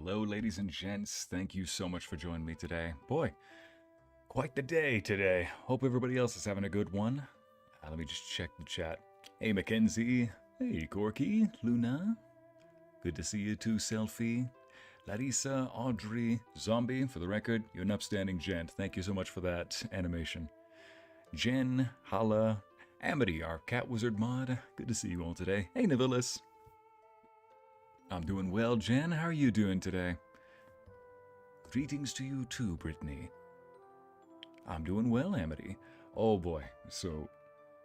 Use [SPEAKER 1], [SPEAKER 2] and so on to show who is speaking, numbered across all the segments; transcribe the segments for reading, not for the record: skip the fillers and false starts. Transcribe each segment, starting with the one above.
[SPEAKER 1] Hello, ladies and gents. Thank you so much for joining me today. Boy, quite the day today. Hope everybody else is having a good one. Let me just check the chat. Hey, Mackenzie. Hey, Corky. Luna. Good to see you too, Selfie. Larissa, Audrey, Zombie. For the record, you're an upstanding gent. Thank you so much for that animation. Jen, Hala, Amity, our cat wizard mod. Good to see you all today. Hey, Nivilis. I'm doing well, Jen. How are you doing today? Greetings to you too, Brittany. I'm doing well, Amity. Oh boy. So,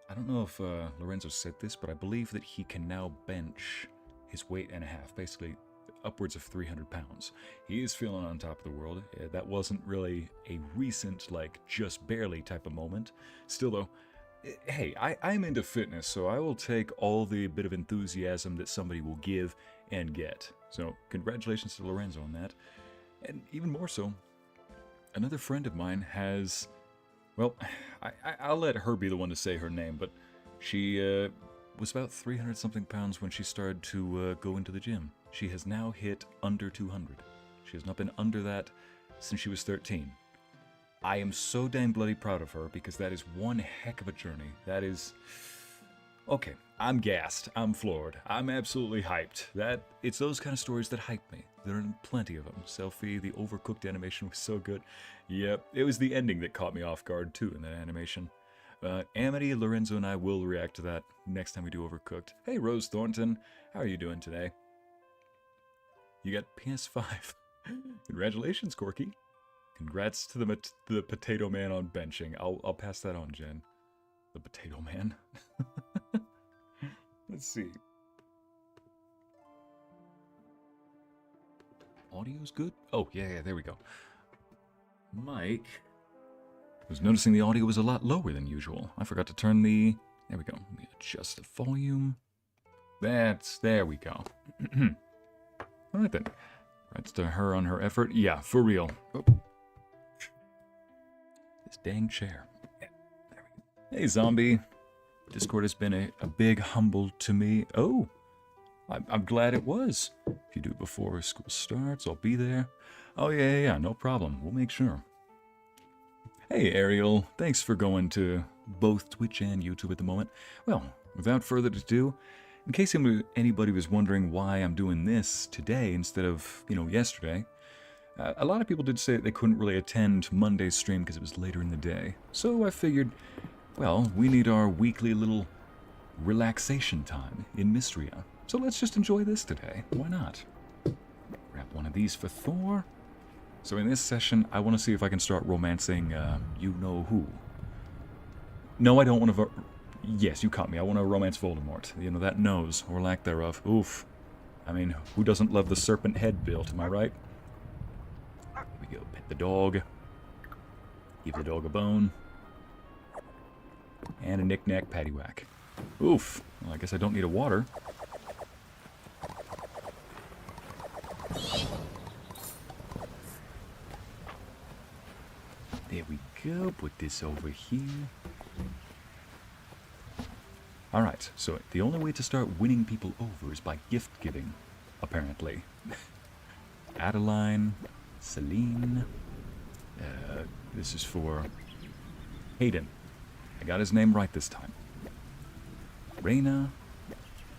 [SPEAKER 1] I don't know if Lorenzo said this, but I believe that he can now bench his weight and a half, basically upwards of 300 pounds. He is feeling on top of the world. That wasn't really a recent, like, just barely type of moment. Still though, hey, I'm into fitness, so I will take all the bit of enthusiasm that somebody will give and get. So, congratulations to Lorenzo on that. And even more so, another friend of mine has, well, I'll let her be the one to say her name, but she was about 300 something pounds when she started to go into the gym. She has now hit under 200. She has not been under that since she was 13. I am so dang bloody proud of her because that is one heck of a journey. That is... Okay, I'm gassed. I'm floored. I'm absolutely hyped. It's those kind of stories that hype me. There are plenty of them. Selfie, the overcooked animation was so good. Yep, it was the ending that caught me off guard too in that animation. Amity, Lorenzo, and I will react to that next time we do Overcooked. Hey, Rose Thornton. How are you doing today? You got PS5. Congratulations, Corky. Congrats to the Potato Man on benching. I'll pass that on, Jen. The Potato Man. Let's see. Audio's good? Oh, yeah, there we go. Mike. I was noticing the audio was a lot lower than usual. I forgot to turn the... There we go. Let me adjust the volume. There we go. Alright then. Congrats to her on her effort. Yeah, for real. Oh. This dang chair. Yeah, there we go. Hey, Zombie. Discord has been a big humble to me. Oh, I'm glad it was. If you do it before school starts, I'll be there. Oh, yeah, no problem. We'll make sure. Hey, Ariel. Thanks for going to both Twitch and YouTube at the moment. Well, without further ado, in case anybody was wondering why I'm doing this today instead of, yesterday, a lot of people did say that they couldn't really attend Monday's stream because it was later in the day. So I figured, well, we need our weekly little relaxation time in Mistria. So let's just enjoy this today. Why not? Grab one of these for Thor. So in this session, I want to see if I can start romancing you-know-who. No, I don't want to... Yes, you caught me. I want to romance Voldemort. That nose, or lack thereof. Oof. I mean, who doesn't love the serpent head built, am I right? Here we go. Pet the dog. Give the dog a bone. And a knick-knack paddywhack. Oof. Well, I guess I don't need a water. There we go. Put this over here. Alright, so the only way to start winning people over is by gift giving, apparently. Adeline, Celine. This is for Hayden. I got his name right this time. Reina,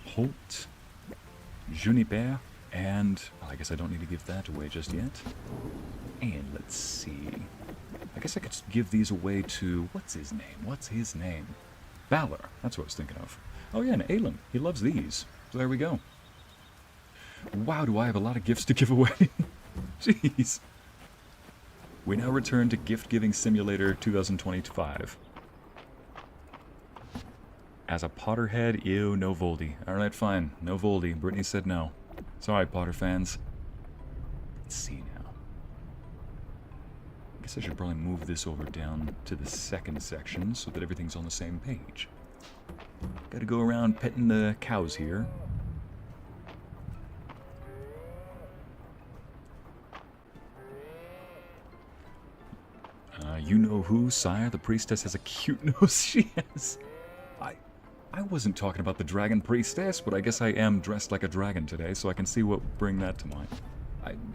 [SPEAKER 1] Holt, Juniper, and... Well, I guess I don't need to give that away just yet. And let's see... I guess I could give these away to... What's his name? Valor. That's what I was thinking of. Oh yeah, and Alan. He loves these. So there we go. Wow, do I have a lot of gifts to give away. Jeez. We now return to Gift Giving Simulator 2025. As a Potterhead, ew, no Voldy. Alright, fine. No Voldy. Brittany said no. Sorry, Potter fans. Let's see now. I guess I should probably move this over down to the second section so that everything's on the same page. Gotta go around petting the cows here. You know who, sire? The priestess has a cute nose. She has. I wasn't talking about the dragon priestess, but I guess I am dressed like a dragon today, so I can see what bring that to mind.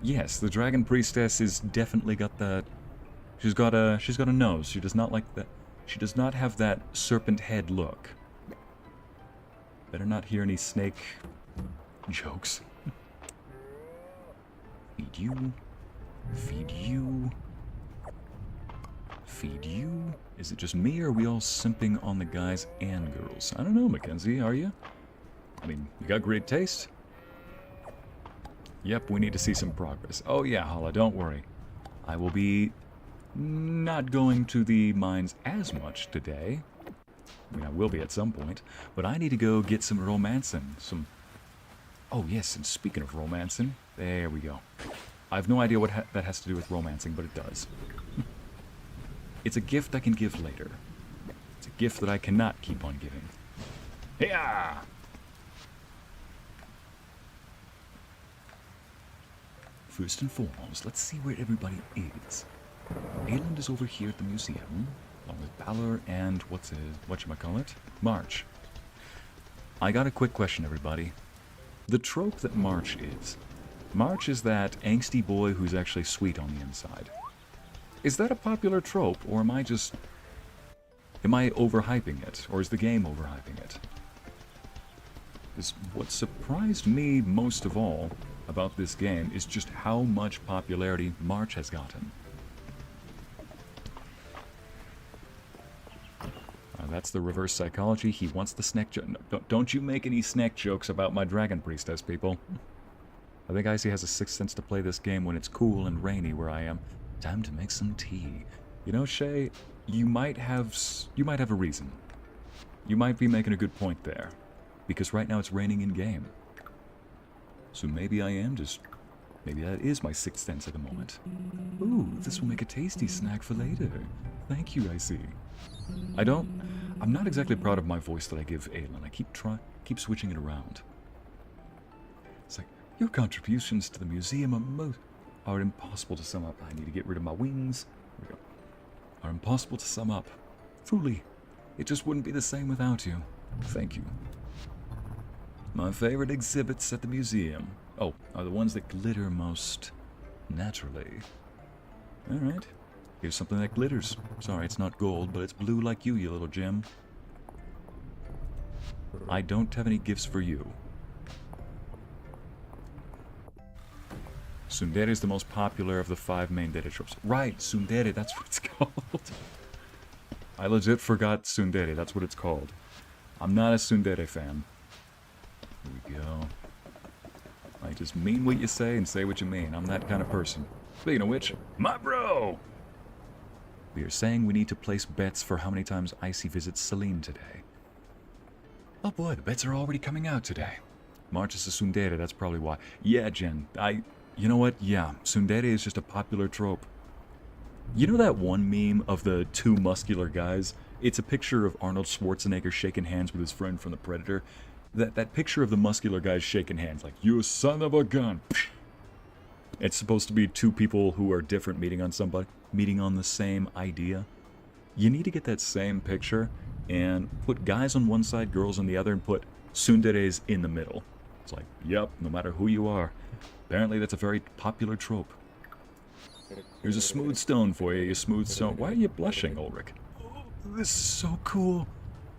[SPEAKER 1] Yes, the Dragon Priestess is definitely got that. She's got a nose. She does not like that. She does not have that serpent head look. Better not hear any snake jokes. Feed you. Feed you. Feed you. Is it just me, or are we all simping on the guys and girls? I don't know, Mackenzie, are you? I mean, you got great taste. Yep, we need to see some progress. Oh yeah, Hala, don't worry. I will be not going to the mines as much today. I mean, I will be at some point, but I need to go get some romancing. Oh yes, and speaking of romancing, there we go. I have no idea what that has to do with romancing, but it does. It's a gift I can give later. It's a gift that I cannot keep on giving. Hey-ya! First and foremost, let's see where everybody is. Ayland is over here at the museum, along with Balor and whatchamacallit? March. I got a quick question, everybody. The trope that March is that angsty boy who's actually sweet on the inside. Is that a popular trope, or am I overhyping it, or is the game overhyping it? Because what surprised me most of all about this game is just how much popularity March has gotten. That's the reverse psychology. He wants the snack joke. No, don't you make any snack jokes about my Dragon Priestess, people. I think Ycey has a sixth sense to play this game when it's cool and rainy where I am. Time to make some tea. You know, Shay, you might have a reason. You might be making a good point there. Because right now it's raining in-game. So maybe maybe that is my sixth sense at the moment. Ooh, this will make a tasty snack for later. Thank you, Ycey. I'm not exactly proud of my voice that I give Aylan. I keep switching it around. It's like, your contributions to the museum are impossible to sum up. I need to get rid of my wings. There we go. Are impossible to sum up. Truly, it just wouldn't be the same without you. Thank you. My favorite exhibits at the museum, are the ones that glitter most naturally. Alright. Here's something that glitters. Sorry, it's not gold, but it's blue like you little gem. I don't have any gifts for you. Tsundere is the most popular of the 5 main data tropes. Right, Tsundere, that's what it's called. I legit forgot Tsundere, that's what it's called. I'm not a Tsundere fan. Here we go. I just mean what you say and say what you mean. I'm that kind of person. Speaking of which, my bro! We are saying we need to place bets for how many times Ycey visits Celine today. Oh boy, the bets are already coming out today. March is a Tsundere, that's probably why. Yeah, Jen, you know what? Yeah, Tsundere is just a popular trope. You know that one meme of the 2 muscular guys? It's a picture of Arnold Schwarzenegger shaking hands with his friend from The Predator. That picture of the muscular guys shaking hands, like, you son of a gun. It's supposed to be 2 people who are different meeting on the same idea. You need to get that same picture and put guys on one side, girls on the other, and put tsunderes in the middle. It's like, yep, no matter who you are. Apparently that's a very popular trope. Here's a smooth stone for you, you smooth stone. Why are you blushing, Ulrich? Oh, this is so cool.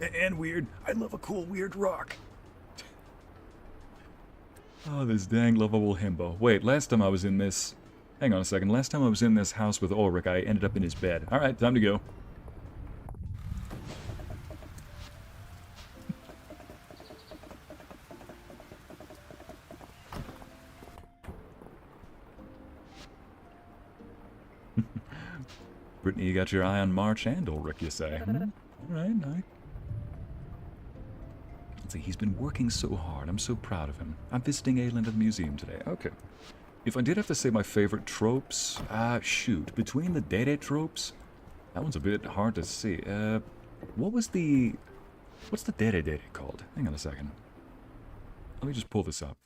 [SPEAKER 1] And weird. I love a cool, weird rock. Oh, this dang lovable himbo. Wait, last time I was in this... Hang on a second. Last time I was in this house with Ulrich, I ended up in his bed. Alright, time to go. Brittany, you got your eye on March and Ulrich, you say? Alright, alright. See, he's been working so hard. I'm so proud of him. I'm visiting Ayland at the museum today. Okay. If I did have to say my favorite tropes, shoot. Between the Dede tropes, that one's a bit hard to see. What's the Dede called? Hang on a second. Let me just pull this up.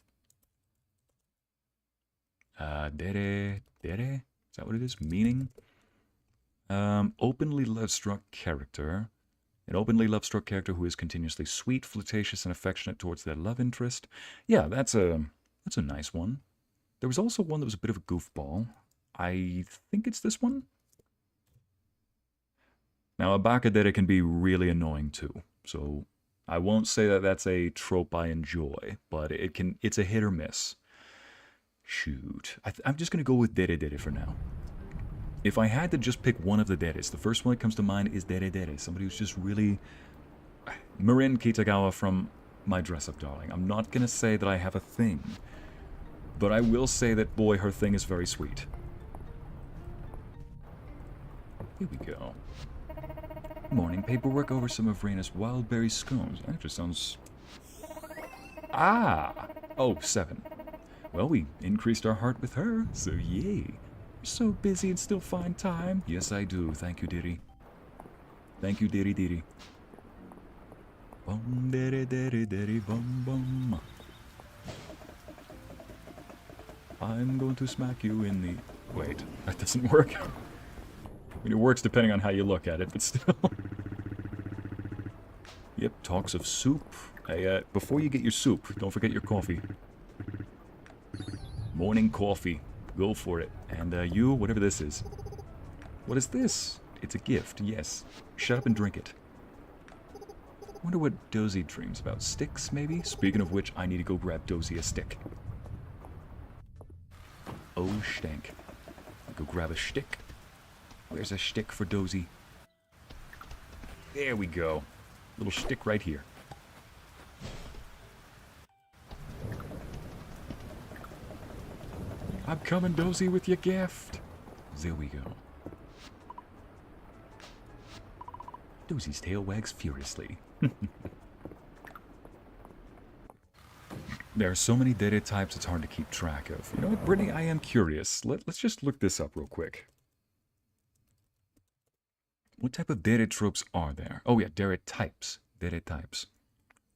[SPEAKER 1] Dede? Is that what it is? Meaning? Openly love-struck character. An openly love-struck character who is continuously sweet, flirtatious, and affectionate towards their love interest. Yeah, that's a nice one. There was also one that was a bit of a goofball. I think it's this one. Now, Abacadere can be really annoying too, so I won't say that that's a trope I enjoy, but it's a hit or miss. Shoot. I'm just going to go with Dere Dere for now. If I had to just pick one of the Deres, the first one that comes to mind is Dere Dere, somebody who's just really... Marin Kitagawa from My Dress Up Darling. I'm not going to say that I have a thing, but I will say that, boy, her thing is very sweet. Here we go. Morning paperwork over some of Raina's wildberry scones. That just sounds... Ah! Oh, 7. Well, we increased our heart with her, so yay. You're so busy and still find time. Yes, I do. Thank you, Diddy. Thank you, Diddy Diddy. Bum, diddy, diddy, diddy, bum, bum. I'm going to smack you in the... Wait, that doesn't work. I mean, it works depending on how you look at it, but still. Yep, talks of soup. Hey, before you get your soup, don't forget your coffee. Morning coffee. Go for it. And you, whatever this is. What is this? It's a gift, yes. Shut up and drink it. Wonder what Dozy dreams about. Sticks, maybe? Speaking of which, I need to go grab Dozy a stick. Oh, stank. Go grab a stick. Where's a stick for Dozy? There we go. Little stick right here. I'm coming, Dozy, with your gift. There we go. Dozy's tail wags furiously. There are so many data types it's hard to keep track of. You know what, Brittany, I am curious. Let's just look this up real quick. What type of data tropes are there? Oh yeah, data types. Data types.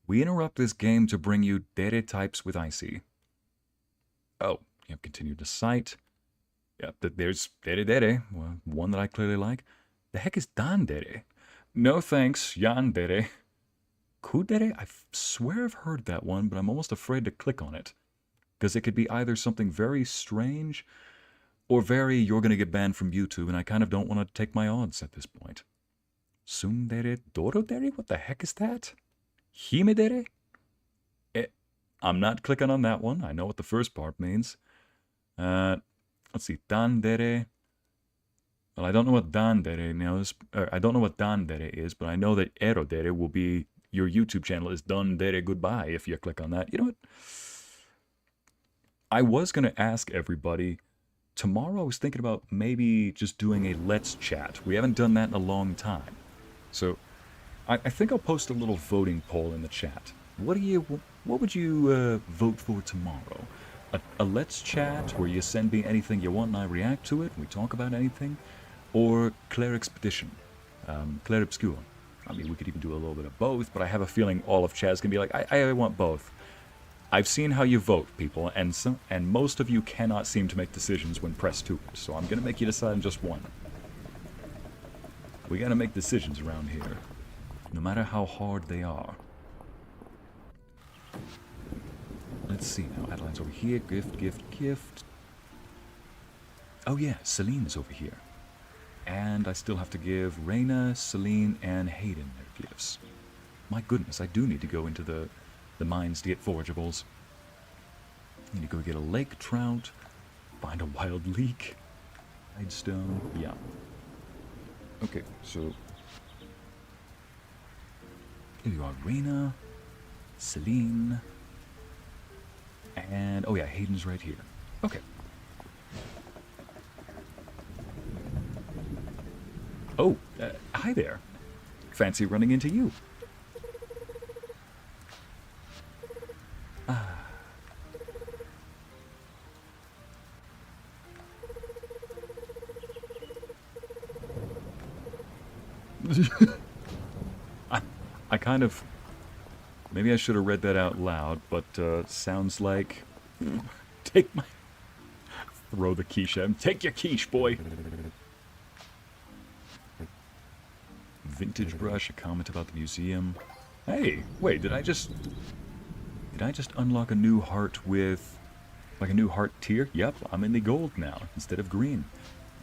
[SPEAKER 1] We interrupt this game to bring you data types with Ycey. Oh. Yep, continue to cite. Yep, there's Dere Dere, one that I clearly like. The heck is Dan Dere? No thanks, Jan Dere. Ku Dere? I swear I've heard that one, but I'm almost afraid to click on it. Because it could be either something very strange, or very, you're going to get banned from YouTube, and I kind of don't want to take my odds at this point. Sundere? Doro Dere? What the heck is that? Hime Dere? I'm not clicking on that one. I know what the first part means. Let's see, Dandere. Well, I don't know what Dandere knows. I don't know what Dandere is, but I know that Erodere will be your YouTube channel is Dandere Goodbye if you click on that. You know what? I was going to ask everybody. Tomorrow I was thinking about maybe just doing a Let's Chat. We haven't done that in a long time. So I think I'll post a little voting poll in the chat. What would you vote for tomorrow? A Let's Chat where you send me anything you want and I react to it, we talk about anything, or Claire Expedition, Claire Obscure. I mean, we could even do a little bit of both, but I have a feeling all of chat's gonna be like, I want both. I've seen how you vote, people, and most of you cannot seem to make decisions when pressed to it, so I'm gonna make you decide on just one. We gotta make decisions around here, no matter how hard they are. Let's see now. Adeline's over here. Gift, gift, gift. Oh yeah, Celine is over here. And I still have to give Raina, Celine, and Hayden their gifts. My goodness, I do need to go into the mines to get forageables. I need to go get a lake trout, find a wild leek, hidestone. Yeah. Okay, so here you are, Raina, Celine. And, oh yeah, Hayden's right here. Okay. Oh, hi there. Fancy running into you. Ah. I kind of... Maybe I should have read that out loud, but sounds like... Take my... Throw the quiche at him. Take your quiche, boy! Vintage brush, a comment about the museum. Hey, wait, did I just unlock a new heart with Like a new heart tier? Yep, I'm in the gold now, instead of green.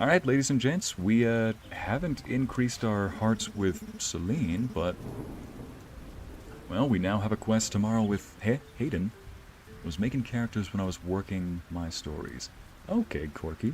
[SPEAKER 1] Alright, ladies and gents, we haven't increased our hearts with Celine, but... well, we now have a quest tomorrow with Hayden. I was making characters when I was working my stories. Okay, Corky.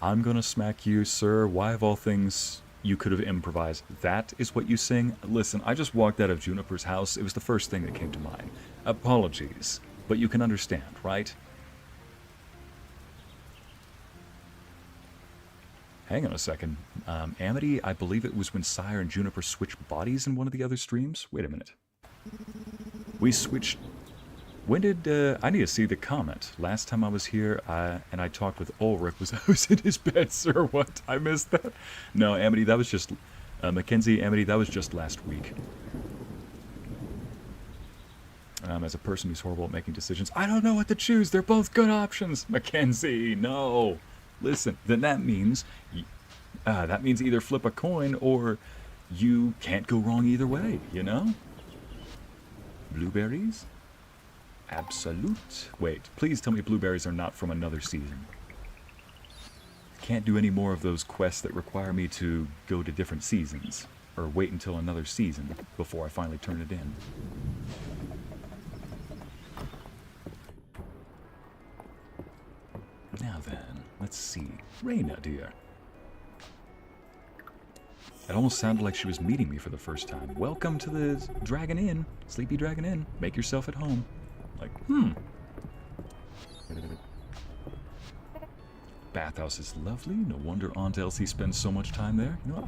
[SPEAKER 1] I'm gonna smack you, sir. Why of all things you could have improvised? That is what you sing? Listen, I just walked out of Juniper's house. It was the first thing that came to mind. Apologies, but you can understand, right? Hang on a second. Amity, I believe it was when Sire and Juniper switched bodies in one of the other streams? Wait a minute. We switched... when did... I need to see the comment. Last time I was here and I talked with Ulrich, I was in his bed, sir. What? I missed that? No, Amity, that was just... Mackenzie, Amity, that was just last week. As a person who's horrible at making decisions, I don't know what to choose. They're both good options. Mackenzie, no. Listen, then that means either flip a coin or you can't go wrong either way, you know? Blueberries? Absolute. Wait, please tell me blueberries are not from another season. Can't do any more of those quests that require me to go to different seasons, or wait until another season before I finally turn it in. Now then, let's see. Reyna, dear. It almost sounded like she was meeting me for the first time. Welcome to the Dragon Inn. Sleepy Dragon Inn. Make yourself at home. Like, Bathhouse is lovely. No wonder Aunt Elsie spends so much time there. You know,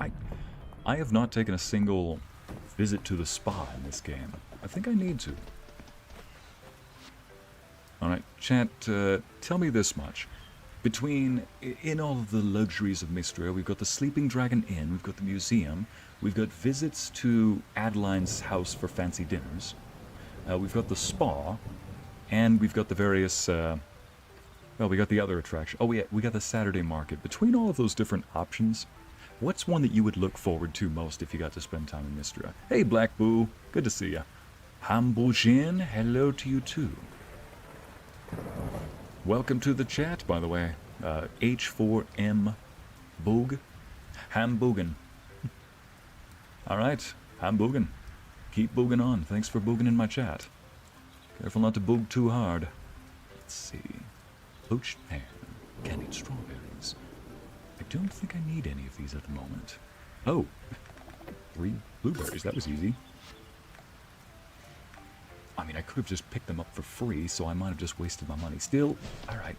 [SPEAKER 1] I have not taken a single visit to the spa in this game. I think I need to. Alright, chat, tell me this much. In all of the luxuries of Mistria, we've got the Sleeping Dragon Inn, we've got the museum, we've got visits to Adeline's house for fancy dinners, we've got the spa, and we've got the various, well, we got the other attraction. Oh, we got the Saturday market. Between all of those different options, what's one that you would look forward to most if you got to spend time in Mistria? Hey, Black Boo, good to see ya. Hambujin, hello to you too. Welcome to the chat, by the way. H4M Boog. Hamboogin. Alright, Hamboogin. Keep booging on. Thanks for booging in my chat. Careful not to boog too hard. Let's see. Poached pear. Candied strawberries. I don't think I need any of these at the moment. Oh. 3 blueberries. That was easy. I mean, I could have just picked them up for free, so I might have just wasted my money. Still, alright.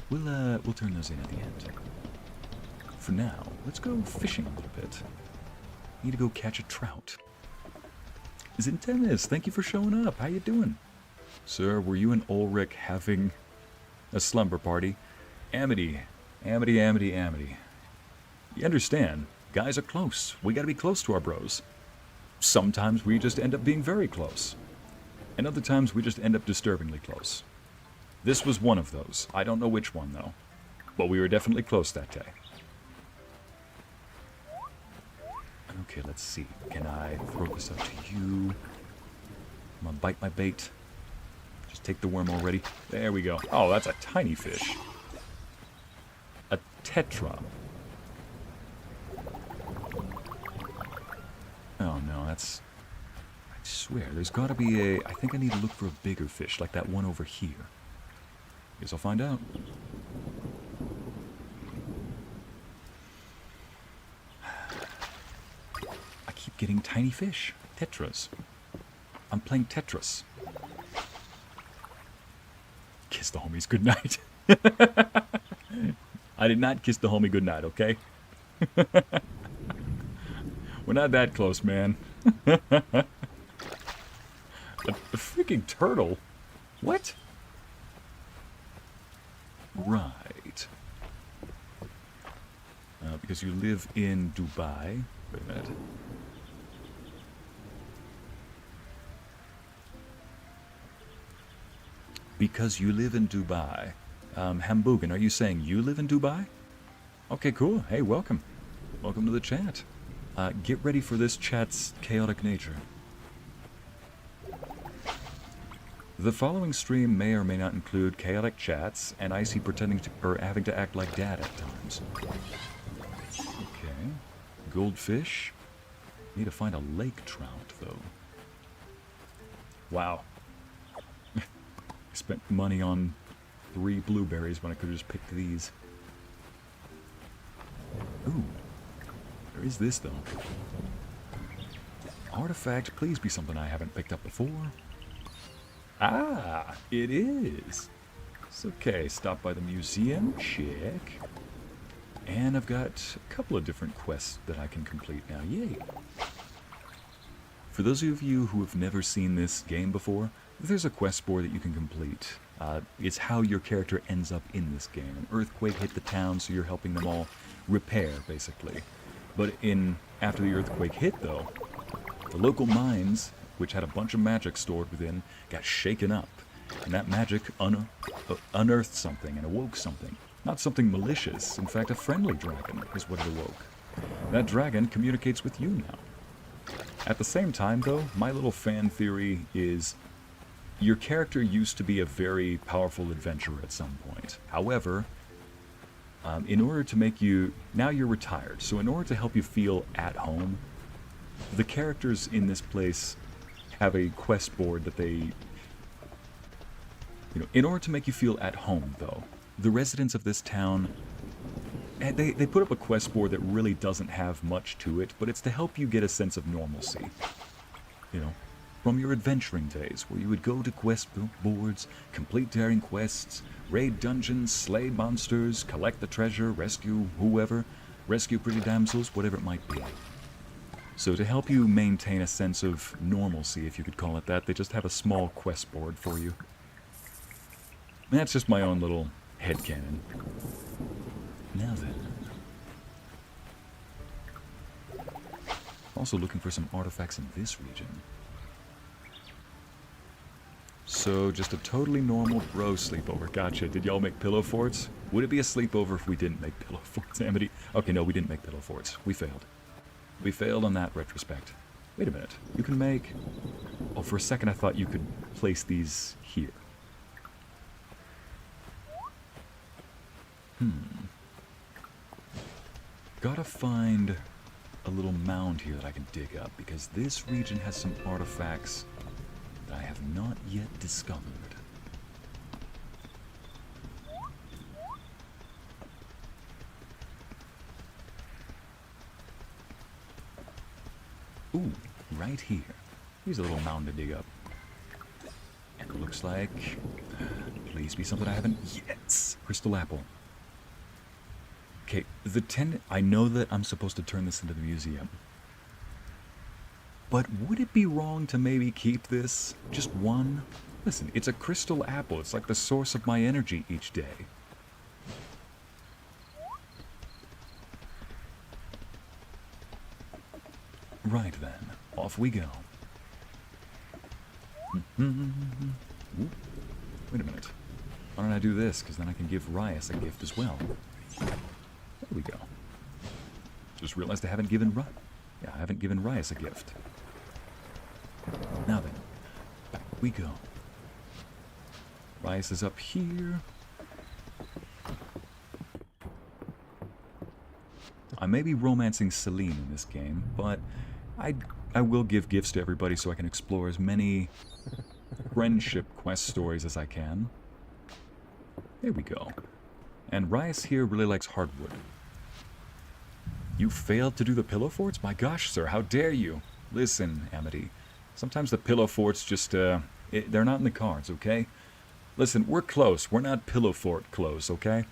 [SPEAKER 1] We'll turn those in at the end. For now, let's go fishing a little bit. Need to go catch a trout. Zintenis, thank you for showing up. How you doing? Sir, were you and Ulrich having a slumber party? Amity. You understand, guys are close. We gotta be close to our bros. Sometimes we just end up being very close. And other times we just end up disturbingly close. This was one of those. I don't know which one, though. But we were definitely close that day. Okay, let's see. Can I throw this up to you? I'm gonna bite my bait. Just take the worm already. There we go. Oh, that's a tiny fish. A tetra. Oh, no, that's... I swear, there's gotta be a... I think I need to look for a bigger fish, like that one over here. Guess I'll find out. I keep getting tiny fish. Tetras. I'm playing Tetris. Kiss the homies goodnight. I did not kiss the homie goodnight, okay? We're not that close, man. A freaking turtle? What? Right. Because you live in Dubai. Wait a minute. Because you live in Dubai. Hamburgen, are you saying you live in Dubai? Okay, cool. Hey, welcome. Welcome to the chat. Get ready for this chat's chaotic nature. The following stream may or may not include chaotic chats and Ycey pretending to or having to act like dad at times. Okay. Goldfish. Need to find a lake trout, though. Wow. I spent money on 3 blueberries when I could have just picked these. Ooh. There is this, though. Artifact, please be something I haven't picked up before. Ah, it is. It's okay. Stop by the museum, check. And I've got a couple of different quests that I can complete now. Yay. For those of you who have never seen this game before, there's a quest board that you can complete. It's how your character ends up in this game. An earthquake hit the town, so you're helping them all repair, basically. But after the earthquake hit, though, the local mines, which had a bunch of magic stored within, got shaken up. And that magic unearthed something and awoke something. Not something malicious. In fact, a friendly dragon is what it awoke. That dragon communicates with you now. At the same time, though, my little fan theory is your character used to be a very powerful adventurer at some point. However, in order to make you... Now you're retired, so in order to help you feel at home, the characters in this place have a quest board that they... in order to make you feel at home, though, the residents of this town, they put up a quest board that really doesn't have much to it, but it's to help you get a sense of normalcy. From your adventuring days, where you would go to quest boards, complete daring quests, raid dungeons, slay monsters, collect the treasure, rescue whoever, rescue pretty damsels, whatever it might be. So to help you maintain a sense of normalcy, if you could call it that, they just have a small quest board for you. And that's just my own little headcanon. Now then. Also looking for some artifacts in this region. So, just a totally normal bro sleepover. Gotcha. Did y'all make pillow forts? Would it be a sleepover if we didn't make pillow forts, Amity? Okay, no, we didn't make pillow forts. We failed. We failed on that retrospect. Wait a minute. You can make... Oh, for a second I thought you could place these here. Gotta find a little mound here that I can dig up, because this region has some artifacts that I have not yet discovered. Ooh, right here. Here's a little mound to dig up. And it looks like... Please be something I haven't... Yes! Crystal apple. Okay, I know that I'm supposed to turn this into the museum. But would it be wrong to maybe keep this? Just one? Listen, it's a crystal apple. It's like the source of my energy each day. Right then, off we go. Ooh, wait a minute. Why don't I do this? Because then I can give Rias a gift as well. There we go. Just realized I haven't given Rias a gift. Now then, back we go. Rias is up here. I may be romancing Celine in this game, but I will give gifts to everybody so I can explore as many friendship quest stories as I can. There we go. And Rias here really likes hardwood. You failed to do the pillow forts? My gosh, sir, how dare you? Listen, Amity, sometimes the pillow forts just, they're not in the cards, okay? Listen, we're close. We're not pillow fort close, okay?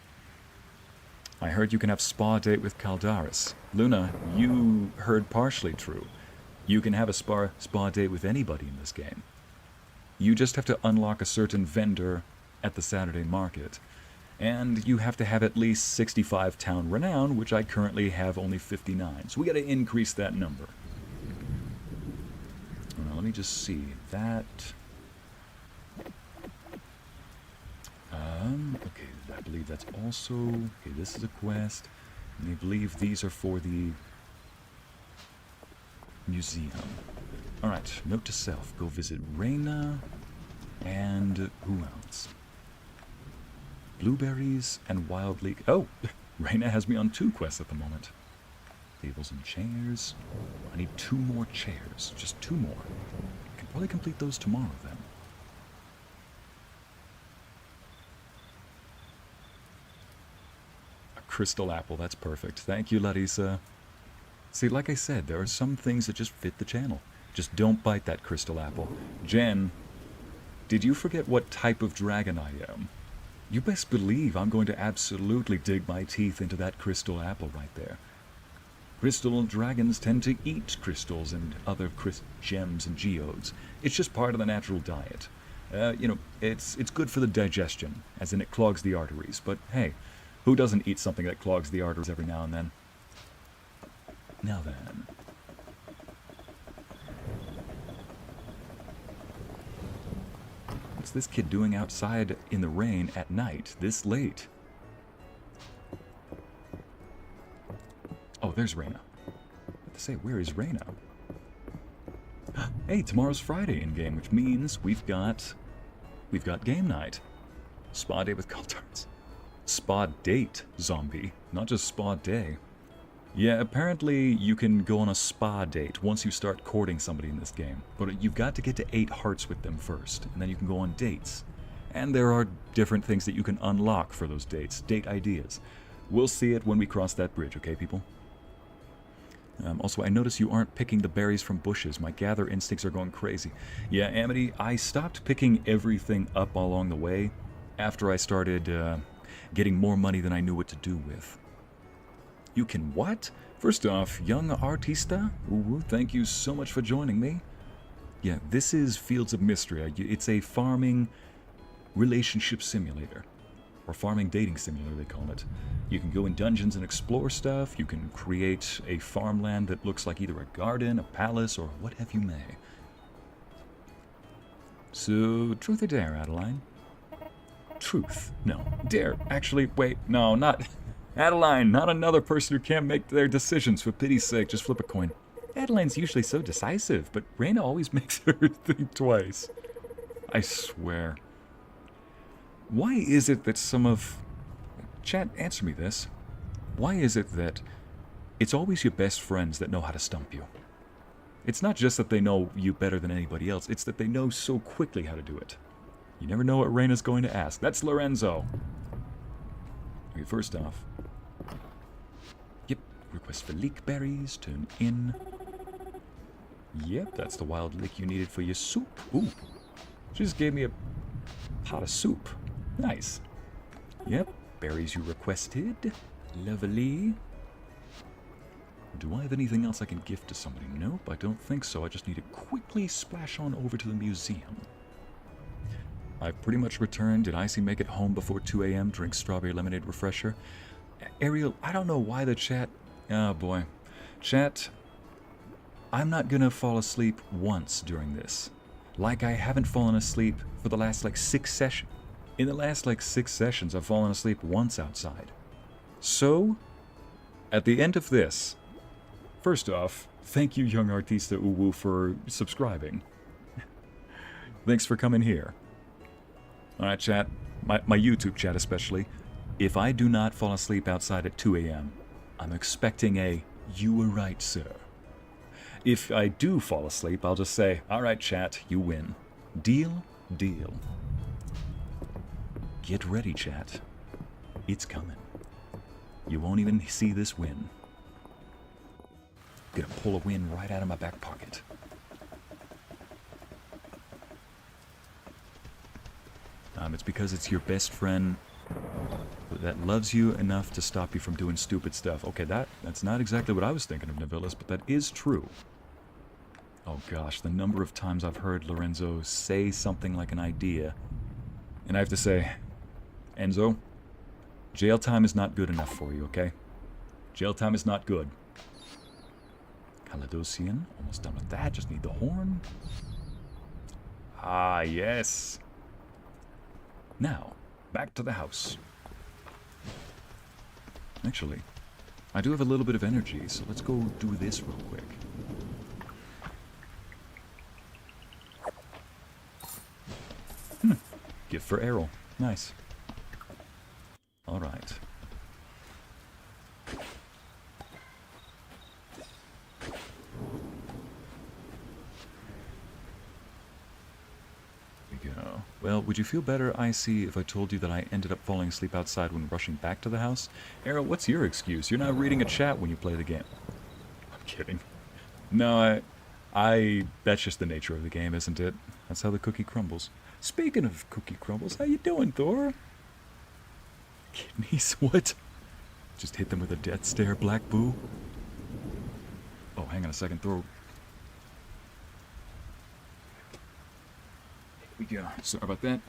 [SPEAKER 1] I heard you can have spa date with Caldaris. Luna, you heard partially true. You can have a spa date with anybody in this game. You just have to unlock a certain vendor at the Saturday market. And you have to have at least 65 town renown, which I currently have only 59. So we got to increase that number. Now, let me just see. That... okay, I believe that's also... Okay, this is a quest. And I believe these are for the museum. Alright, note to self. Go visit Reyna. And who else? Blueberries and wild leek. Oh, Reyna has me on 2 quests at the moment. Tables and chairs. I need 2 more chairs. Just 2 more. I can probably complete those tomorrow then. A crystal apple, that's perfect. Thank you, Larissa. See, like I said, there are some things that just fit the channel. Just don't bite that crystal apple. Jen, did you forget what type of dragon I am? You best believe I'm going to absolutely dig my teeth into that crystal apple right there. Crystal dragons tend to eat crystals and other gems and geodes. It's just part of the natural diet. You know, it's good for the digestion, as in it clogs the arteries. But hey, who doesn't eat something that clogs the arteries every now and then? Now then. What's this kid doing outside in the rain at night, this late? Oh, there's Reyna. What to say, where is Reyna? Hey, tomorrow's Friday in game, which means we've got game night. Spa day with Cultards. Spa date, zombie, not just spa day. Yeah, apparently you can go on a spa date once you start courting somebody in this game. But you've got to get to 8 hearts with them first, and then you can go on dates. And there are different things that you can unlock for those dates, date ideas. We'll see it when we cross that bridge, okay, people? Also, I notice you aren't picking the berries from bushes. My gather instincts are going crazy. Yeah, Amity, I stopped picking everything up along the way after I started getting more money than I knew what to do with. You can what? First off, young artista, ooh, thank you so much for joining me. Yeah, this is Fields of Mistria. It's a farming relationship simulator. Or farming dating simulator, they call it. You can go in dungeons and explore stuff. You can create a farmland that looks like either a garden, a palace, or what have you may. So, truth or dare, Adeline? Truth. No. Dare. Actually, wait. No, not... Adeline, not another person who can't make their decisions. For pity's sake, just flip a coin. Adeline's usually so decisive, but Reyna always makes her think twice. I swear. Why is it that some of... Chat, answer me this. Why is it that it's always your best friends that know how to stump you? It's not just that they know you better than anybody else, it's that they know so quickly how to do it. You never know what Reyna's going to ask. That's Lorenzo. Okay, first off... Yep, request for leek berries, turn in. Yep, that's the wild leek you needed for your soup. Ooh, she just gave me a pot of soup. Nice. Yep, berries you requested. Lovely. Do I have anything else I can gift to somebody? Nope, I don't think so. I just need to quickly splash on over to the museum. I've pretty much returned. Did Ycey make it home before 2 a.m.? Drink strawberry lemonade refresher? Ariel, I don't know why the chat... Oh, boy. Chat, I'm not gonna fall asleep once during this. Like I haven't fallen asleep for the last, 6 sessions. In the last, 6 sessions, I've fallen asleep once outside. So, at the end of this, first off, thank you, young artista Uwu, for subscribing. Thanks for coming here. Alright, chat, my YouTube chat especially, if I do not fall asleep outside at 2 a.m., I'm expecting a, "You were right, sir." If I do fall asleep, I'll just say, "Alright, chat, you win." Deal? Deal. Get ready, chat. It's coming. You won't even see this win. Gonna pull a win right out of my back pocket. It's because it's your best friend that loves you enough to stop you from doing stupid stuff. Okay, that's not exactly what I was thinking of, Navilis, but that is true. Oh gosh, the number of times I've heard Lorenzo say something like an idea, and I have to say, Enzo, jail time is not good enough for you, okay? Jail time is not good. Caladocian, almost done with that, just need the horn. Ah, yes. Now, back to the house. Actually, I do have a little bit of energy, so let's go do this real quick. Gift for Errol. Nice. Alright. Well, would you feel better, Ycey, if I told you that I ended up falling asleep outside when rushing back to the house? Errol, what's your excuse? You're not reading a chat when you play the game. I'm kidding. No, that's just the nature of the game, isn't it? That's how the cookie crumbles. Speaking of cookie crumbles, how you doing, Thor? Kidneys? What? Just hit them with a death stare, Black Boo? Oh, hang on a second, Thor. We go. Sorry about that.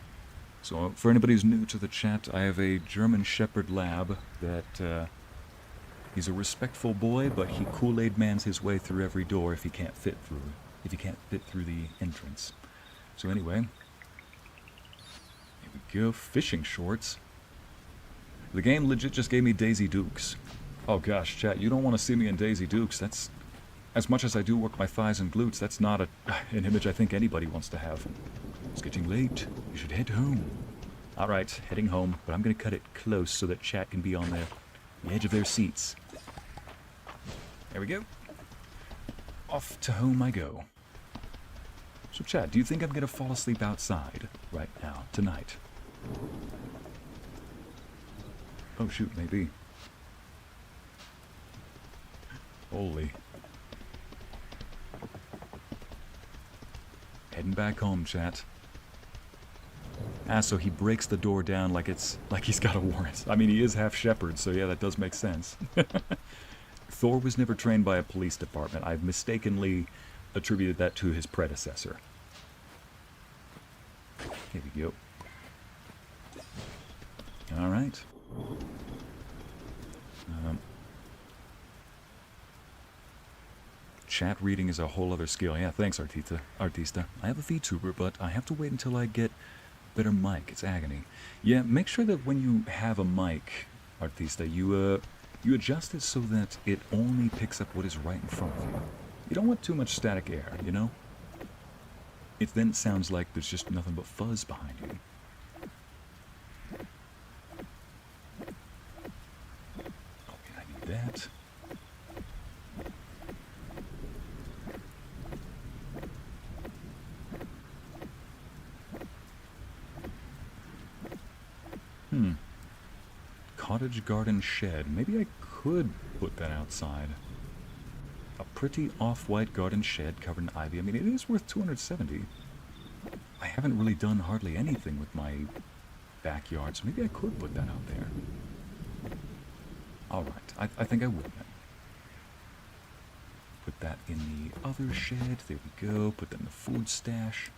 [SPEAKER 1] So, for anybody who's new to the chat, I have a German Shepherd lab that, he's a respectful boy, but he Kool-Aid mans his way through every door if he can't fit through the entrance. So anyway, here we go. Fishing shorts. The game legit just gave me Daisy Dukes. Oh gosh, chat, you don't want to see me in Daisy Dukes. That's, as much as I do work my thighs and glutes, that's not an image I think anybody wants to have. It's getting late. You should head home. Alright, heading home, but I'm going to cut it close so that chat can be on the edge of their seats. There we go. Off to home I go. So chat, do you think I'm going to fall asleep outside right now, tonight? Oh shoot, maybe. Holy. Heading back home, chat. Ah, so he breaks the door down like he's got a warrant. I mean, he is half shepherd, so yeah, that does make sense. Thor was never trained by a police department. I've mistakenly attributed that to his predecessor. Here we go. All right. Chat reading is a whole other skill. Yeah, thanks, Artista. I have a VTuber, but I have to wait until I get better mic. It's agony. Yeah, make sure that when you have a mic, Artista, you adjust it so that it only picks up what is right in front of you. You don't want too much static air, you know? It then sounds like there's just nothing but fuzz behind you. Okay, I need that. Cottage garden shed. Maybe I could put that outside. A pretty off-white garden shed covered in ivy. I mean, it is worth 270. I haven't really done hardly anything with my backyard, so maybe I could put that out there. Alright, I think I would then. Put that in the other shed. There we go. Put that in the food stash.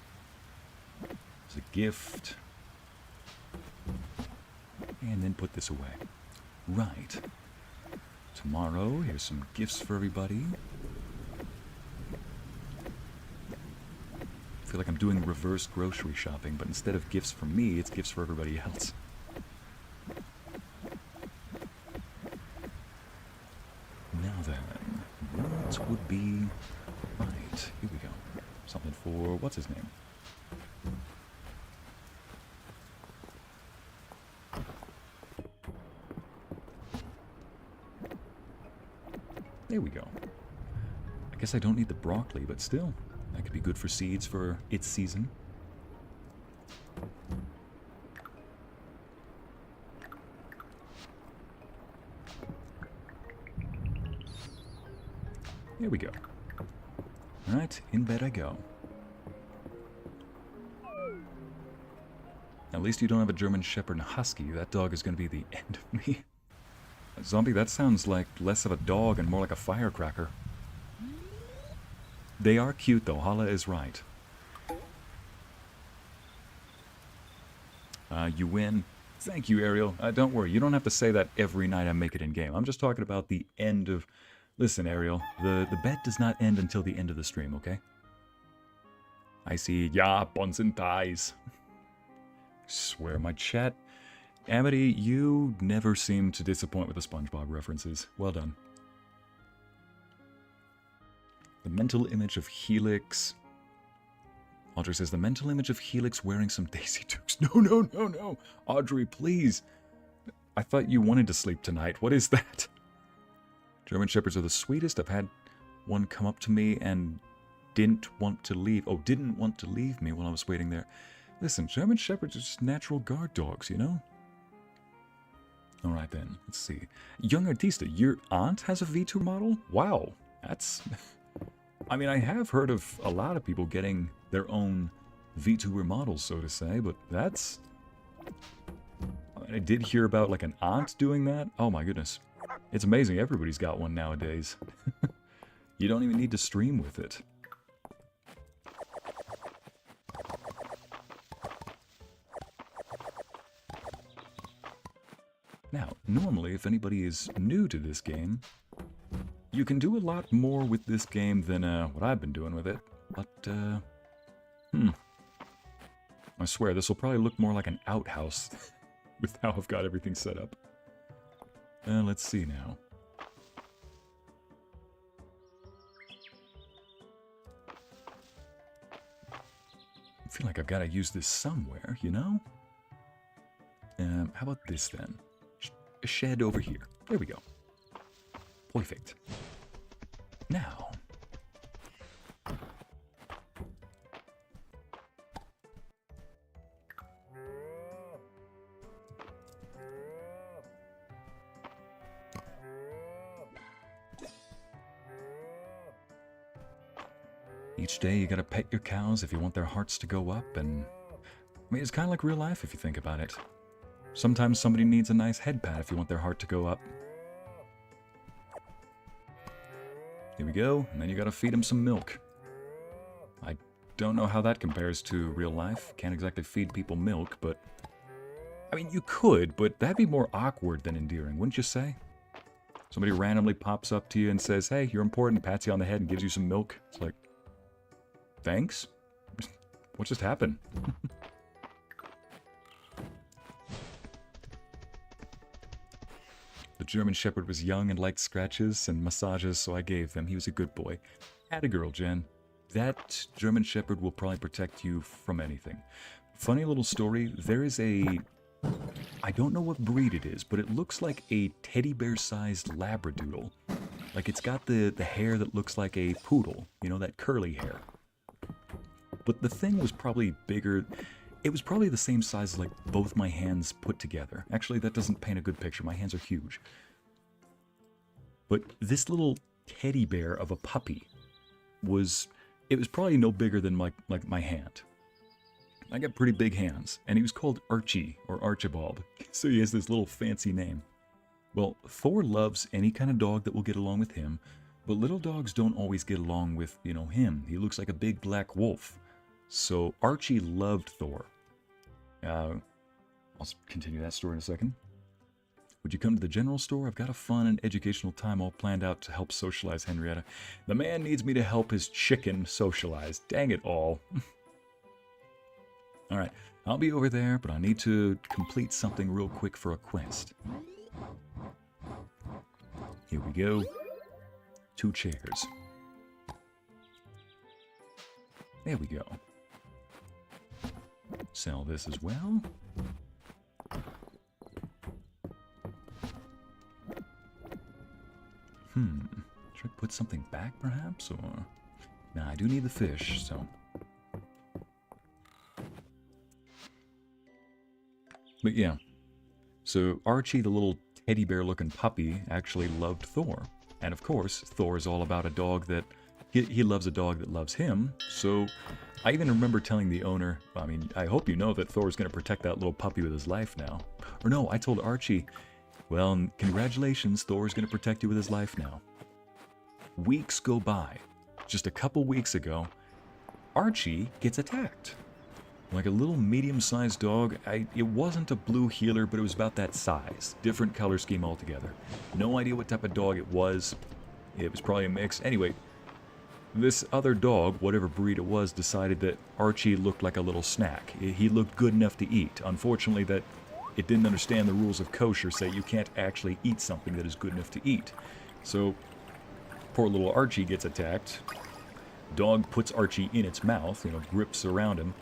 [SPEAKER 1] As a gift. And then put this away. Right. Tomorrow, here's some gifts for everybody. I feel like I'm doing reverse grocery shopping, but instead of gifts for me, it's gifts for everybody else. Now then, what would be... Right, here we go. Something for... what's his name? There we go. I guess I don't need the broccoli, but still, that could be good for seeds for its season. There we go. Alright, in bed I go. At least you don't have a German Shepherd and Husky. That dog is going to be the end of me. Zombie, that sounds like less of a dog and more like a firecracker. They are cute though, Hala is right. You win. Thank you, Ariel. Don't worry, you don't have to say that every night I make it in-game. I'm just talking about the end of... Listen, Ariel, the bet does not end until the end of the stream, okay? I see, yeah, buns and thighs. Swear my chat... Amity, you never seem to disappoint with the SpongeBob references. Well done. The mental image of Helix. Audrey says, the mental image of Helix wearing some Daisy Dukes. No, no, no, no. Audrey, please. I thought you wanted to sleep tonight. What is that? German Shepherds are the sweetest. I've had one come up to me and didn't want to leave. Oh, didn't want to leave me while I was waiting there. Listen, German Shepherds are just natural guard dogs, you know? Alright then, let's see. Young Artista, your aunt has a VTuber model? Wow, that's... I mean, I have heard of a lot of people getting their own VTuber models, so to say, but that's... I did hear about, like, an aunt doing that. Oh my goodness. It's amazing, everybody's got one nowadays. You don't even need to stream with it. Now, normally, if anybody is new to this game, you can do a lot more with this game than what I've been doing with it. But, I swear, this will probably look more like an outhouse with how I've got everything set up. Let's see now. I feel like I've got to use this somewhere, you know? How about this then? A shed over here. There we go. Perfect. Now. Each day you gotta pet your cows if you want their hearts to go up, and I mean, it's kind of like real life if you think about it. Sometimes somebody needs a nice head pat if you want their heart to go up. Here we go, and then you gotta feed them some milk. I don't know how that compares to real life. Can't exactly feed people milk, but... I mean, you could, but that'd be more awkward than endearing, wouldn't you say? Somebody randomly pops up to you and says, hey, you're important, pats you on the head and gives you some milk. It's like, thanks? What just happened? The German Shepherd was young and liked scratches and massages, so I gave them. He was a good boy. Atta girl, Jen. That German Shepherd will probably protect you from anything. Funny little story, there is a... I don't know what breed it is, but it looks like a teddy bear-sized labradoodle. Like it's got the hair that looks like a poodle, you know, that curly hair. But the thing was probably bigger. It was probably the same size as like both my hands put together. Actually, that doesn't paint a good picture. My hands are huge. But this little teddy bear of a puppy was probably no bigger than like my hand. I got pretty big hands, and he was called Archie or Archibald. So he has this little fancy name. Well, Thor loves any kind of dog that will get along with him, but little dogs don't always get along with, you know, him. He looks like a big black wolf. So Archie loved Thor. I'll continue that story in a second. Would you come to the general store? I've got a fun and educational time all planned out to help socialize Henrietta. The man needs me to help his chicken socialize. Dang it all. Alright, I'll be over there, but I need to complete something real quick for a quest. Here we go. 2 chairs. There we go. Sell this as well. Should I put something back, perhaps? Or... Nah, I do need the fish, so... But yeah. So Archie, the little teddy bear-looking puppy, actually loved Thor. And of course, Thor is all about a dog that... He loves a dog that loves him, so... I even remember telling the owner, I mean, I hope you know that Thor's going to protect that little puppy with his life now. Or no, I told Archie, well, congratulations, Thor's going to protect you with his life now. Weeks go by. Just a couple weeks ago, Archie gets attacked. Like a little medium-sized dog. It wasn't a blue heeler, but it was about that size. Different color scheme altogether. No idea what type of dog it was. It was probably a mix. Anyway, this other dog, whatever breed it was, decided that Archie looked like a little snack. He looked good enough to eat. Unfortunately, that it didn't understand the rules of kosher, say you can't actually eat something that is good enough to eat. So, poor little Archie gets attacked. Dog puts Archie in its mouth, you know, grips around him.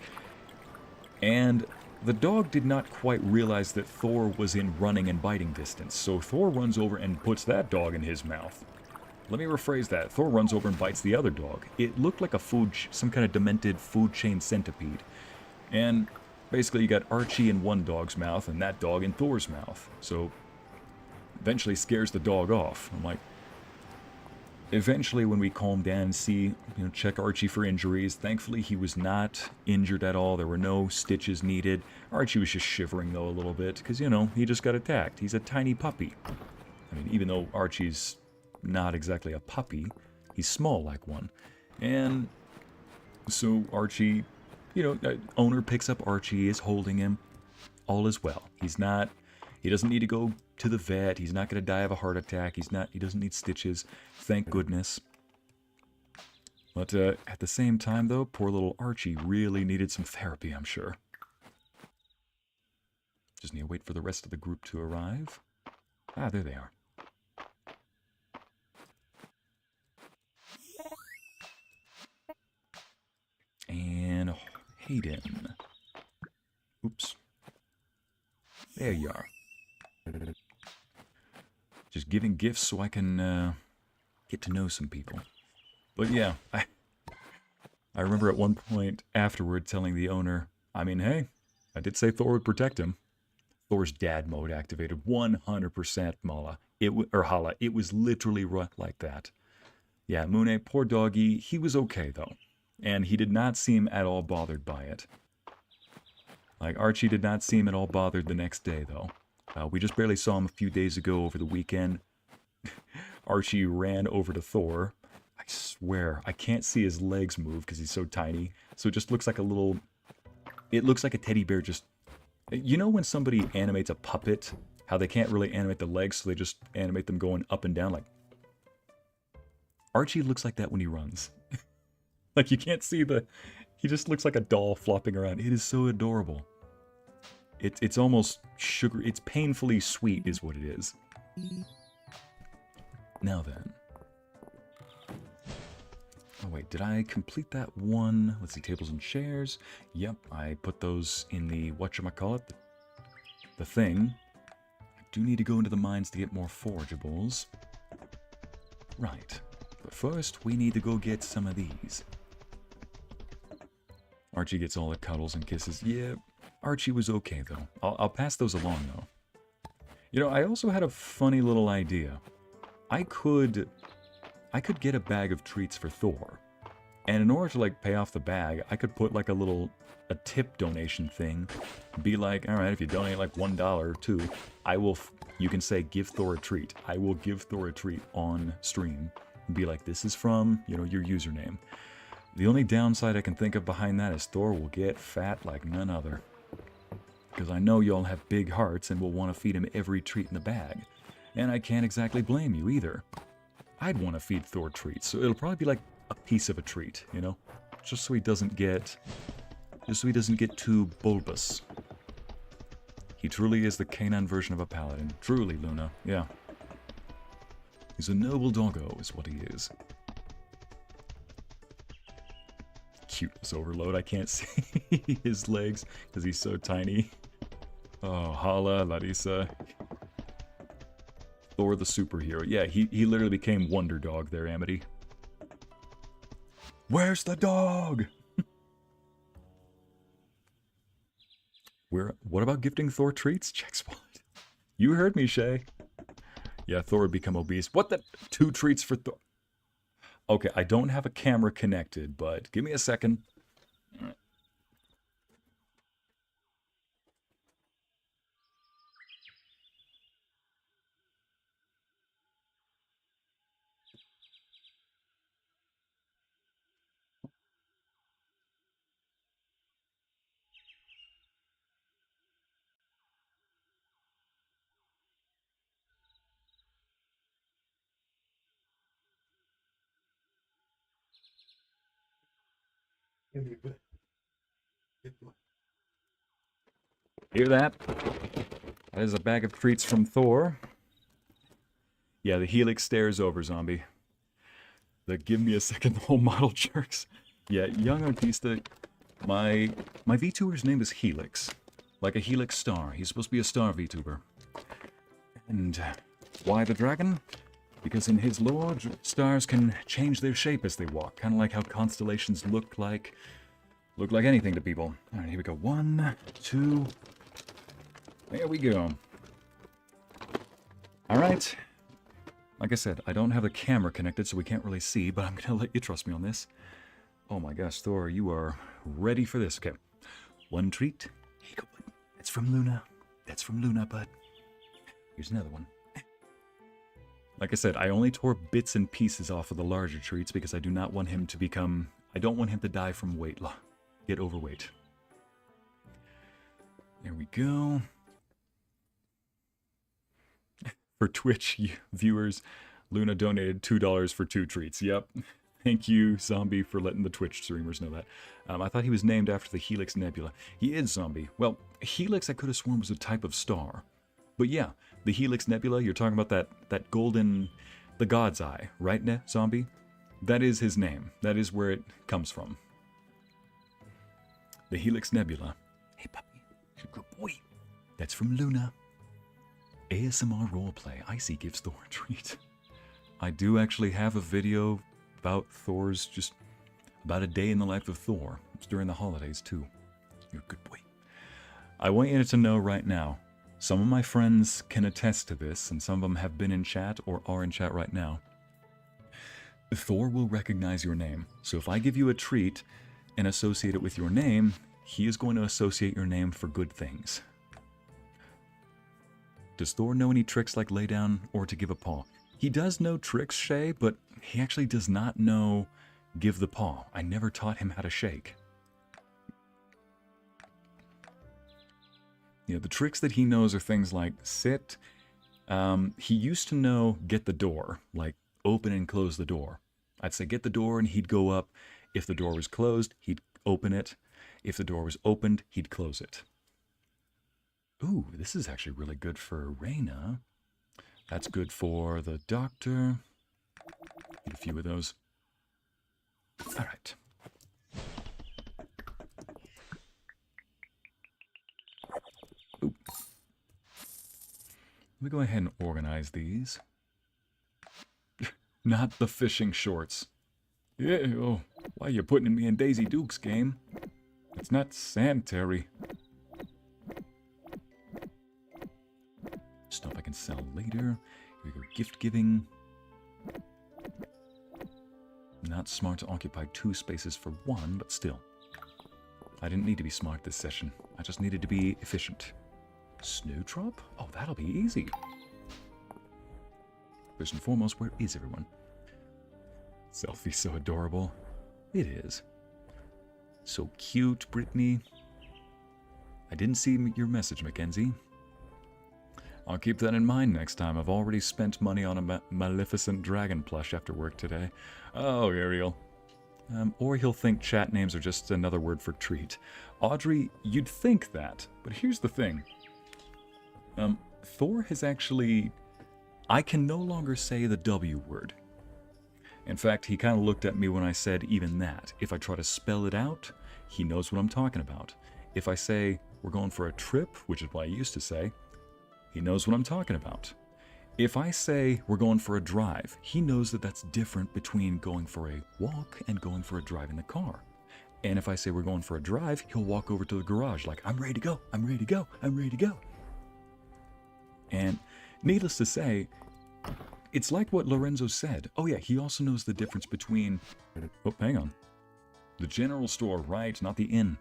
[SPEAKER 1] And the dog did not quite realize that Thor was in running and biting distance, so Thor runs over and puts that dog in his mouth. Let me rephrase that. Thor runs over and bites the other dog. It looked like a some kind of demented food chain centipede. And basically you got Archie in one dog's mouth and that dog in Thor's mouth. So eventually scares the dog off. I'm like, eventually when we calm down and see, check Archie for injuries, thankfully he was not injured at all. There were no stitches needed. Archie was just shivering though a little bit because, he just got attacked. He's a tiny puppy. I mean, even though Archie's not exactly a puppy, he's small like one. And so Archie, owner picks up Archie, is holding him. All is well. He doesn't need to go to the vet. He's not going to die of a heart attack. He doesn't need stitches. Thank goodness. But at the same time, though, poor little Archie really needed some therapy, I'm sure. Just need to wait for the rest of the group to arrive. Ah, there they are. And Hayden. Oops. There you are. Just giving gifts so I can get to know some people. But yeah, I remember at one point afterward telling the owner, hey, I did say Thor would protect him. Thor's dad mode activated 100% Mala. Hala. It was literally like that. Yeah, Mune, poor doggy, he was okay though. And he did not seem at all bothered by it. Like, Archie did not seem at all bothered the next day, though. We just barely saw him a few days ago over the weekend. Archie ran over to Thor. I swear, I can't see his legs move because he's so tiny. So it just looks like it looks like a teddy bear just... You know when somebody animates a puppet, how they can't really animate the legs, so they just animate them going up and down, like... Archie looks like that when he runs. Like, you can't see he just looks like a doll flopping around. It is so adorable. It's almost sugar. It's painfully sweet is what it is. Now then. Oh, wait. Did I complete that one? Let's see. Tables and chairs. Yep. I put those in the whatchamacallit. The thing. I do need to go into the mines to get more forageables. Right. But first, we need to go get some of these. Archie gets all the cuddles and kisses. Yeah, Archie was okay, though. I'll pass those along, though. I also had a funny little idea. I could get a bag of treats for Thor. And in order to, pay off the bag, I could put, a tip donation thing. Be like, alright, if you donate, $1 or $2, you can say, give Thor a treat. I will give Thor a treat on stream. And be like, this is from, your username. The only downside I can think of behind that is Thor will get fat like none other. Because I know y'all have big hearts and will want to feed him every treat in the bag. And I can't exactly blame you either. I'd want to feed Thor treats, so it'll probably be a piece of a treat, Just so he doesn't get too bulbous. He truly is the canine version of a paladin. Truly, Luna, yeah. He's a noble doggo, is what he is. Cuteness overload. I can't see his legs because he's so tiny. Oh, Hala, Larissa. Thor the superhero. Yeah, he literally became Wonder Dog there, Amity. Where's the dog? What about gifting Thor treats? Check spot. You heard me, Shay. Yeah, Thor would become obese. What the? 2 treats for Thor. Okay, I don't have a camera connected, but give me a second. All right. Hear that? That is a bag of treats from Thor. Yeah, the Helix stares over, zombie. The give me a second, the whole model jerks. Yeah, young artista. My VTuber's name is Helix. Like a Helix star. He's supposed to be a star VTuber. And why the dragon? Because in his lore, stars can change their shape as they walk. Kind of like how constellations look like anything to people. Alright, here we go. 1, 2. There we go. Alright. Like I said, I don't have the camera connected, so we can't really see, but I'm gonna let you trust me on this. Oh my gosh, Thor, you are ready for this. Okay. 1 treat. Here you go, bud. That's from Luna. That's from Luna, bud. Here's another one. Like I said, I only tore bits and pieces off of the larger treats because I do not want him to become... I don't want him to die from weight loss. Get overweight. There we go. For Twitch viewers, Luna donated $2 for 2 treats. Yep. Thank you, Zombie, for letting the Twitch streamers know that. I thought he was named after the Helix Nebula. He is, Zombie. Well, Helix I could have sworn was a type of star. But yeah, the Helix Nebula, you're talking about that golden... the God's Eye, right, Zombie? That is his name. That is where it comes from. The Helix Nebula. Hey, puppy. You're a good boy. That's from Luna. ASMR roleplay. Ycey gives Thor a treat. I do actually have a video about Thor's, just about a day in the life of Thor. It's during the holidays, too. You're a good boy. I want you to know right now, some of my friends can attest to this, and some of them have been in chat or are in chat right now. Thor will recognize your name. So if I give you a treat and associate it with your name, he is going to associate your name for good things. Does Thor know any tricks like lay down or to give a paw? He does know tricks, Shay, but he actually does not know give the paw. I never taught him how to shake. You know, the tricks that he knows are things like sit. He used to know get the door, like open and close the door. I'd say get the door and he'd go up. If the door was closed, he'd open it. If the door was opened, he'd close it. Ooh, this is actually really good for Reyna. That's good for the doctor. Get a few of those. All right. Ooh. Let me go ahead and organize these. Not the fishing shorts. Yeah, oh, why are you putting me in Daisy Duke's game? It's not sanitary. Stuff I can sell later. Here we go, gift giving. Not smart to occupy 2 spaces for 1, but still. I didn't need to be smart this session. I just needed to be efficient. Snowdrop? Oh, that'll be easy. First and foremost, where is everyone? Selfie so adorable. It is. So cute, Brittany. I didn't see your message, Mackenzie. I'll keep that in mind next time. I've already spent money on a Maleficent dragon plush after work today. Oh, Ariel. Or he'll think chat names are just another word for treat. Audrey, you'd think that, but here's the thing. Thor has actually... I can no longer say the W word. In fact, he kind of looked at me when I said even that. If I try to spell it out, he knows what I'm talking about. If I say, we're going for a trip, which is what I used to say, he knows what I'm talking about. If I say, we're going for a drive, he knows that that's different between going for a walk and going for a drive in the car. And if I say we're going for a drive, he'll walk over to the garage like, I'm ready to go, I'm ready to go, I'm ready to go. And needless to say, it's like what Lorenzo said. Oh yeah, he also knows the difference between... Oh, hang on. The general store, right, not the inn.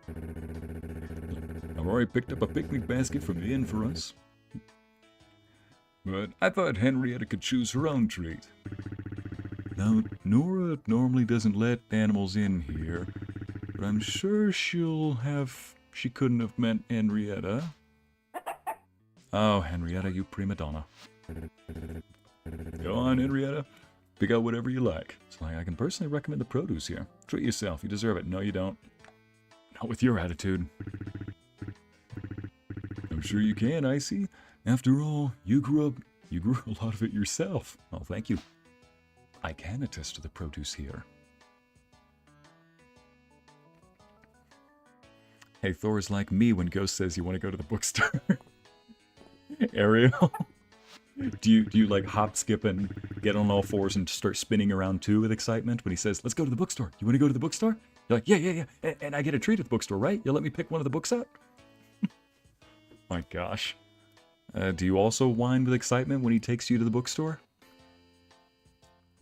[SPEAKER 1] I've already picked up a picnic basket from the inn for us. But I thought Henrietta could choose her own treat. Now, Nora normally doesn't let animals in here, but I'm sure she couldn't have meant Henrietta. Oh, Henrietta, you prima donna. Go on, Henrietta. Pick out whatever you like. It's like I can personally recommend the produce here. Treat yourself. You deserve it. No, you don't. Not with your attitude. I'm sure you can, Ycey. After all, you grew a lot of it yourself. Oh, thank you. I can attest to the produce here. Hey, Thor is like me when Ghost says you want to go to the bookstore. Ariel, do you like hop, skip, and get on all fours and start spinning around too with excitement when he says, let's go to the bookstore? You want to go to the bookstore? You're like, yeah. And I get a treat at the bookstore, right? You'll let me pick one of the books out? My gosh. Do you also whine with excitement when he takes you to the bookstore?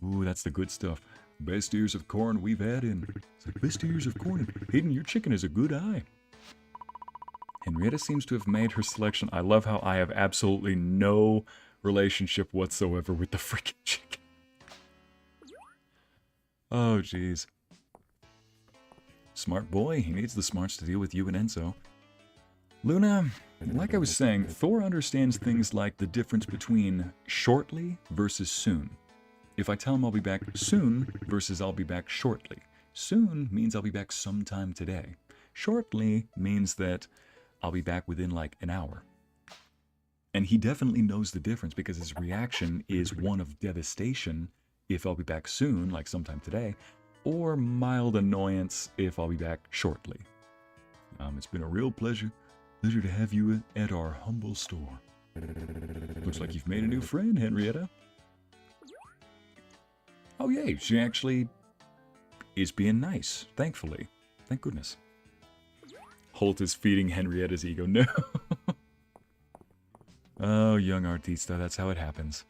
[SPEAKER 1] Ooh, that's the good stuff. Best ears of corn we've had in. It's like, best ears of corn. Hayden, your chicken is a good eye. Henrietta seems to have made her selection. I love how I have absolutely no relationship whatsoever with the freaking chicken. Oh, jeez. Smart boy. He needs the smarts to deal with you and Enzo. Luna, like I was saying, Thor understands things like the difference between shortly versus soon. If I tell him I'll be back soon versus I'll be back shortly. Soon means I'll be back sometime today. Shortly means that I'll be back within like an hour. And he definitely knows the difference because his reaction is one of devastation if I'll be back soon, like sometime today, or mild annoyance if I'll be back shortly. It's been a real pleasure to have you at our humble store. Looks like you've made a new friend, Henrietta. Oh yay, she actually is being nice, thankfully. Thank goodness. Holt is feeding Henrietta's ego. No. Oh, young artista, that's how it happens.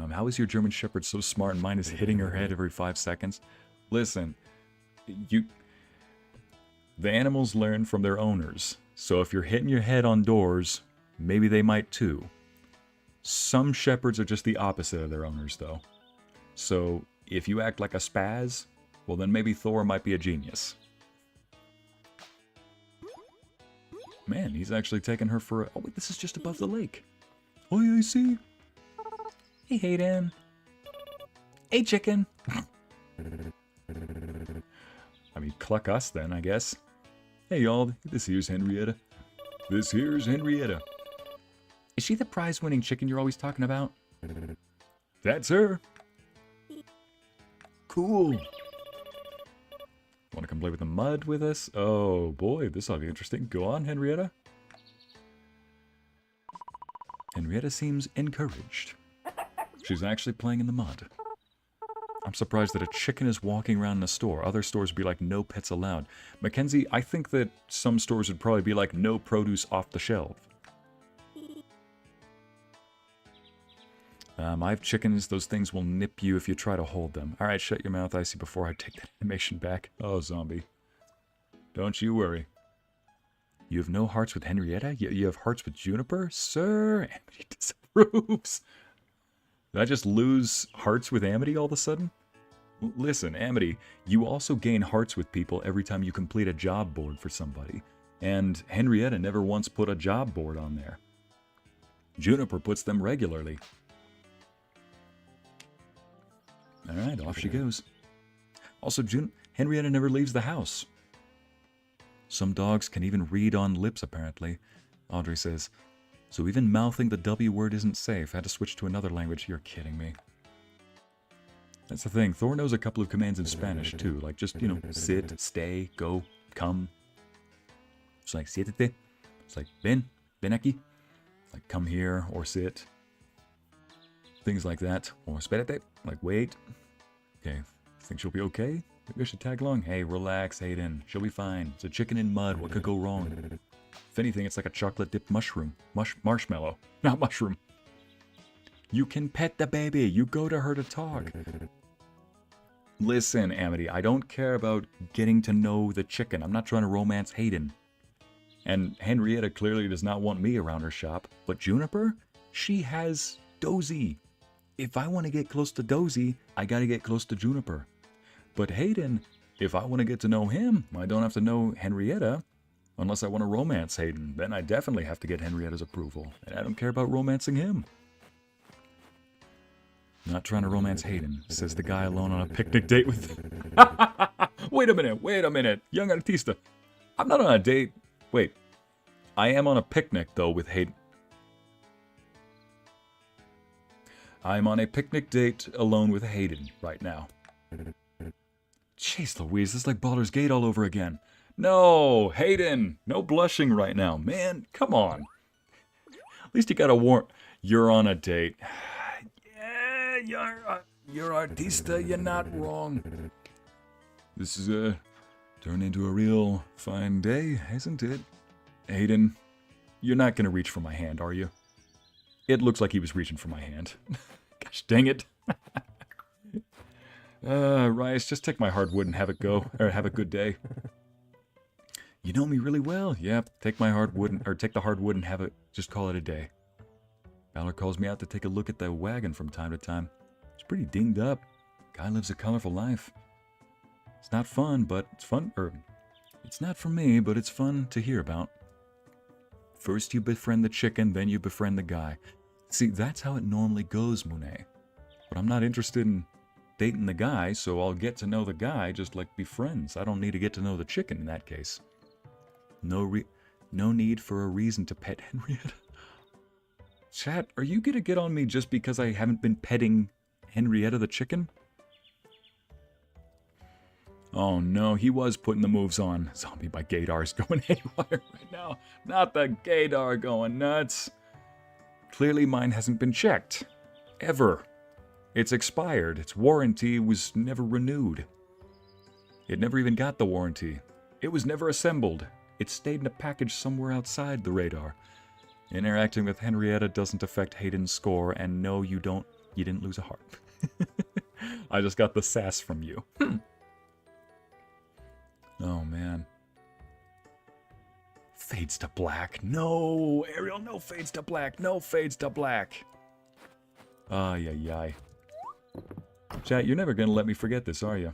[SPEAKER 1] How is your German Shepherd so smart and mine is hitting her head every 5 seconds? Listen, the animals learn from their owners. So if you're hitting your head on doors, maybe they might too. Some shepherds are just the opposite of their owners, though. So if you act like a spaz, well then maybe Thor might be a genius. Man, he's actually taking her for a... Oh wait, this is just above the lake. Oh yeah, I see. Hey, Hayden. Hey, chicken. I mean, cluck us then, I guess. Hey, y'all, this here's Henrietta. This here's Henrietta. Is she the prize-winning chicken you're always talking about? That's her. Cool. Want to come play with the mud with us? Oh, boy, this ought to be interesting. Go on, Henrietta. Henrietta seems encouraged. She's actually playing in the mud. I'm surprised that a chicken is walking around in a store. Other stores would be like, no pets allowed. Mackenzie, I think that some stores would probably be like, no produce off the shelf. I have chickens. Those things will nip you if you try to hold them. Alright, shut your mouth, Ycey, before I take that animation back. Oh, zombie. Don't you worry. You have no hearts with Henrietta? You have hearts with Juniper? Sir, Amity disapproves. Did I just lose hearts with Amity all of a sudden? Listen, Amity, you also gain hearts with people every time you complete a job board for somebody. And Henrietta never once put a job board on there. Juniper puts them regularly. Alright, off she goes. Also, Henrietta never leaves the house. Some dogs can even read on lips, apparently. Audrey says, so even mouthing the W word isn't safe. Had to switch to another language. You're kidding me. That's the thing. Thor knows a couple of commands in Spanish, too. Like, just, you know, sit, stay, go, come. It's like, siéntate. It's like, ven aquí. Like, come here, or sit. Things like that. Or espérate. Like, wait. Okay. Think she'll be okay? Maybe I should tag along. Hey, relax, Hayden. She'll be fine. It's a chicken in mud. What could go wrong? If anything, it's like a chocolate-dipped mushroom. Marshmallow. Not mushroom. You can pet the baby. You go to her to talk. Listen, Amity, I don't care about getting to know the chicken. I'm not trying to romance Hayden. And Henrietta clearly does not want me around her shop. But Juniper? She has Dozy. If I want to get close to Dozy, I gotta get close to Juniper. But Hayden, if I want to get to know him, I don't have to know Henrietta. Unless I want to romance Hayden, then I definitely have to get Henrietta's approval. And I don't care about romancing him. Not trying to romance Hayden, says the guy alone on a picnic date with... Wait a minute. Young artista. I'm not on a date. Wait. I am on a picnic, though, with Hayden. I'm on a picnic date alone with Hayden right now. Jeez Louise, this is like Baldur's Gate all over again. No, Hayden, no blushing right now. Man, come on. At least you got a warn. You're on a date. Yeah, you're artista, you're not wrong. This is turned into a real fine day, hasn't it? Hayden, you're not gonna reach for my hand, are you? It looks like he was reaching for my hand. Gosh dang it. Rice, just take my hardwood and have it go, or have a good day. You know me really well. Yep, take my hardwood, or take the hardwood and have it, just call it a day. Valor calls me out to take a look at the wagon from time to time. It's pretty dinged up. Guy lives a colorful life. It's not fun, but it's fun, it's not for me, but it's fun to hear about. First you befriend the chicken, then you befriend the guy. See, that's how it normally goes, Monet. But I'm not interested in dating the guy, so I'll get to know the guy just like be friends. I don't need to get to know the chicken in that case. No need for a reason to pet Henrietta. Chat, are you gonna get on me just because I haven't been petting Henrietta the chicken? Oh no, he was putting the moves on. Zombie by Gaydar's going haywire right now. Not the Gaydar going nuts. Clearly mine hasn't been checked. Ever. It's expired. Its warranty was never renewed. It never even got the warranty. It was never assembled. It stayed in a package somewhere outside the radar. Interacting with Henrietta doesn't affect Hayden's score, and no, you didn't lose a heart. I just got the sass from you. Oh, man. Fades to black. No, Ariel, no fades to black. No fades to black. Ay, ay, ay. Chat, you're never going to let me forget this, are you?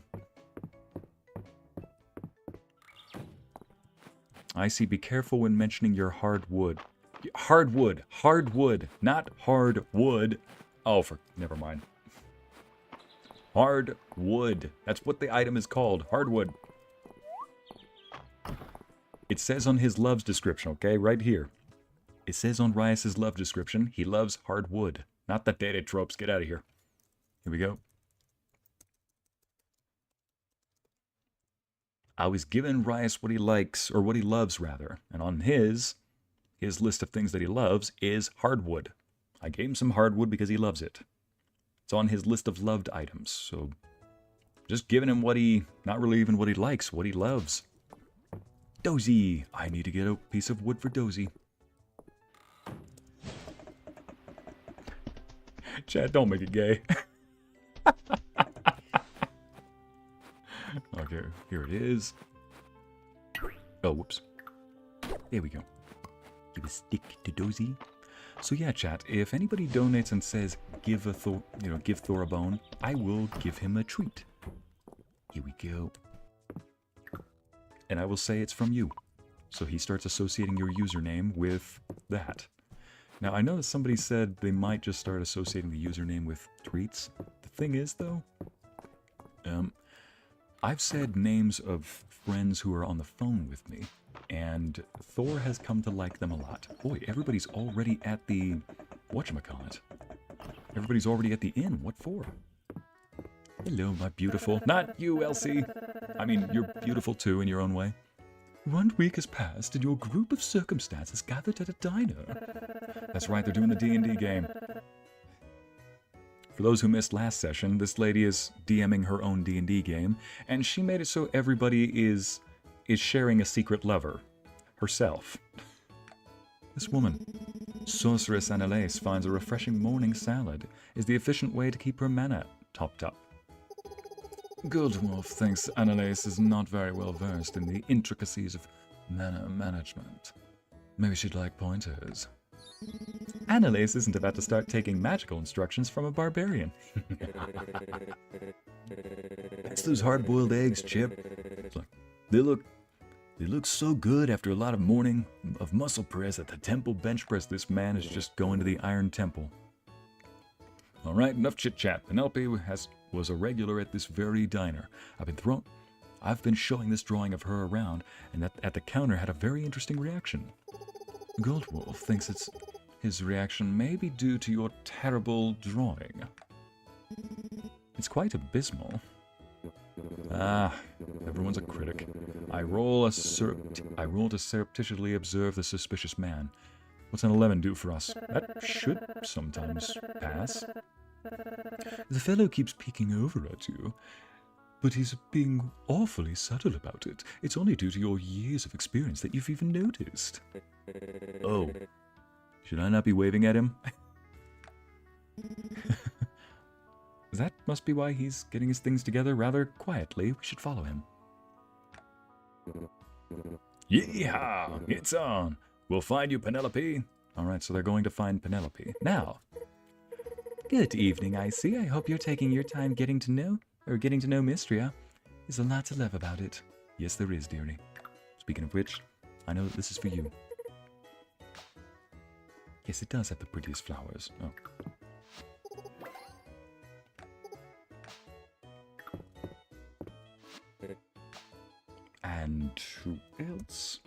[SPEAKER 1] Ycey, be careful when mentioning your hardwood. Hardwood. Hardwood. Not hardwood. Oh, never mind. Hardwood. That's what the item is called. Hardwood. It says on his love's description, okay? Right here. It says on Rias's love description, he loves hardwood. Not the dated tropes. Get out of here. Here we go. I was giving Rias what he likes, or what he loves, rather. And on his list of things that he loves is hardwood. I gave him some hardwood because he loves it. It's on his list of loved items. So, just giving him what he, not really even what he likes, what he loves. Dozy! I need to get a piece of wood for Dozy. Chad, don't make it gay. Okay, here it is. Oh, whoops. There we go. Give a stick to Dozy. So yeah, chat, if anybody donates and says, give Thor a bone, I will give him a treat. Here we go. And I will say it's from you. So he starts associating your username with that. Now, I know that somebody said they might just start associating the username with treats. The thing is, though, I've said names of friends who are on the phone with me, and Thor has come to like them a lot. Boy, everybody's already at the whatchamacallit. Everybody's already at the inn. What for? Hello, my beautiful. Not you, Ycey. I mean, you're beautiful too in your own way. 1 week has passed and your group of circumstances gathered at a diner. That's right, they're doing the D&D game. For those who missed last session, this lady is DMing her own D&D game, and she made it so everybody is sharing a secret lover. Herself. This woman, Sorceress Annalise, finds a refreshing morning salad is the efficient way to keep her mana topped up. Goldwolf thinks Annalise is not very well versed in the intricacies of mana management. Maybe she'd like pointers. Annalise isn't about to start taking magical instructions from a barbarian. That's those hard-boiled eggs, Chip. They look so good after a lot of morning of muscle press at the temple bench press. This man is just going to the Iron Temple. All right, enough chit-chat. Penelope was a regular at this very diner. I've been showing this drawing of her around, and at the counter had a very interesting reaction. Goldwolf thinks it's His reaction may be due to your terrible drawing. It's quite abysmal. Ah, everyone's a critic. I roll to surreptitiously observe the suspicious man. What's an 11 do for us? That should sometimes pass. The fellow keeps peeking over at you, but he's being awfully subtle about it. It's only due to your years of experience that you've even noticed. Oh, should I not be waving at him? That must be why he's getting his things together rather quietly. We should follow him. Yeehaw! It's on! We'll find you, Penelope! Alright, so they're going to find Penelope. Now! Good evening, Ycey. I hope you're taking your time getting to know Mistria. There's a lot to love about it. Yes, there is, dearie. Speaking of which, I know that this is for you. Yes, it does have the prettiest flowers. Oh. And who else?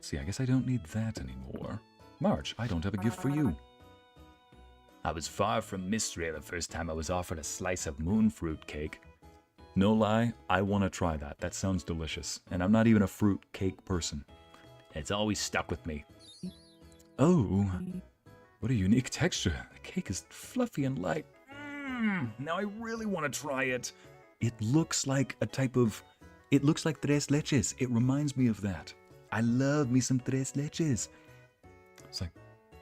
[SPEAKER 1] See, I guess I don't need that anymore. March, I don't have a gift for you. I was far from Mistria the first time I was offered a slice of moon fruit cake. No lie, I want to try that. That sounds delicious. And I'm not even a fruit cake person. It's always stuck with me. Oh, what a unique texture. The cake is fluffy and light. Now I really want to try it. It looks like a type of... It looks like tres leches. It reminds me of that. I love me some tres leches. It's like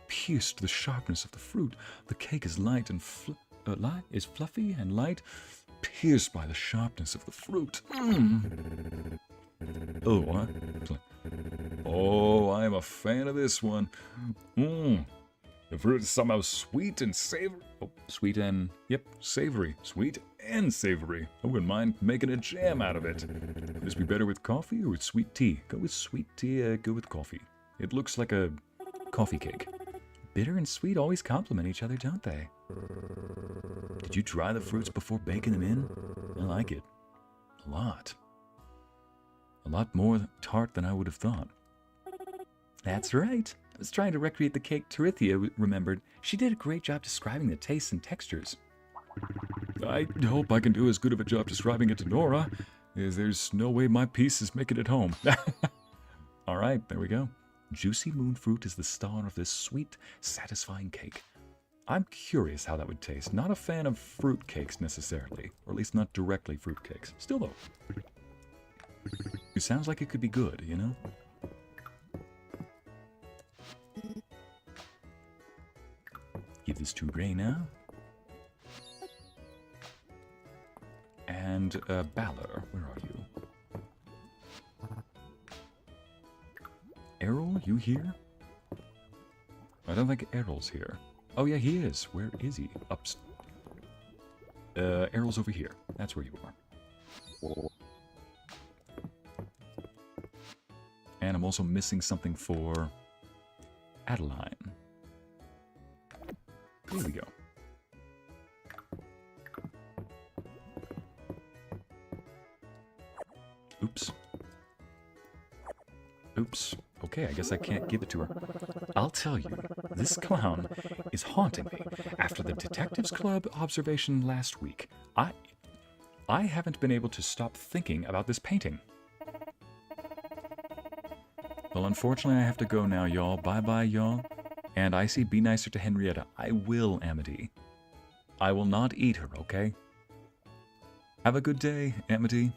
[SPEAKER 1] pierced to the sharpness of the fruit. The cake is light and fluffy and light, pierced by the sharpness of the fruit. Oh, I'm a fan of this one. The fruit is somehow sweet and savory. Oh, sweet and, yep, savory. Sweet and savory. I wouldn't mind making a jam out of it. Would this be better with coffee or with sweet tea? Go with sweet tea, go with coffee. It looks like a coffee cake. Bitter and sweet always complement each other, don't they? Did you dry the fruits before baking them in? I like it. A lot. A lot more tart than I would have thought. That's right. I was trying to recreate the cake Tarithia remembered. She did a great job describing the tastes and textures. I hope I can do as good of a job describing it to Nora, as there's no way my piece is making it home. Alright, there we go. Juicy moon fruit is the star of this sweet, satisfying cake. I'm curious how that would taste. Not a fan of fruit cakes necessarily, or at least not directly fruit cakes. Still though, it sounds like it could be good, you know? Give this to Ray now. And Balor, where are you? Errol, you here? I don't think Errol's here. Oh yeah, he is. Where is he? Errol's over here. That's where you are. And I'm also missing something for Adeline. Here we go. Oops. Oops. Okay, I guess I can't give it to her. I'll tell you, this clown is haunting me. After the Detectives Club observation last week, I haven't been able to stop thinking about this painting. Well, unfortunately, I have to go now, y'all. Bye-bye, y'all. And Ycey, be nicer to Henrietta. I will, Amity. I will not eat her, okay? Have a good day, Amity.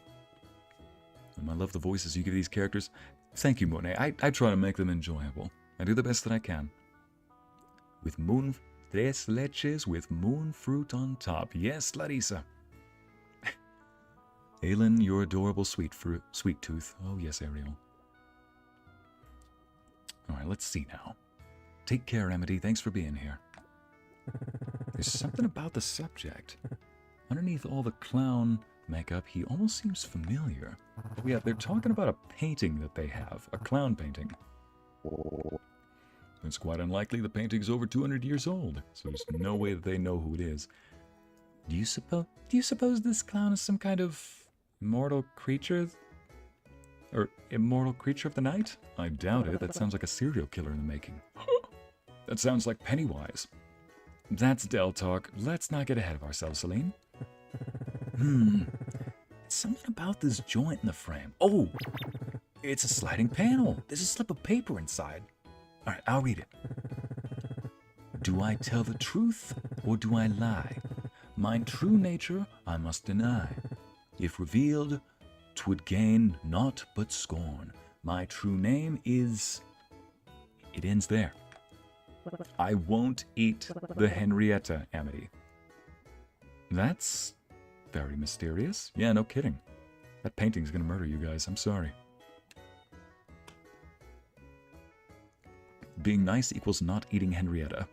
[SPEAKER 1] I love the voices you give these characters. Thank you, Monet. I try to make them enjoyable. I do the best that I can. With tres leches with moon fruit on top. Yes, Larissa. Aelin, your adorable sweet tooth. Oh, yes, Ariel. All right, let's see now. Take care, Amity. Thanks for being here. There's something about the subject. Underneath all the clown makeup, he almost seems familiar. Oh yeah, they're talking about a painting that they have. A clown painting. It's quite unlikely the painting's over 200 years old, so there's no way that they know who it is. Do you suppose this clown is some kind of immortal creature? Or immortal creature of the night? I doubt it. That sounds like a serial killer in the making. That sounds like Pennywise. That's Del talk. Let's not get ahead of ourselves, Celine. Something about this joint in the frame. Oh, it's a sliding panel. There's a slip of paper inside. All right, I'll read it. Do I tell the truth or do I lie? Mine true nature I must deny. If revealed, 'twould gain naught but scorn. My true name is... It ends there. I won't eat the Henrietta, Amity. That's very mysterious. Yeah, no kidding. That painting's gonna murder you guys. I'm sorry. Being nice equals not eating Henrietta.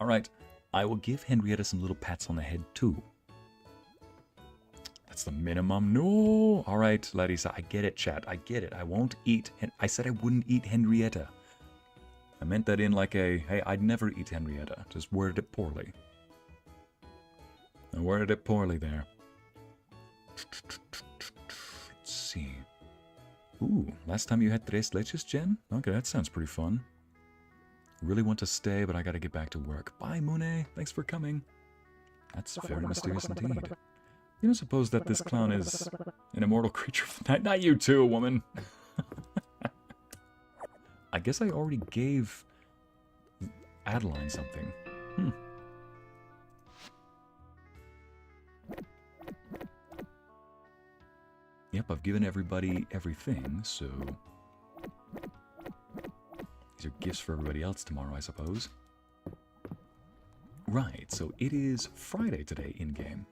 [SPEAKER 1] Alright, I will give Henrietta some little pats on the head too. That's the minimum. No! Alright, Larissa, I get it, chat. I get it. I won't eat... I said I wouldn't eat Henrietta. I meant that in like a, hey, I'd never eat Henrietta. Just worded it poorly. I worded it poorly there. Let's see. Ooh, last time you had tres leches, Jen? Okay, that sounds pretty fun. Really want to stay, but I gotta get back to work. Bye, Monet. Thanks for coming. That's very mysterious indeed. You don't suppose that this clown is an immortal creature of the night? Not you too, woman. I guess I already gave Adeline something. Yep, I've given everybody everything, so... These are gifts for everybody else tomorrow, I suppose. Right, so it is Friday today in-game.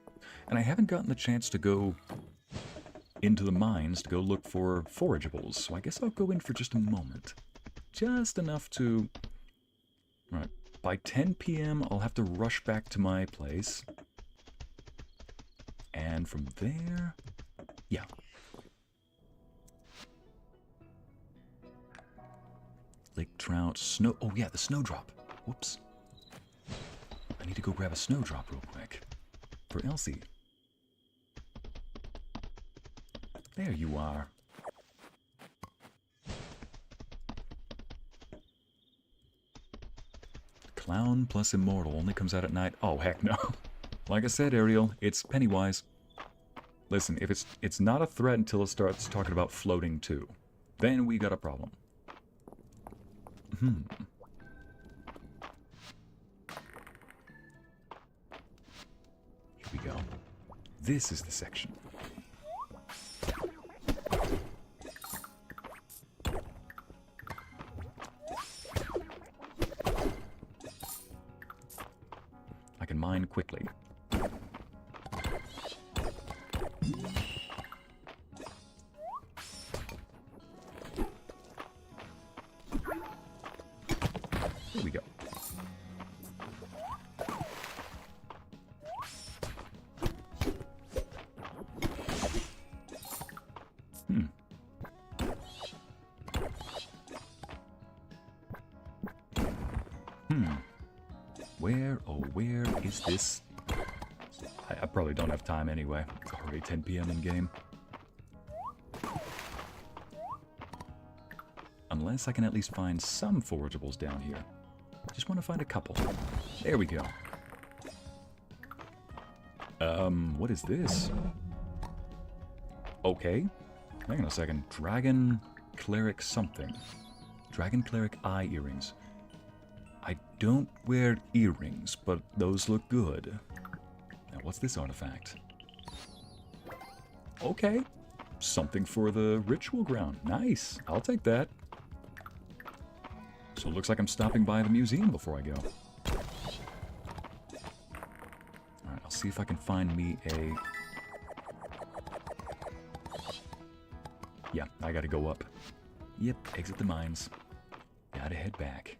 [SPEAKER 1] And I haven't gotten the chance to go into the mines to go look for forageables, so I guess I'll go in for just a moment. Just enough to... Alright, by 10 p.m. I'll have to rush back to my place. And from there... Yeah. Lake trout, snow... Oh yeah, the snowdrop. Whoops. I need to go grab a snowdrop real quick. For Ycey. There you are. Clown plus immortal only comes out at night. Oh, heck no. Like I said, Ariel, it's Pennywise. Listen, if it's not a threat until it starts talking about floating too. Then we got a problem. Here we go. This is the section. I can mine quickly. Here we go. Where is this? I probably don't have time anyway. It's already 10 p.m. in game. Unless I can at least find some forageables down here. Just want to find a couple. There we go. What is this? Okay. Hang on a second. Dragon Cleric something. Dragon Cleric eye earrings. I don't wear earrings, but those look good. Now, what's this artifact? Okay. Something for the ritual ground. Nice. I'll take that. So it looks like I'm stopping by the museum before I go. Alright, I'll see if I can find me a... Yeah, I gotta go up. Yep, exit the mines. Gotta head back.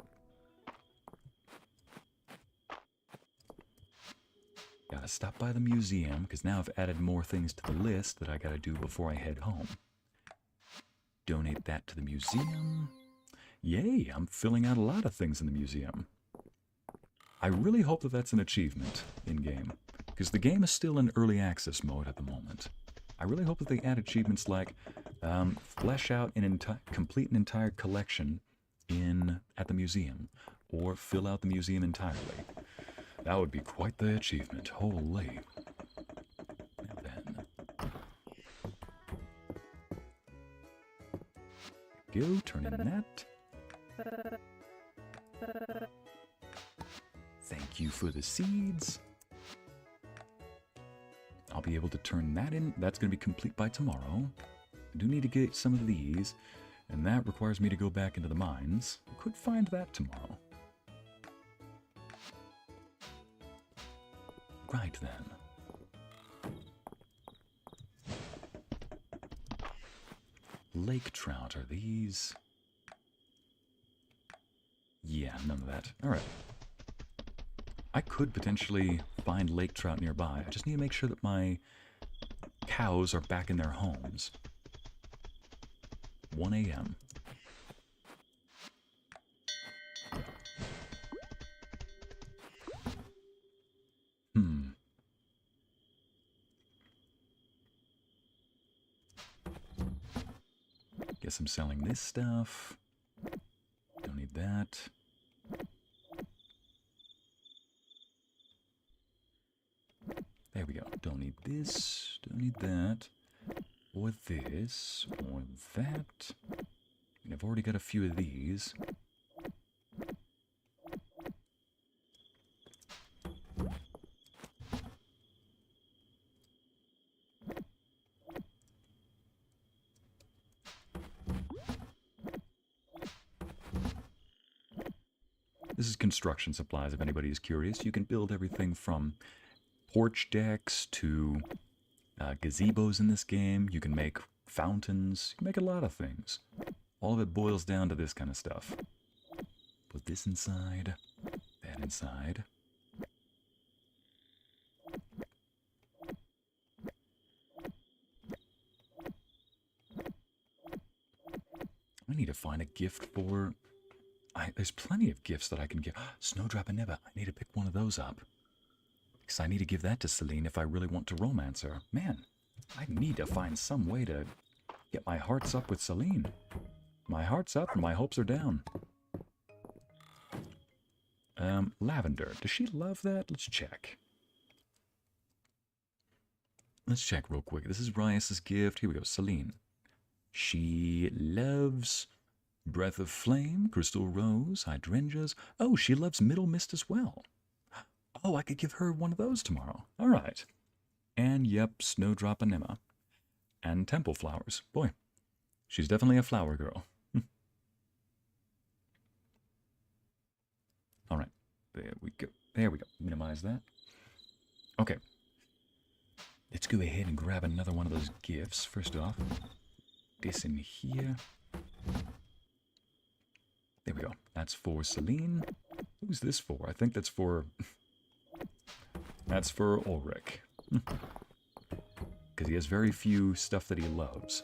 [SPEAKER 1] Gotta stop by the museum, because now I've added more things to the list that I gotta do before I head home. Donate that to the museum. Yay, I'm filling out a lot of things in the museum. I really hope that that's an achievement in-game, because the game is still in early access mode at the moment. I really hope that they add achievements like flesh out complete an entire collection at the museum, or fill out the museum entirely. That would be quite the achievement. Holy. Now then. Go, turn in that. Thank you for the seeds. I'll be able to turn that in. That's going to be complete by tomorrow. I do need to get some of these, and that requires me to go back into the mines. I could find that tomorrow. Right then. Lake trout, are these? Yeah, none of that. Alright. I could potentially find lake trout nearby. I just need to make sure that my cows are back in their homes. 1 a.m. Guess I'm selling this stuff. Don't need that. There we go. Don't need this. Don't need that. Or this. Or that. And I've already got a few of these. This is construction supplies, if anybody is curious. You can build everything from porch decks to gazebos in this game. You can make fountains. You can make a lot of things. All of it boils down to this kind of stuff. Put this inside, that inside. I need to find a gift for... there's plenty of gifts that I can give. Snowdrop and Neva. I need to pick one of those up. Because I need to give that to Celine if I really want to romance her. Man, I need to find some way to get my hearts up with Celine. My heart's up and my hopes are down. Lavender. Does she love that? Let's check. Let's check real quick. This is Rias's gift. Here we go. Celine. She loves... Breath of Flame, Crystal Rose, Hydrangeas. Oh, she loves Middle Mist as well. Oh, I could give her one of those tomorrow. All right. And, yep, Snowdrop Anemma. And Temple Flowers. Boy, she's definitely a flower girl. All right. There we go. There we go. Minimize that. Okay. Let's go ahead and grab another one of those gifts. First off, this in here. There we go. That's for Celine. Who's this for? I think that's for... that's for Ulrich. Because he has very few stuff that he loves.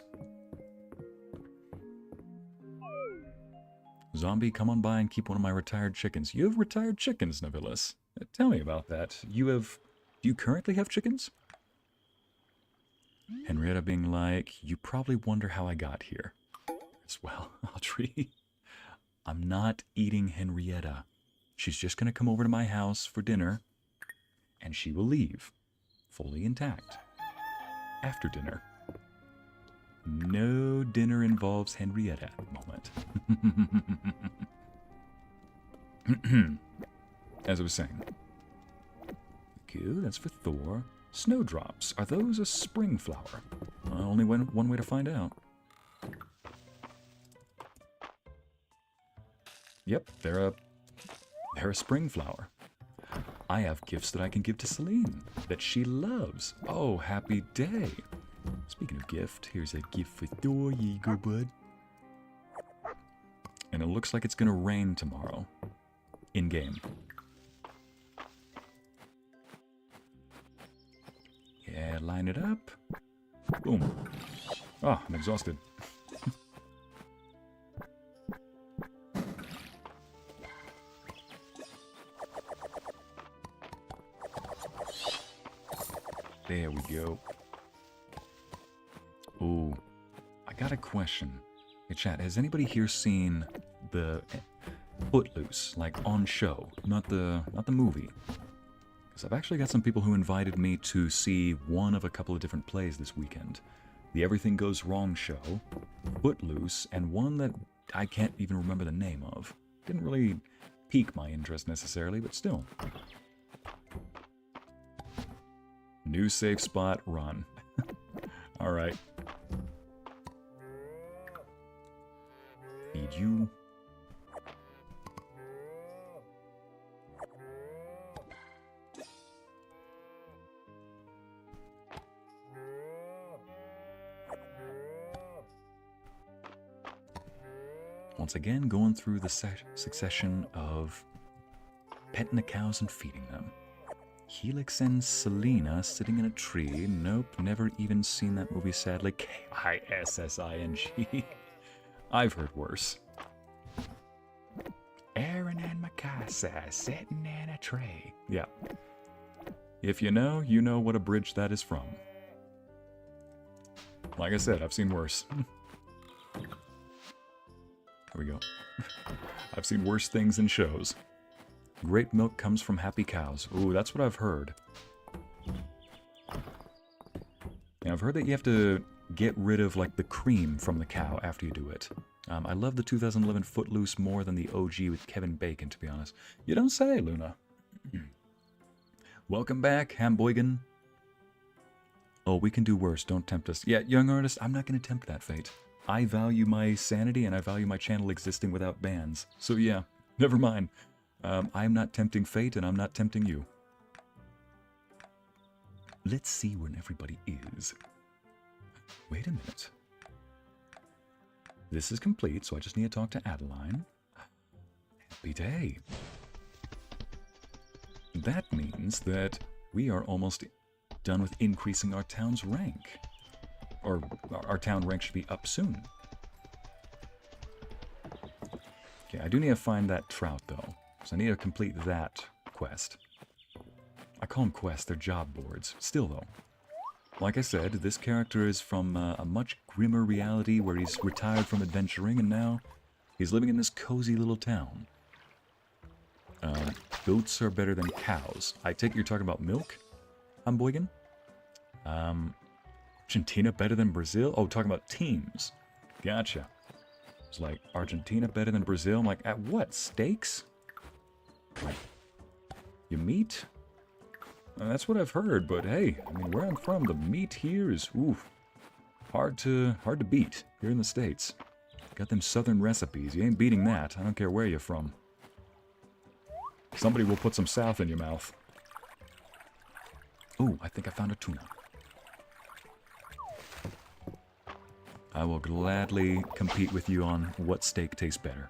[SPEAKER 1] Zombie, come on by and keep one of my retired chickens. You have retired chickens, Navilis. Tell me about that. Do you currently have chickens? Henrietta being like, you probably wonder how I got here. As well, Audrey. I'm not eating Henrietta. She's just going to come over to my house for dinner, and she will leave, fully intact, after dinner. No dinner involves Henrietta at the moment. As I was saying. Good, that's for Thor. Snowdrops, are those a spring flower? Only one way to find out. Yep, they're a spring flower. I have gifts that I can give to Celine that she loves. Oh, happy day. Speaking of gift, here's a gift for Thor. Here you go, bud. And it looks like it's going to rain tomorrow. In-game. Yeah, line it up. Boom. Oh, I'm exhausted. There we go. Ooh, I got a question. Hey, chat, has anybody here seen the Footloose, like on show, not the movie. Because I've actually got some people who invited me to see one of a couple of different plays this weekend. The Everything Goes Wrong show, Footloose, and one that I can't even remember the name of. Didn't really pique my interest necessarily, but still. New safe spot, run. Alright. Feed you. Once again, going through the succession of petting the cows and feeding them. Helix and Selena sitting in a tree. Nope, never even seen that movie, sadly. K-I-S-S-I-N-G. I've heard worse. Aaron and Mikasa sitting in a tree. Yeah. If you know what a bridge that is from. Like I said, I've seen worse. There we go. I've seen worse things in shows. Grape milk comes from happy cows. Ooh, that's what I've heard. And I've heard that you have to get rid of, like, the cream from the cow after you do it. I love the 2011 Footloose more than the OG with Kevin Bacon, to be honest. You don't say, Luna. Welcome back, Hamboygan. Oh, we can do worse. Don't tempt us. Yeah, young artist, I'm not going to tempt that fate. I value my sanity, and I value my channel existing without bans. So yeah, never mind. I'm not tempting fate, and I'm not tempting you. Let's see where everybody is. Wait a minute. This is complete, so I just need to talk to Adeline. Happy day. That means that we are almost done with increasing our town's rank. Or our town rank should be up soon. Okay, I do need to find that trout, though. So I need to complete that quest. I call them quests, they're job boards. Still, though. Like I said, this character is from a much grimmer reality where he's retired from adventuring, and now he's living in this cozy little town. Goats are better than cows. I take it you're talking about milk, Hamboygan? Argentina better than Brazil? Oh, talking about teams. Gotcha. It's like, Argentina better than Brazil? I'm like, at what? Steaks? Like, you meat? That's what I've heard, but hey, I mean, where I'm from, the meat here is, oof, hard to beat here in the States. Got them southern recipes. You ain't beating that. I don't care where you're from. Somebody will put some south in your mouth. Ooh, I think I found a tuna. I will gladly compete with you on what steak tastes better.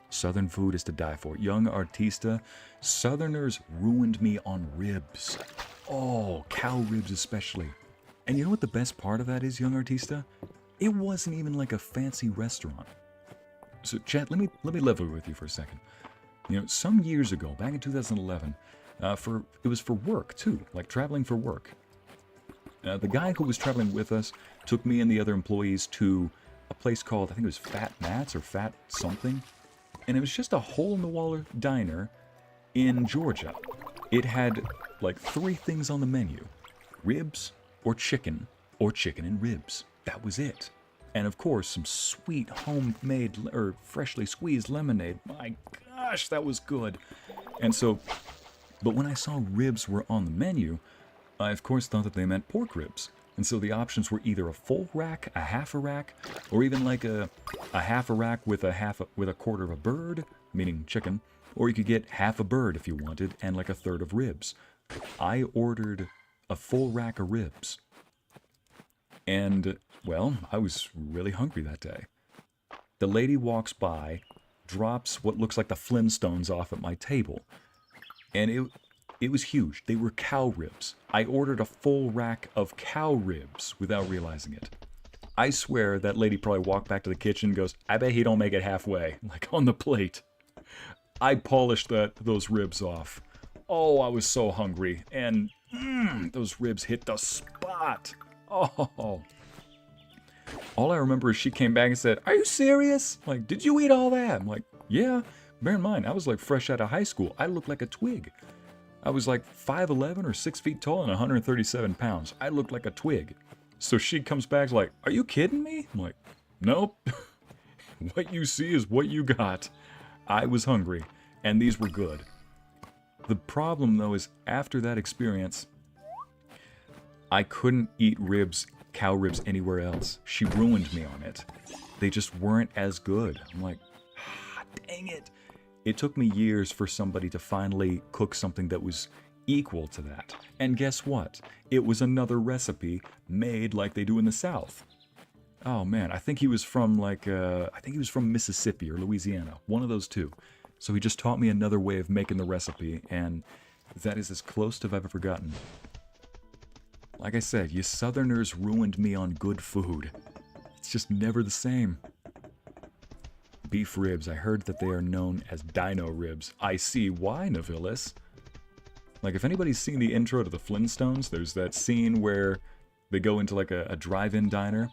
[SPEAKER 1] Southern food is to die for. Young Artista, Southerners ruined me on ribs. Oh, cow ribs especially. And you know what the best part of that is, Young Artista? It wasn't even like a fancy restaurant. So, chat, let me level with you for a second. You know, some years ago, back in 2011, it was for work too, like traveling for work. The guy who was traveling with us took me and the other employees to a place called, I think it was Fat Matt's or Fat something. And it was just a hole-in-the-wall diner in Georgia. It had, like, 3 things on the menu. Ribs or chicken and ribs. That was it. And, of course, some sweet homemade or freshly squeezed lemonade. My gosh, that was good. And so, but when I saw ribs were on the menu, I, of course, thought that they meant pork ribs. And so the options were either a full rack, a half a rack, or even like a half a rack with a quarter of a bird, meaning chicken, or you could get half a bird if you wanted, and like a third of ribs. I ordered a full rack of ribs. And, well, I was really hungry that day. The lady walks by, drops what looks like the Flintstones off at my table. And it was huge. They were cow ribs. I ordered a full rack of cow ribs without realizing it. I swear that lady probably walked back to the kitchen and goes, I bet he don't make it halfway, like on the plate. I polished those ribs off. Oh, I was so hungry. And those ribs hit the spot. Oh. All I remember is she came back and said, are you serious? Like, did you eat all that? I'm like, yeah. Bear in mind, I was like fresh out of high school. I looked like a twig. I was like 5'11" or 6 feet tall and 137 pounds. I looked like a twig. So she comes back like, are you kidding me? I'm like, nope. What you see is what you got. I was hungry, and these were good. The problem, though, is after that experience, I couldn't eat ribs, cow ribs, anywhere else. She ruined me on it. They just weren't as good. I'm like, dang it. It took me years for somebody to finally cook something that was equal to that. And guess what? It was another recipe made like they do in the South. Oh man, I think he was from Mississippi or Louisiana. One of those two. So he just taught me another way of making the recipe, and that is as close to I've ever gotten. Like I said, you Southerners ruined me on good food. It's just never the same. Beef ribs, I heard that they are known as dino ribs. I see why, Navilis. Like, if anybody's seen the intro to the Flintstones, there's that scene where they go into like a drive-in diner.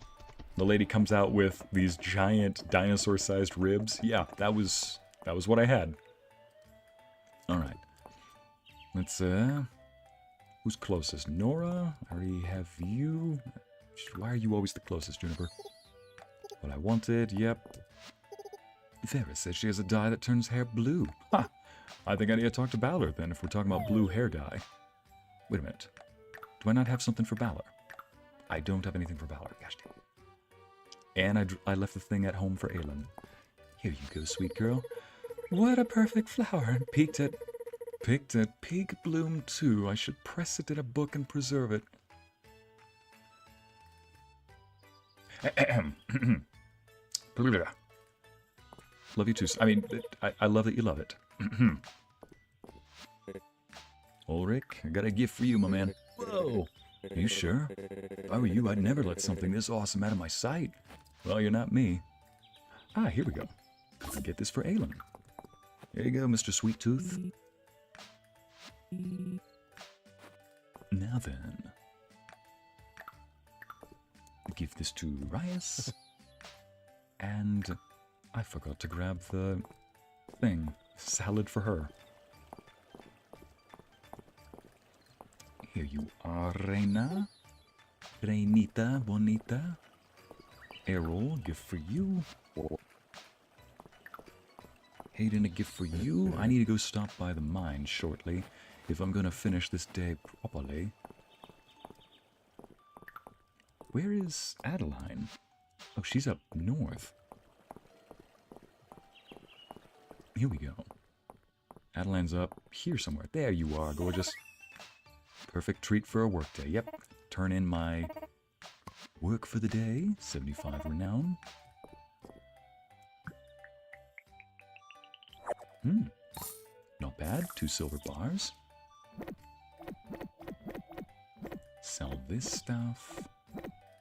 [SPEAKER 1] The lady comes out with these giant dinosaur-sized ribs. Yeah, that was what I had. Alright. Let's, who's closest? Nora? I already have you. Why are you always the closest, Juniper? What I wanted, yep. Vera says she has a dye that turns hair blue. Ha! I think I need to talk to Balor then if we're talking about blue hair dye. Wait a minute. Do I not have something for Balor? I don't have anything for Balor. Gosh damn. And I left the thing at home for Aelin. Here you go, sweet girl. What a perfect flower. Picked at peak bloom too. I should press it in a book and preserve it. Love you too. I mean, I love that you love it. Ulrich, I got a gift for you, my man. Whoa! Are you sure? If I were you, I'd never let something this awesome out of my sight. Well, you're not me. Ah, here we go. I'll get this for Aelin. There you go, Mr. Sweet Tooth. Now then. Give this to Rias. And I forgot to grab the thing. Salad for her. Here you are, Reina. Reinita Bonita. Errol, gift for you. Hayden, a gift for you. I need to go stop by the mine shortly if I'm gonna finish this day properly. Where is Adeline? Oh, she's up north. Here we go. Adeline's up here somewhere. There you are, gorgeous. Perfect treat for a workday. Yep. Turn in my work for the day. 75 renown. Not bad. 2 silver bars. Sell this stuff.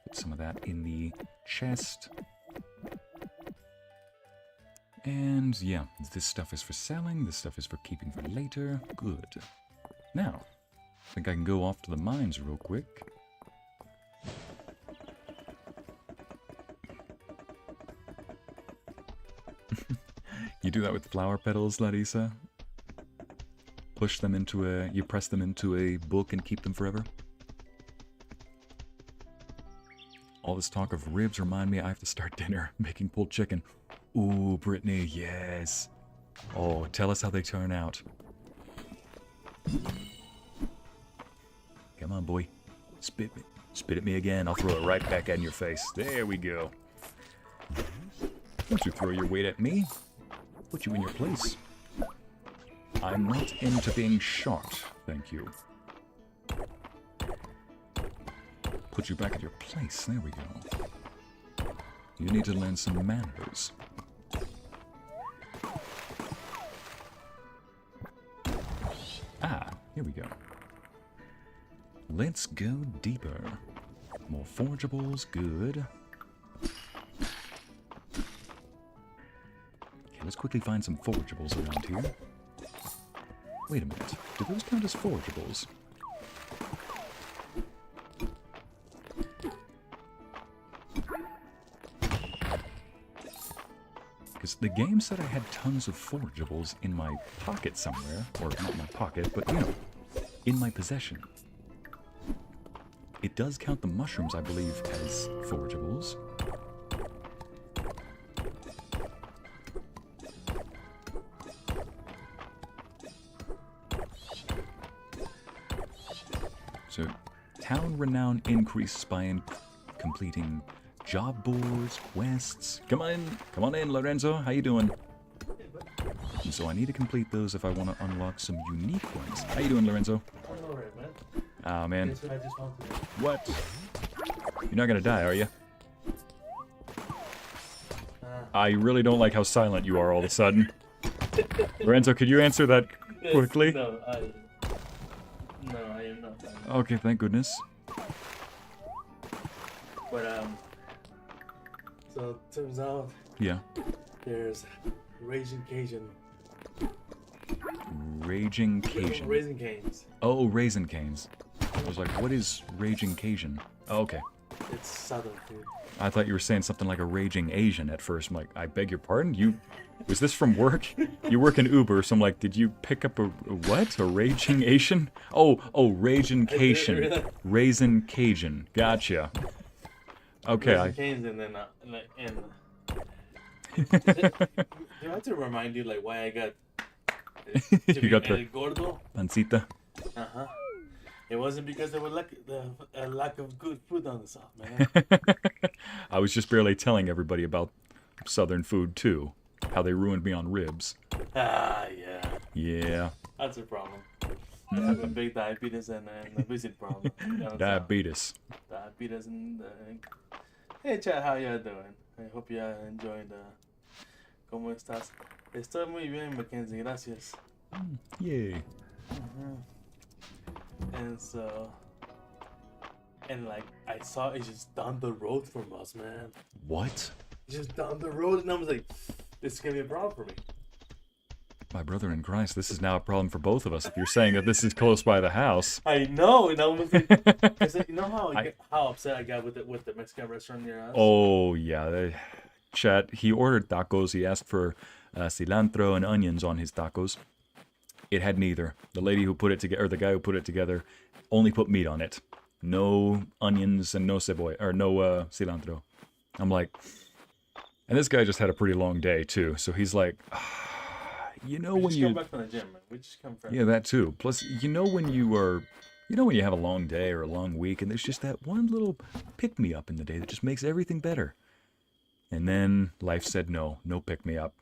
[SPEAKER 1] Put some of that in the chest. And yeah, this stuff is for selling. This stuff is for keeping for later. Good. Now, I think I can go off to the mines real quick. You do that with flower petals, Larissa? Push them into you press them into a book and keep them forever? All this talk of ribs remind me I have to start dinner, making pulled chicken. Ooh, Brittany, yes. Oh, tell us how they turn out. Come on, boy. Spit at me again. I'll throw it right back in your face. There we go. Don't you throw your weight at me. Put you in your place. I'm not into being shot, thank you. Put you back at your place. There we go. You need to learn some manners. Ah, here we go. Let's go deeper. More forgeables, good. Okay, let's quickly find some forgeables around here. Wait a minute, do those count as forgeables? Because is, the game said I had tons of forageables in my pocket somewhere. Or not my pocket, but, you know, in my possession. It does count the mushrooms, I believe, as forageables. So, town renown increases by completing job boards, quests. Come on in, Lorenzo. How you doing? And so I need to complete those if I want to unlock some unique ones. How you doing, Lorenzo?
[SPEAKER 2] I'm alright, man.
[SPEAKER 1] Ah, man.
[SPEAKER 2] That's what I just wanted to do.
[SPEAKER 1] What? You're not gonna die, are you? I really don't like how silent you are all of a sudden. Lorenzo, could you answer that quickly?
[SPEAKER 2] No, I am not.
[SPEAKER 1] Okay, thank goodness.
[SPEAKER 2] But so it turns out
[SPEAKER 1] Yeah.
[SPEAKER 2] there's Raging Cajun.
[SPEAKER 1] Raging Cajun.
[SPEAKER 2] Raisin Canes.
[SPEAKER 1] Oh, Raisin Canes. I was like, what is Raging Cajun? Oh, okay.
[SPEAKER 2] It's southern food.
[SPEAKER 1] I thought you were saying something like a Raging Asian at first. I'm like, I beg your pardon? Was this from work? You work in Uber, so I'm like, did you pick up a what? A Raging Asian? Oh, Raging Cajun. Raisin Cajun. Gotcha. Okay.
[SPEAKER 2] Raisin Canes and then you have to remind you like why I got
[SPEAKER 1] You got the
[SPEAKER 2] gordo.
[SPEAKER 1] pancita.
[SPEAKER 2] Uh-huh. It wasn't because there was a lack of good food on the south, man.
[SPEAKER 1] I was just barely telling everybody about southern food too. How they ruined me on ribs.
[SPEAKER 2] Ah, yeah.
[SPEAKER 1] Yeah.
[SPEAKER 2] That's a problem. I have a big diabetes and a visit problem.
[SPEAKER 1] Diabetes.
[SPEAKER 2] Diabetes and... Hey, chat, how you doing? I hope you enjoyed ¿Cómo estás? Estoy muy bien, Mackenzie, gracias.
[SPEAKER 1] Yay.
[SPEAKER 2] And so... And like, I saw it just down the road from us, man.
[SPEAKER 1] What?
[SPEAKER 2] Just down the road, and I was like, this is gonna be a problem for me.
[SPEAKER 1] My brother in Christ, this is now a problem for both of us. If you're saying that this is close by the house.
[SPEAKER 2] I know, and I was like, you know how upset I got with the Mexican restaurant near us?
[SPEAKER 1] Oh, yeah. Chat, he ordered tacos. He asked for cilantro and onions on his tacos. It had neither. The lady who put it together, or the guy who put it together, only put meat on it. No onions and no cebolla, or no cilantro. I'm like, and this guy just had a pretty long day too. So he's like, you know when you
[SPEAKER 2] come back from the gym, man. We just come from.
[SPEAKER 1] Yeah, that too. Plus, you know when you have a long day or a long week, and there's just that one little pick me up in the day that just makes everything better. And then life said no pick me up.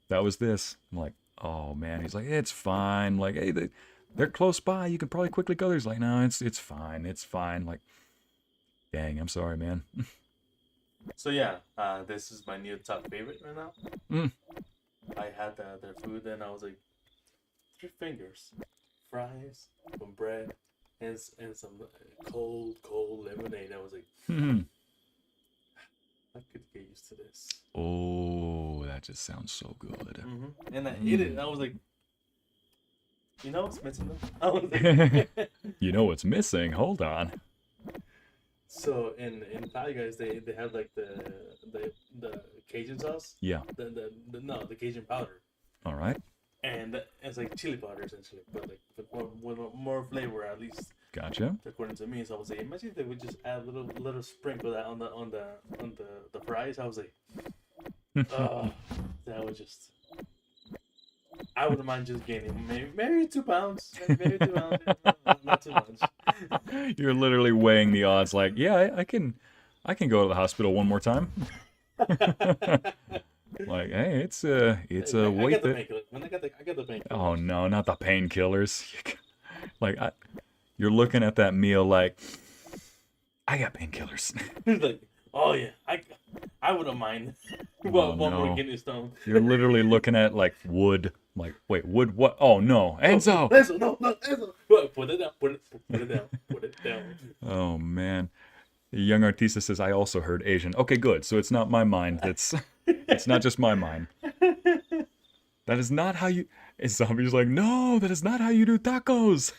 [SPEAKER 1] That was this. I'm like, oh man. He's like, it's fine. I'm like, hey, they're close by. You can probably quickly go. He's like, no, it's fine. It's fine. Like, dang, I'm sorry, man.
[SPEAKER 2] So yeah, this is my new top favorite right now. I had their food and I was like, 3 fingers, fries, some bread, and some cold lemonade. I was like, I could get used to this.
[SPEAKER 1] Oh, that just sounds so good.
[SPEAKER 2] And I ate it, and I was like, you know what's missing though? I was like,
[SPEAKER 1] you know what's missing? Hold on.
[SPEAKER 2] So in Thai guys, they have like the Cajun sauce.
[SPEAKER 1] Yeah.
[SPEAKER 2] The Cajun powder.
[SPEAKER 1] All right.
[SPEAKER 2] And it's like chili powder essentially, but like with more flavor at least.
[SPEAKER 1] Gotcha.
[SPEAKER 2] According to me, so I was like, imagine if they would just add a little sprinkle of that on the fries. I was like, that was just. I wouldn't mind just gaining maybe 2 pounds, maybe 2 pounds, not too much.
[SPEAKER 1] You're literally weighing the odds. Like, yeah, I can go to the hospital one more time. Like, hey, it's a weight that.
[SPEAKER 2] I got the painkillers.
[SPEAKER 1] Oh no, not the painkillers. Like, you're looking at that meal like, I got painkillers.
[SPEAKER 2] Like, oh yeah, I wouldn't mind. One more kidney stone.
[SPEAKER 1] You're literally looking at like wood. Like, wait, wood what? Oh no, Enzo!
[SPEAKER 2] No, Enzo! Put it down.
[SPEAKER 1] Oh man. The young artista says, I also heard Asian. Okay, good. So it's not my mind. It's not just my mind. That is not how you... And Zombie's like, no, that is not how you do tacos.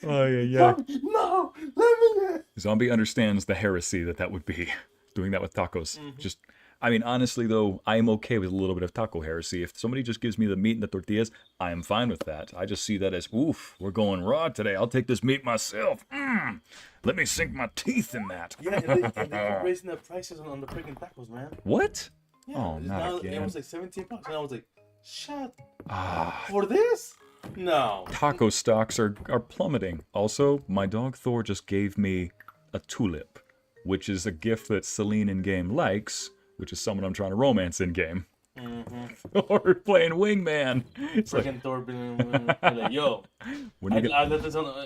[SPEAKER 1] Oh, yeah.
[SPEAKER 2] No, let me...
[SPEAKER 1] Zombie understands the heresy that would be, doing that with tacos. Just, I mean, honestly, though, I am okay with a little bit of taco heresy. If somebody just gives me the meat and the tortillas, I am fine with that. I just see that as, oof, we're going raw today. I'll take this meat myself. Let me sink my teeth in that.
[SPEAKER 2] Yeah, and they keep raising the prices on the freaking tacos, man.
[SPEAKER 1] What?
[SPEAKER 2] Yeah,
[SPEAKER 1] Oh, not again.
[SPEAKER 2] It was like $17, and I was like, shut for this? No.
[SPEAKER 1] Taco stocks are plummeting. Also, my dog Thor just gave me a tulip, which is a gift that Celine in-game likes, which is someone I'm trying to romance in-game. Or playing Wingman. It's
[SPEAKER 2] freaking Thor being like, yo, I left this on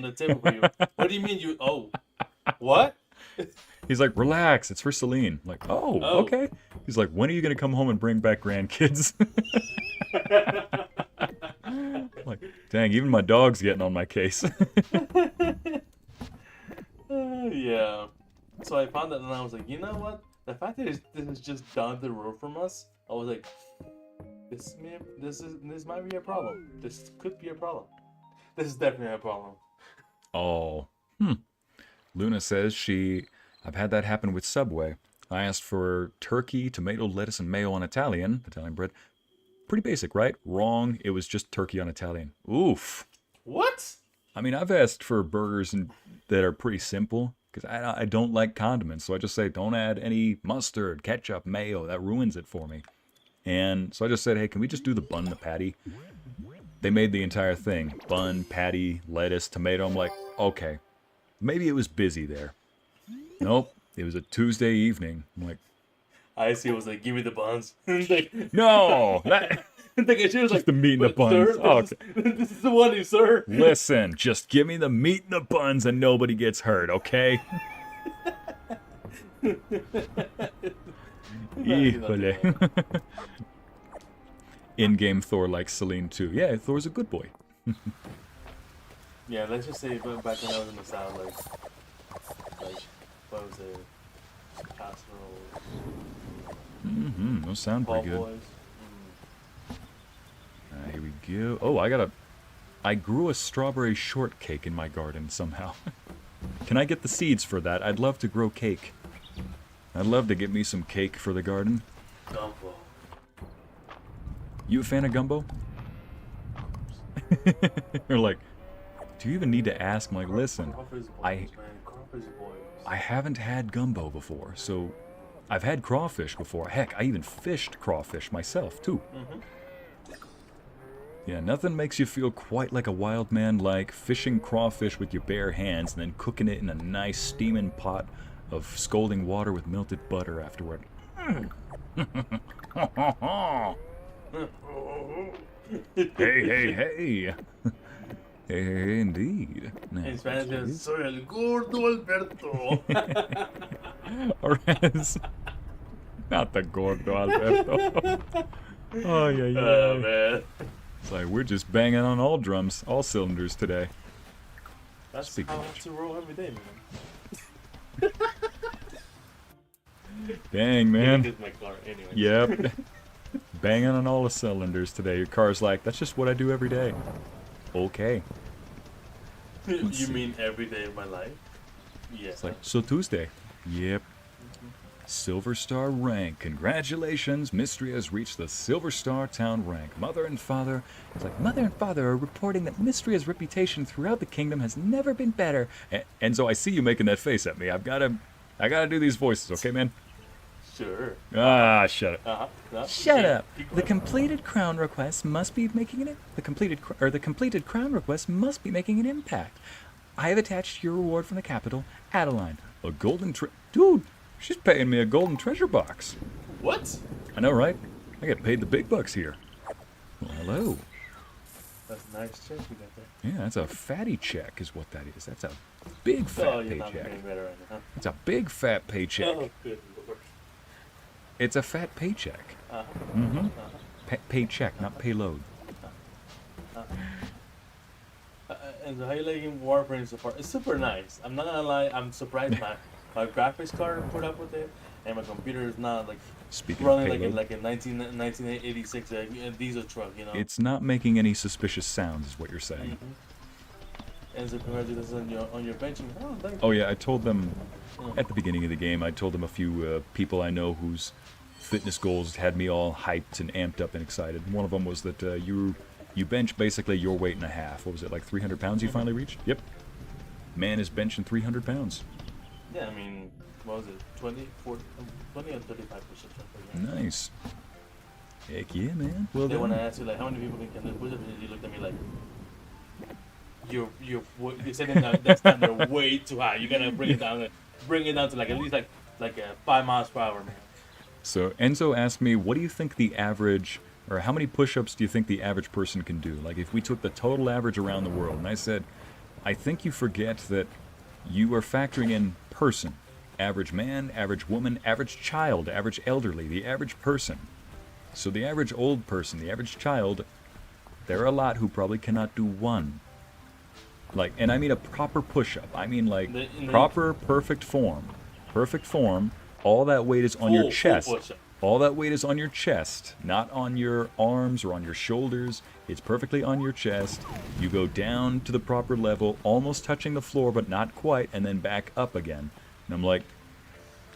[SPEAKER 2] the table for you. What do you mean you? Oh, what?
[SPEAKER 1] He's like, relax, it's for Celine. I'm like, oh, okay. He's like, when are you gonna come home and bring back grandkids? Like, dang, even my dog's getting on my case.
[SPEAKER 2] Yeah. So I found that, and I was like, you know what? The fact that this is just down the road from us, I was like, this might be a problem. This could be a problem. This is definitely a problem.
[SPEAKER 1] Oh. Luna says I've had that happen with Subway. I asked for turkey, tomato, lettuce, and mayo on Italian bread. Pretty basic, right? Wrong. It was just turkey on Italian. Oof.
[SPEAKER 2] What?
[SPEAKER 1] I mean, I've asked for burgers that are pretty simple because I don't like condiments. So I just say, don't add any mustard, ketchup, mayo. That ruins it for me. And so I just said, hey, can we just do the bun, the patty? They made the entire thing. Bun, patty, lettuce, tomato. I'm like, okay. Maybe it was busy there. Nope. It was a Tuesday evening. I'm like,
[SPEAKER 2] Ycey was like, give me the buns. Like,
[SPEAKER 1] no!
[SPEAKER 2] She was like,
[SPEAKER 1] the meat and the buns.
[SPEAKER 2] Sir, this is the one, sir.
[SPEAKER 1] Listen, just give me the meat and the buns and nobody gets hurt, okay? Híjole. In-game Thor likes Celine too. Yeah, Thor's a good boy.
[SPEAKER 2] Yeah, let's just say back when I was in the South, like what was it? Casserole.
[SPEAKER 1] Those sound pretty good.
[SPEAKER 2] Boys.
[SPEAKER 1] Here we go. Oh, I grew a strawberry shortcake in my garden somehow. Can I get the seeds for that? I'd love to grow cake. I'd love to get me some cake for the garden.
[SPEAKER 2] Gumbo.
[SPEAKER 1] You a fan of gumbo? You're like, do you even need to ask? I'm like, listen, I haven't had gumbo before, so I've had crawfish before. Heck, I even fished crawfish myself, too. Yeah, nothing makes you feel quite like a wild man like fishing crawfish with your bare hands and then cooking it in a nice steaming pot of scalding water with melted butter afterward. Hey. Hey, indeed.
[SPEAKER 2] In Spanish, it's soy el gordo Alberto.
[SPEAKER 1] Or as, not the gordo Alberto. Oh, yeah.
[SPEAKER 2] Oh, man.
[SPEAKER 1] It's like, we're just banging on all drums, all cylinders today.
[SPEAKER 2] That's how I have to roll every day, man.
[SPEAKER 1] Dang, man.
[SPEAKER 2] This is my car, anyway.
[SPEAKER 1] Yep. Banging on all the cylinders today. Your car's like, that's just what I do every day. Okay.
[SPEAKER 2] You mean every day of my life? Yeah.
[SPEAKER 1] It's like, so Tuesday. Yep. Silver Star rank. Congratulations, Mistria has reached the Silver Star town rank. Mother and Father, it's like, Mother and Father are reporting that Mistria's reputation throughout the kingdom has never been better. And so I see you making that face at me. I gotta do these voices, okay, man?
[SPEAKER 2] Sure.
[SPEAKER 1] Ah, shut up.
[SPEAKER 3] Shut up. The completed crown request must be making the completed crown request must be making an impact. I have attached your reward from the capital, Adeline.
[SPEAKER 1] A golden dude, she's paying me a golden treasure box.
[SPEAKER 2] What?
[SPEAKER 1] I know, right? I get paid the big bucks here. Well, hello.
[SPEAKER 2] That's a nice check you got there.
[SPEAKER 1] Yeah, that's a fatty check is what that is. That's a big fat
[SPEAKER 2] you're not
[SPEAKER 1] paycheck.
[SPEAKER 2] getting better right now, huh?
[SPEAKER 1] It's a big fat paycheck.
[SPEAKER 2] Oh, good lord.
[SPEAKER 1] It's a fat paycheck.
[SPEAKER 2] Uh-huh.
[SPEAKER 1] Paycheck, not payload.
[SPEAKER 2] And how you liking Warframe so far? It's super nice. I'm not gonna lie, I'm surprised my graphics card put up with it, and my computer is not like running like a 1986 diesel truck, you know.
[SPEAKER 1] It's not making any suspicious sounds, is what you're saying.
[SPEAKER 2] And so congratulations on your benching. Oh, thank you.
[SPEAKER 1] Oh yeah, I told them at the beginning of the game. I told them a few people I know whose fitness goals had me all hyped and amped up and excited. One of them was that you bench basically your weight and a half. What was it, like 300 pounds you finally reached? Yep. Man is benching 300 pounds.
[SPEAKER 2] Yeah, I mean, what was it? 20 and 35 push-ups.
[SPEAKER 1] Nice. Heck yeah, man. Well,
[SPEAKER 2] then when I asked you like how many people can do push-ups, you looked at me like, you're setting that standard way too high. You're gonna bring it down to like at least like 5 miles per hour, man.
[SPEAKER 1] So Enzo asked me, what do you think the average, or how many push-ups do you think the average person can do? Like if we took the total average around the world, and I said, I think you forget that you are factoring in person. Average man, average woman, average child, average elderly, the average person. So the average old person, the average child, there are a lot who probably cannot do one. Like, and I mean a proper push-up. I mean like proper, perfect form. Perfect form. All that weight is on your chest. All that weight is on your chest, not on your arms or on your shoulders. It's perfectly on your chest. You go down to the proper level, almost touching the floor, but not quite, and then back up again. And I'm like,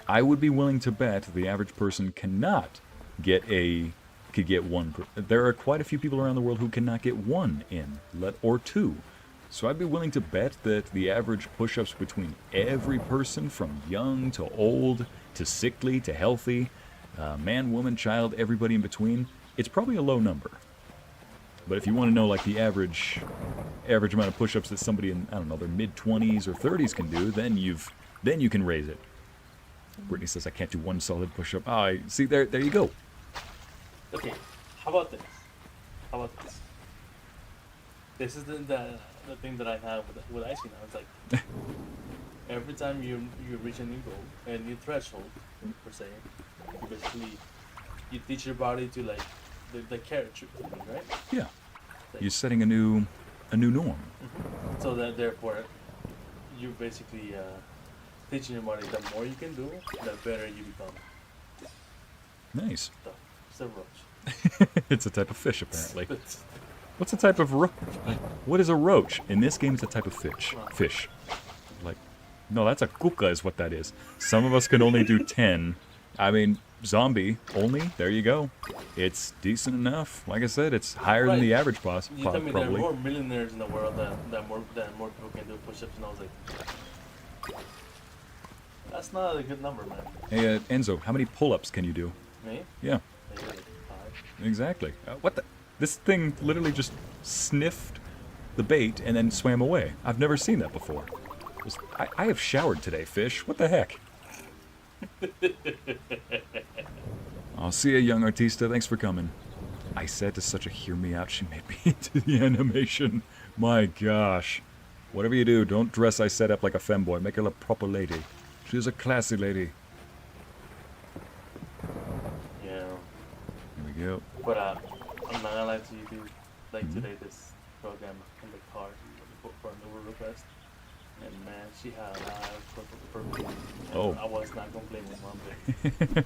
[SPEAKER 1] I would be willing to bet the average person cannot could get one. There are quite a few people around the world who cannot get one in, or two. So I'd be willing to bet that the average push-ups between every person, from young to old, to sickly to healthy, man, woman, child, everybody in between, it's probably a low number. But if you want to know like the average amount of push-ups that somebody in, I don't know, their mid-20s or 30s can do, then you can raise it. Brittany says I can't do one solid push-up. Ah, see, there you go.
[SPEAKER 2] Okay, how about this? This is the thing that I have with Ycey now. It's like every time you reach a new goal, a new threshold per se, you teach your body to like the carrot, right?
[SPEAKER 1] Yeah. You're setting a new norm.
[SPEAKER 2] Mm-hmm. So that therefore, you basically teaching your body the more you can do, the better you become.
[SPEAKER 1] Nice.
[SPEAKER 2] So, it's a roach.
[SPEAKER 1] It's a type of fish, apparently. What's a type of roach? What is a roach? In this game, it's a type of fish. Fish. Like, no, that's a kuka is what that is. Some of us can only do 10. I mean, zombie only. There you go. It's decent enough. Like I said, it's higher than the average boss.
[SPEAKER 2] You tell me there are more millionaires in the world that more people can do push-ups, and I was like, that's not a good number, man.
[SPEAKER 1] Hey, Enzo, how many pull-ups can you do?
[SPEAKER 2] Me?
[SPEAKER 1] Yeah.
[SPEAKER 2] Maybe like 5.
[SPEAKER 1] Exactly. What the? This thing literally just sniffed the bait and then swam away. I've never seen that before. I have showered today, fish. What the heck? I'll see you, young artista. Thanks for coming. I said to such a hear me out, she made me into the animation. My gosh. Whatever you do, don't dress I set up like a femboy. Make her a proper lady. She's a classy lady.
[SPEAKER 2] Yeah.
[SPEAKER 1] Here we go.
[SPEAKER 2] But I'm not gonna lie to you, dude. Like today, this program in the car for an Uber request, and man, she had a lot of perfume.
[SPEAKER 1] Oh.
[SPEAKER 2] I was not complaining one bit.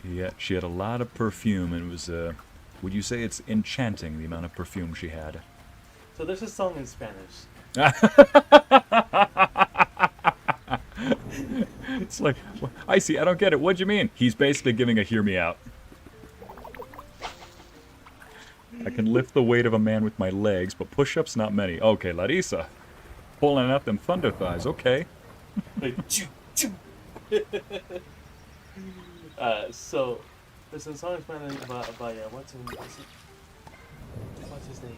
[SPEAKER 1] Yeah, she had a lot of perfume, and it was, would you say it's enchanting, the amount of perfume she had?
[SPEAKER 2] So there's a song in Spanish.
[SPEAKER 1] It's like, Ycey, I don't get it. What'd you mean? He's basically giving a hear me out. I can lift the weight of a man with my legs, but push-ups, not many. Okay, Larissa. Pulling out them thunder thighs. Okay.
[SPEAKER 2] Like, choo, choo. So there's a song in Spanish about what's his name?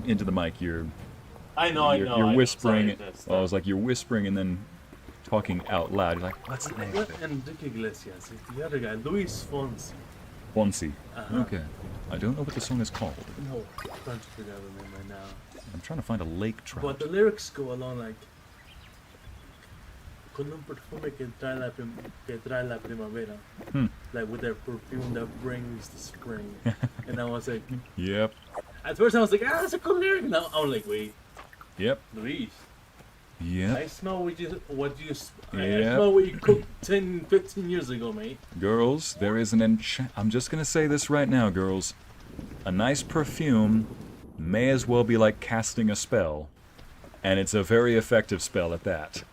[SPEAKER 1] Into the mic, you're whispering.
[SPEAKER 2] Sorry,
[SPEAKER 1] I was like, you're whispering and then talking out loud. You're like, what's the name of it?
[SPEAKER 2] Enrique Iglesias. The other guy, Luis Fonsi.
[SPEAKER 1] Fonsi.
[SPEAKER 2] Uh-huh.
[SPEAKER 1] Okay. I don't know what the song is called.
[SPEAKER 2] No, I'm trying to figure out the name right now.
[SPEAKER 1] I'm trying to find a lake trout.
[SPEAKER 2] But the lyrics go along like con un perfume que trae la primavera. Like with their perfume that brings the spring. And I was like,
[SPEAKER 1] Yep.
[SPEAKER 2] at first I was like, that's a cool lyric. Now I'm like, wait,
[SPEAKER 1] Yep.
[SPEAKER 2] Luis,
[SPEAKER 1] Yep.
[SPEAKER 2] I smell I
[SPEAKER 1] Yep.
[SPEAKER 2] smell what you cooked 10, 15 years ago, mate.
[SPEAKER 1] Girls, there is an I'm just gonna say this right now, girls. A nice perfume may as well be like casting a spell. And it's a very effective spell at that.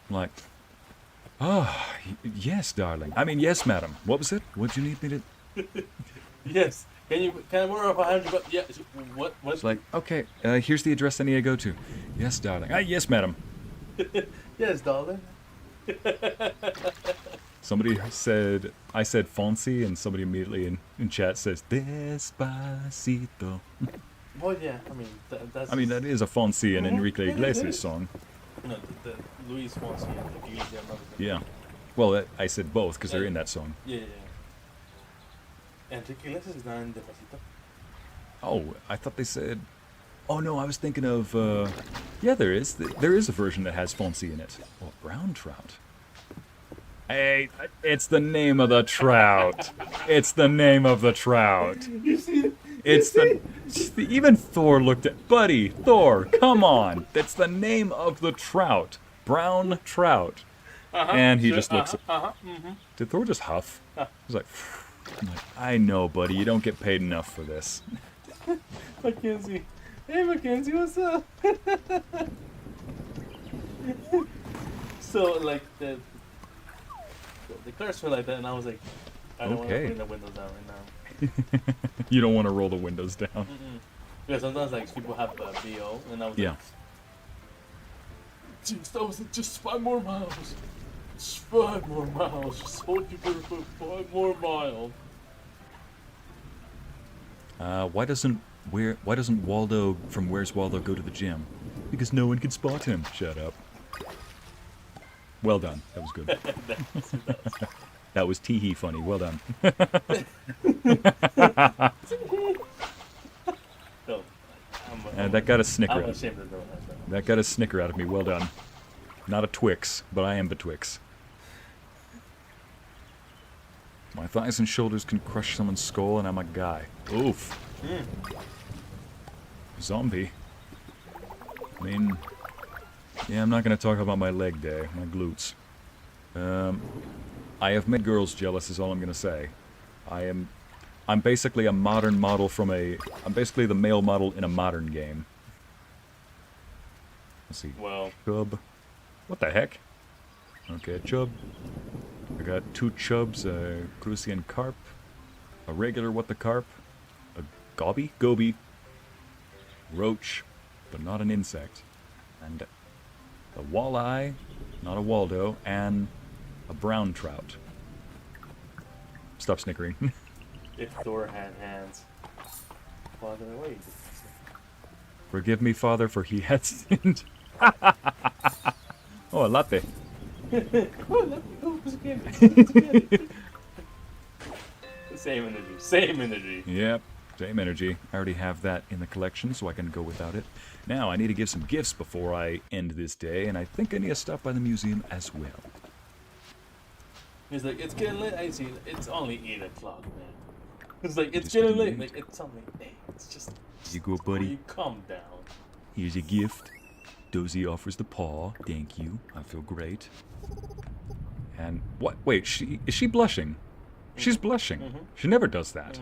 [SPEAKER 1] I'm like, oh, yes, darling. I mean, yes, madam. What was it? What'd you need me to...
[SPEAKER 2] Yes. Can I borrow $500? Yeah. What?
[SPEAKER 1] It's like, okay, here's the address I need to go to. Yes, darling. Yes, madam.
[SPEAKER 2] Yes, darling.
[SPEAKER 1] Somebody said, I said fancy, and somebody immediately in chat says, Despacito.
[SPEAKER 2] Well, yeah, I mean, that's...
[SPEAKER 1] I mean, that is a Fonsi and Enrique Iglesias song.
[SPEAKER 2] No, the Luis Fonsi and Enrique Iglesias.
[SPEAKER 1] Yeah. Well, I said both, because they're in that song.
[SPEAKER 2] Yeah. Enrique Iglesias is not in Despacito.
[SPEAKER 1] Oh, I thought they said... Oh, no, I was thinking of... Yeah, there is. There is a version that has Fonsi in it. Oh, brown trout. Hey, it's the name of the trout. It's the name of the trout.
[SPEAKER 2] You see?
[SPEAKER 1] It's the... Even Thor looked at... Buddy, Thor, come on. That's the name of the trout. Brown trout. And he just looks at... Did Thor just huff? He's like... I'm like, I know, buddy. You don't get paid enough for this.
[SPEAKER 2] Mackenzie. Hey, Mackenzie, what's up? So, like, the cars were like that, and I was like, I don't want to bring the windows down right now.
[SPEAKER 1] You don't want to roll the windows down.
[SPEAKER 2] Yeah, sometimes, like, people have BO, and I was like, jeez, that was just 5 more miles. Just 5 more miles. Just hold you for 5 more miles.
[SPEAKER 1] Why doesn't Waldo from Where's Waldo go to the gym? Because no one can spot him. Shut up. Well done. That was good. That was tee-hee funny. Well done. That got a snicker out of me. That got a snicker out of me. Well done. Not a Twix, but I am betwixt. My thighs and shoulders can crush someone's skull, and I'm a guy. Oof. Zombie. I mean, yeah, I'm not going to talk about my leg day, my glutes. I have made girls jealous is all I'm going to say. I'm basically a modern model I'm basically the male model in a modern game. Let's see.
[SPEAKER 2] Well.
[SPEAKER 1] Chub. What the heck? Okay, chub. I got 2 chubs, a crucian carp, a regular what the carp, a goby, roach, but not an insect, and a walleye, not a Waldo, and a brown trout. Stop snickering.
[SPEAKER 2] If Thor had hands. Father, wait.
[SPEAKER 1] Forgive me, Father, for he had sinned. Oh, a latte.
[SPEAKER 2] Same energy.
[SPEAKER 1] Yep, same energy. I already have that in the collection, so I can go without it. Now, I need to give some gifts before I end this day, and I think I need to stop by the museum as well.
[SPEAKER 2] He's like, it's getting late. I see. It's only 8 o'clock, man. It's like, it's getting late. Like, it's only 8. It's just...
[SPEAKER 1] You go, buddy.
[SPEAKER 2] You calm down.
[SPEAKER 1] Here's your gift. Dozy offers the paw. Thank you. I feel great. And what? Wait, is she blushing? She's blushing. She never does that.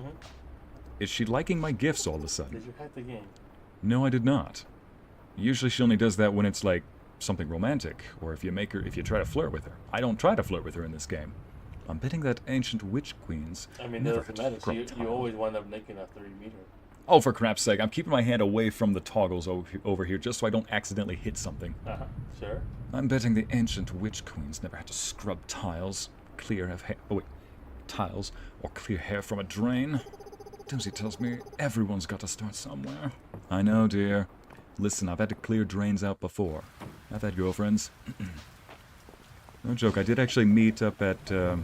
[SPEAKER 1] Is she liking my gifts all of a sudden?
[SPEAKER 2] Did you hack the game?
[SPEAKER 1] No, I did not. Usually she only does that when it's like something romantic, or if you try to flirt with her. I don't try to flirt with her in this game. I'm betting that ancient witch queens.
[SPEAKER 2] I mean, it doesn't matter. So you always wind up nicking after you meet her.
[SPEAKER 1] Oh, for crap's sake, I'm keeping my hand away from the toggles over here just so I don't accidentally hit something.
[SPEAKER 2] Sure.
[SPEAKER 1] I'm betting the ancient witch queens never had to scrub tiles, tiles, or clear hair from a drain. Dozy tells me everyone's got to start somewhere. I know, dear. Listen, I've had to clear drains out before. I've had girlfriends. No joke, I did actually meet up at, it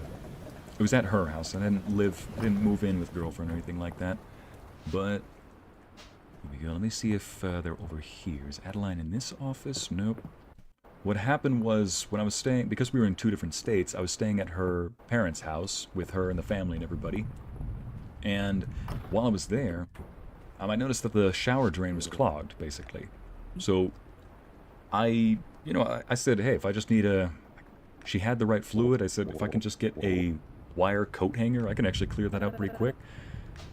[SPEAKER 1] was at her house. I didn't move in with girlfriend or anything like that. But, here we go. Let me see if they're over here. Is Adeline in this office? Nope. What happened was, when I was staying, because we were in 2 different states, I was staying at her parents' house with her and the family and everybody. And while I was there, I noticed that the shower drain was clogged, basically. So, I said, hey, if I just need she had the right fluid. I said, if I can just get a wire coat hanger, I can actually clear that out pretty quick.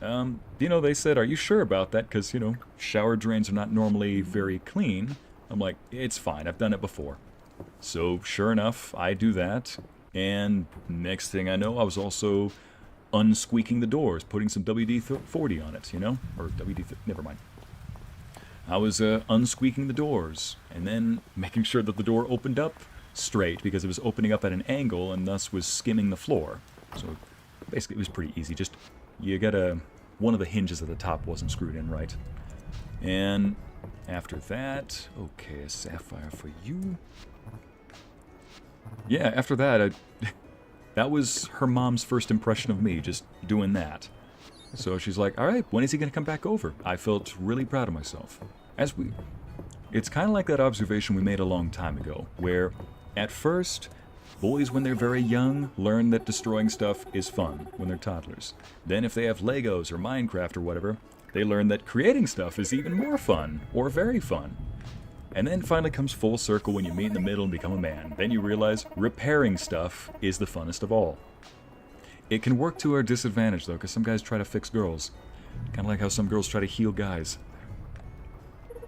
[SPEAKER 1] They said, are you sure about that? Because, shower drains are not normally very clean. I'm like, it's fine. I've done it before. So, sure enough, I do that. And next thing I know, I was also unsqueaking the doors, putting some WD-40 on it, Or never mind. I was unsqueaking the doors, and then making sure that the door opened up straight, because it was opening up at an angle, and thus was skimming the floor. So, basically, it was pretty easy. Just, you gotta... One of the hinges at the top wasn't screwed in right. And after that... Okay, a sapphire for you. Yeah, after that, that was her mom's first impression of me, just doing that. So she's like, alright, when is he going to come back over? I felt really proud of myself. It's kind of like that observation we made a long time ago, where, at first, boys when they're very young learn that destroying stuff is fun when they're toddlers. Then if they have Legos or Minecraft or whatever, they learn that creating stuff is even more fun, or very fun. And then finally comes full circle when you meet in the middle and become a man. Then you realize repairing stuff is the funnest of all. It can work to our disadvantage, though, because some guys try to fix girls. Kind of like how some girls try to heal guys.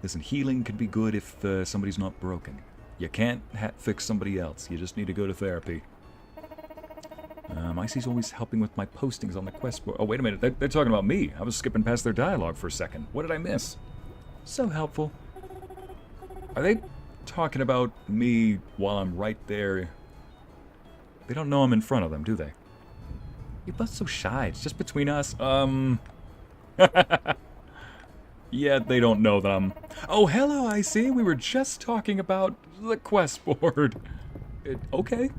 [SPEAKER 1] Listen, healing can be good if somebody's not broken. You can't fix somebody else. You just need to go to therapy. Ycey's always helping with my postings on the quest board. Oh, wait a minute. They're talking about me. I was skipping past their dialogue for a second. What did I miss? So helpful. Are they talking about me while I'm right there? They don't know I'm in front of them, do they? You're both so shy. It's just between us. Yeah, they don't know that I'm... Oh, hello, Ycey. We were just talking about the quest board. Okay.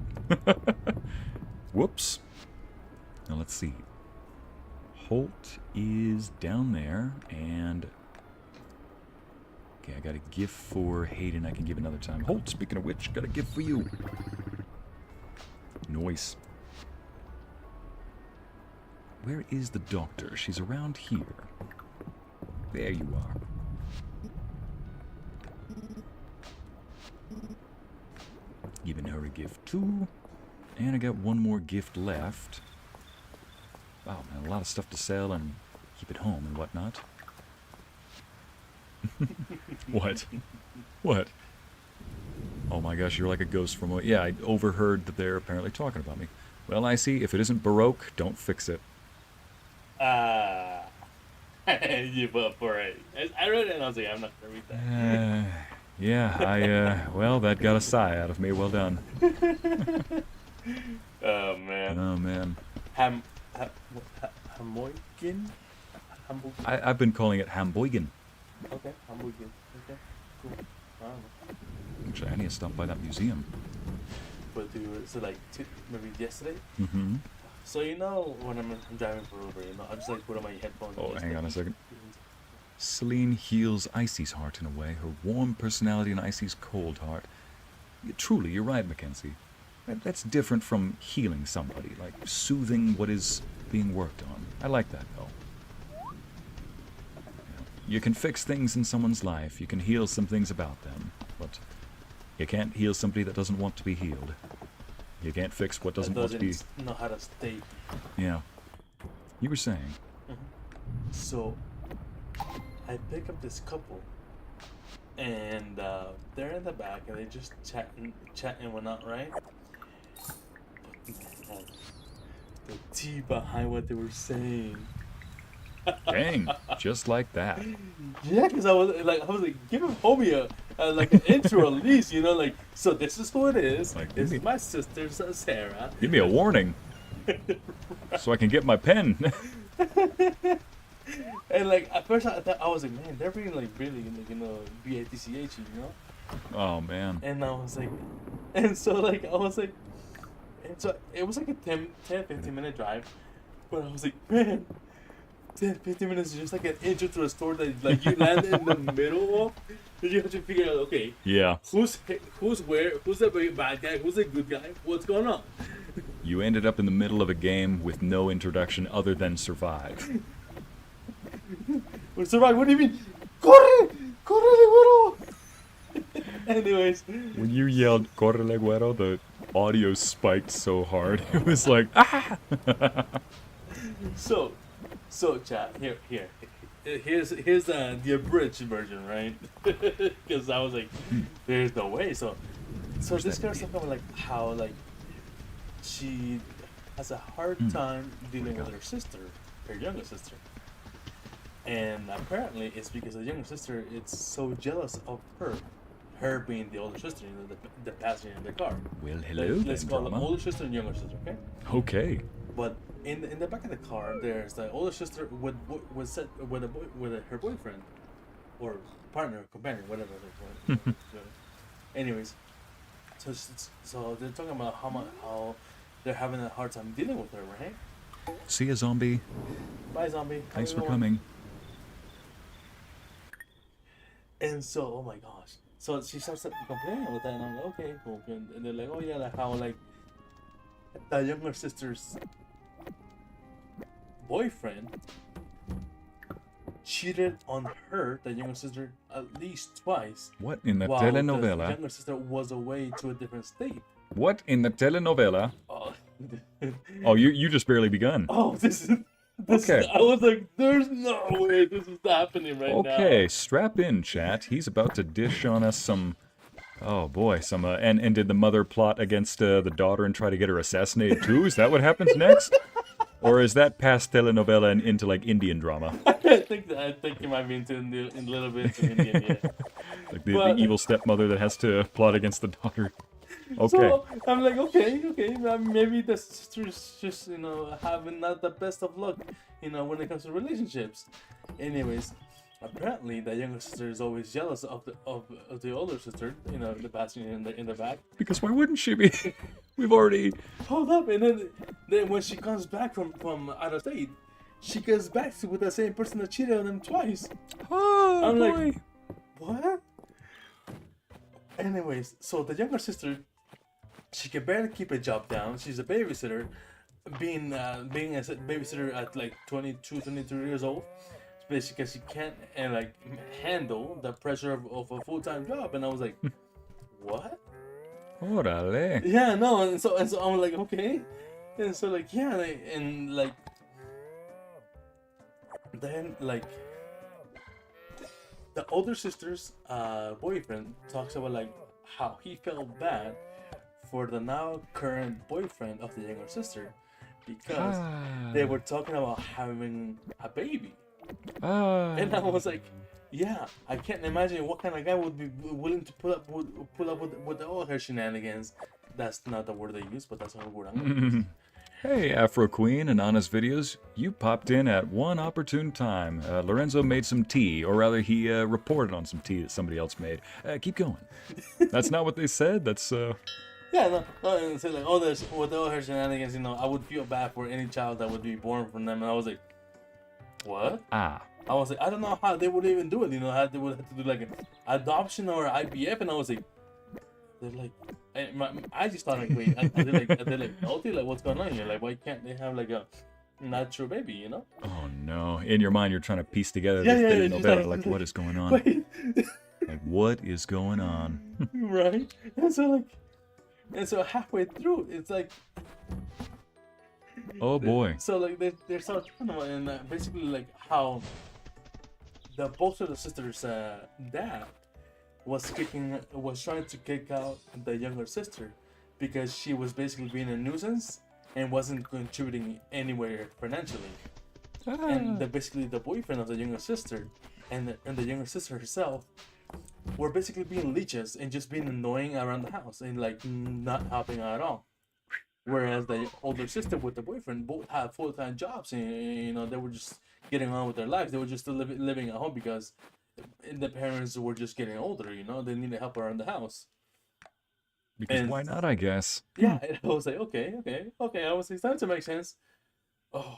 [SPEAKER 1] Whoops. Now, let's see. Holt is down there, and... Okay, I got a gift for Hayden I can give another time. Holt, speaking of which, got a gift for you. Nice. Where is the doctor? She's around here. There you are. Giving her a gift too. And I got one more gift left. Wow, man, a lot of stuff to sell and keep at home and whatnot. What? What? Oh my gosh, you're like a ghost from... Yeah, I overheard that they're apparently talking about me. Well, Ycey, if it isn't Baroque, don't fix it.
[SPEAKER 2] You vote for it. I read it and I was like, I'm not gonna read that.
[SPEAKER 1] Yeah, well, that got a sigh out of me. Well done.
[SPEAKER 2] Oh, man.
[SPEAKER 1] Oh, man.
[SPEAKER 2] Hamboygen?
[SPEAKER 1] I've been calling it Hamboygen.
[SPEAKER 2] Okay, Hamboygen. Okay, cool. I don't know.
[SPEAKER 1] Actually, I need to stop by that museum.
[SPEAKER 2] But so like maybe yesterday?
[SPEAKER 1] Mm-hmm.
[SPEAKER 2] So when I'm driving for Uber, I just like put on my headphones.
[SPEAKER 1] Oh, hang on a second. Celine heals Ycey's heart in a way, her warm personality and Ycey's cold heart. Truly, you're right, Mackenzie. That's different from healing somebody, like soothing what is being worked on. I like that, though. You can fix things in someone's life, you can heal some things about them, but you can't heal somebody that doesn't want to be healed. You can't fix what doesn't want to be...
[SPEAKER 2] know how to stay.
[SPEAKER 1] Yeah. You were saying?
[SPEAKER 2] Mm-hmm. So, I pick up this couple, and they're in the back, and they just chatting and whatnot, right? But man, the tea behind what they were saying.
[SPEAKER 1] Dang, just like that.
[SPEAKER 2] Yeah, because I was like, give him homie like an intro at least, so this is who it is.
[SPEAKER 1] Like,
[SPEAKER 2] this is my sister, Sarah.
[SPEAKER 1] Give me a warning, so I can get my pen.
[SPEAKER 2] And like at first I was like, man, they're being like really BATCH,
[SPEAKER 1] Oh man.
[SPEAKER 2] And I was like, and so like I was like, and so it was like a 10-15 minute drive, but I was like, man. 10-15 minutes is just like an intro to a store that like you land in the middle of. You have to figure out, okay,
[SPEAKER 1] yeah,
[SPEAKER 2] who's where, who's the bad guy, who's the good guy, what's going on.
[SPEAKER 1] You ended up in the middle of a game with no introduction other than survive.
[SPEAKER 2] Survive? What do you mean? Corre de güero. Anyways,
[SPEAKER 1] when you yelled "Correle güero," the audio spiked so hard it was like ah.
[SPEAKER 2] So, chat, here's the abridged version, right? Because I was like, there's no way. So this girl's talking about like how like she has a hard time dealing with her sister, her younger sister, and apparently it's because the younger sister is so jealous of her being the older sister, you know, the passenger in the car.
[SPEAKER 3] Well, hello.
[SPEAKER 2] Let's call them older sister and younger sister, okay?
[SPEAKER 3] Okay.
[SPEAKER 2] But in the back of the car, there's the older sister with her boyfriend, or partner, companion, whatever they call it. Anyways, so they're talking about how they're having a hard time dealing with her, right?
[SPEAKER 3] See ya, zombie.
[SPEAKER 2] Bye, zombie.
[SPEAKER 3] Thanks for coming.
[SPEAKER 2] And so, oh my gosh. So she starts complaining with that, and I'm like, okay, cool. And they're like, oh yeah, like how like the younger sister's boyfriend cheated on her, the younger sister, at least twice.
[SPEAKER 3] What in the
[SPEAKER 2] while
[SPEAKER 3] telenovela?
[SPEAKER 2] The younger sister was away to a different state.
[SPEAKER 3] What in the telenovela?
[SPEAKER 2] Oh,
[SPEAKER 3] Oh, you just barely begun.
[SPEAKER 2] oh this
[SPEAKER 3] Okay.
[SPEAKER 2] I was like, there's no way this is happening right now.
[SPEAKER 3] Okay, strap in, chat. He's about to dish on us some. Oh boy, some. And did the mother plot against the daughter and try to get her assassinated too? Is that what happens next? Or is that past telenovela and into like Indian drama?
[SPEAKER 2] I think you might be into a little bit into Indian, yeah.
[SPEAKER 3] Like the evil stepmother that has to plot against the daughter. Okay.
[SPEAKER 2] So I'm like, okay, maybe the sister's just, you know, having not the best of luck, you know, when it comes to relationships. Anyways, apparently the younger sister is always jealous of the older sister, you know, the passenger in the back.
[SPEAKER 3] Because why wouldn't she be? We've already.
[SPEAKER 2] Hold up, and then when she comes back from out of state, she goes back with the same person that cheated on them twice.
[SPEAKER 3] Oh,
[SPEAKER 2] I'm
[SPEAKER 3] boy.
[SPEAKER 2] like, what? Anyways, so the younger sister, she can barely keep a job down. She's a babysitter, being a babysitter at like 22, 23 years old, because she can't like handle the pressure of a full-time job. And I was like, what?
[SPEAKER 3] Orale.
[SPEAKER 2] Yeah, no, and so I'm like, okay, and so like, yeah, and like, then like, the older sister's boyfriend talks about like how he felt bad for the now current boyfriend of the younger sister because they were talking about having a baby, and I was like, yeah, I can't imagine what kind of guy would be willing to pull up with all her shenanigans. That's not the word they use, but that's the word I'm gonna use.
[SPEAKER 3] Hey, Afro Queen and Honest Videos, you popped in at one opportune time. Lorenzo made some tea, or rather he reported on some tea that somebody else made. Keep going. That's not what they said, that's...
[SPEAKER 2] Yeah, no, and say like, oh, with all her shenanigans, you know, I would feel bad for any child that would be born from them, and I was like, what? I was like, I don't know how they would even do it, you know, how they would have to do like an adoption or IVF, and I was like, they're like, I just thought like, wait, are they like healthy? Like, what's going on here? Like, why can't they have like a natural baby, you know?
[SPEAKER 3] Oh no, in your mind you're trying to piece together
[SPEAKER 2] Yeah,
[SPEAKER 3] this
[SPEAKER 2] yeah,
[SPEAKER 3] novella, like what is going on?
[SPEAKER 2] Wait.
[SPEAKER 3] Like, what is going on?
[SPEAKER 2] Right? And so halfway through, it's like,
[SPEAKER 3] Oh boy.
[SPEAKER 2] so like they're sort of talking about, and basically like how both of the sisters' dad was trying to kick out the younger sister because she was basically being a nuisance and wasn't contributing anywhere financially. And basically the boyfriend of the younger sister and the younger sister herself were basically being leeches and just being annoying around the house and like not helping out at all. Whereas the older sister with the boyfriend both had full-time jobs and, you know, they were just getting on with their lives. They were just still living at home because the parents were just getting older, you know, they needed help around the house.
[SPEAKER 3] Because why not, I guess?
[SPEAKER 2] Yeah, and I was like, okay. I was like, starting to make sense. Oh,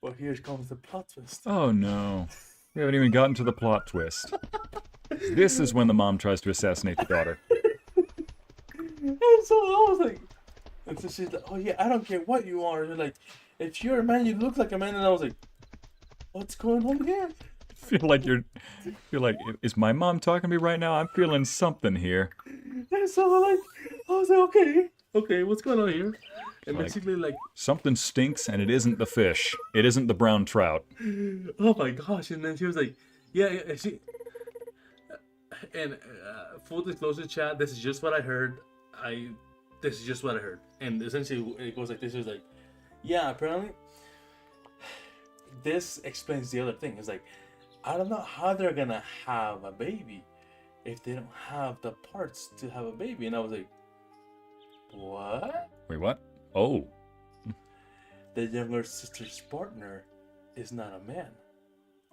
[SPEAKER 2] but here comes the plot twist.
[SPEAKER 3] Oh no. We haven't even gotten to the plot twist. This is when the mom tries to assassinate the daughter.
[SPEAKER 2] And so I was like, and so she's like, oh yeah, I don't care what you are. You're like, if you're a man, you look like a man. And I was like, what's going on here?
[SPEAKER 3] Feel like is my mom talking to me right now? I'm feeling something here.
[SPEAKER 2] And so like, I was like, okay, what's going on here? And
[SPEAKER 3] Like,
[SPEAKER 2] basically, like,
[SPEAKER 3] something stinks, and it isn't the fish. It isn't the brown trout.
[SPEAKER 2] oh my gosh! And then she was like, yeah, she. And full disclosure, chat. This is just what I heard. This is just what I heard. And essentially, it goes like this: is like, yeah, apparently, this explains the other thing. It's like, I don't know how they're gonna have a baby if they don't have the parts to have a baby. And I was like, what?
[SPEAKER 3] Wait, what? Oh.
[SPEAKER 2] The younger sister's partner is not a man,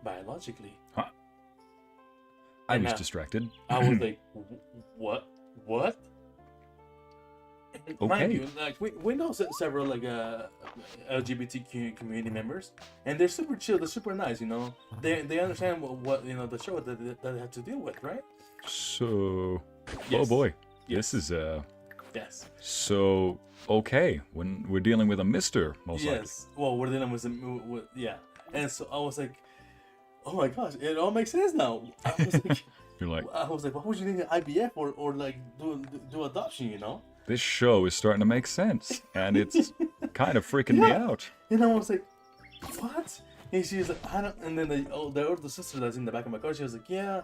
[SPEAKER 2] biologically.
[SPEAKER 3] Huh. I
[SPEAKER 2] And
[SPEAKER 3] was distracted.
[SPEAKER 2] I was like, what? What? And
[SPEAKER 3] Okay.
[SPEAKER 2] mind you, like we know several like LGBTQ community members, and they're super chill. They're super nice. You know, they understand what you know the show that they have to deal with, right?
[SPEAKER 3] So,
[SPEAKER 2] Yes.
[SPEAKER 3] oh boy,
[SPEAKER 2] Yes.
[SPEAKER 3] this is
[SPEAKER 2] Yes.
[SPEAKER 3] so okay. When we're dealing with a Mister, most likely.
[SPEAKER 2] Yes. Well, we're dealing with yeah, and so I was like, oh my gosh, it all makes sense now. I was like,
[SPEAKER 3] You're like,
[SPEAKER 2] why would you need an IVF or like do adoption? You know?
[SPEAKER 3] this show is starting to make sense, and it's kind of freaking me
[SPEAKER 2] Yeah.
[SPEAKER 3] out.
[SPEAKER 2] And I was like, what? And she's like, I don't. And then the older sister that's in the back of my car, she was like, yeah,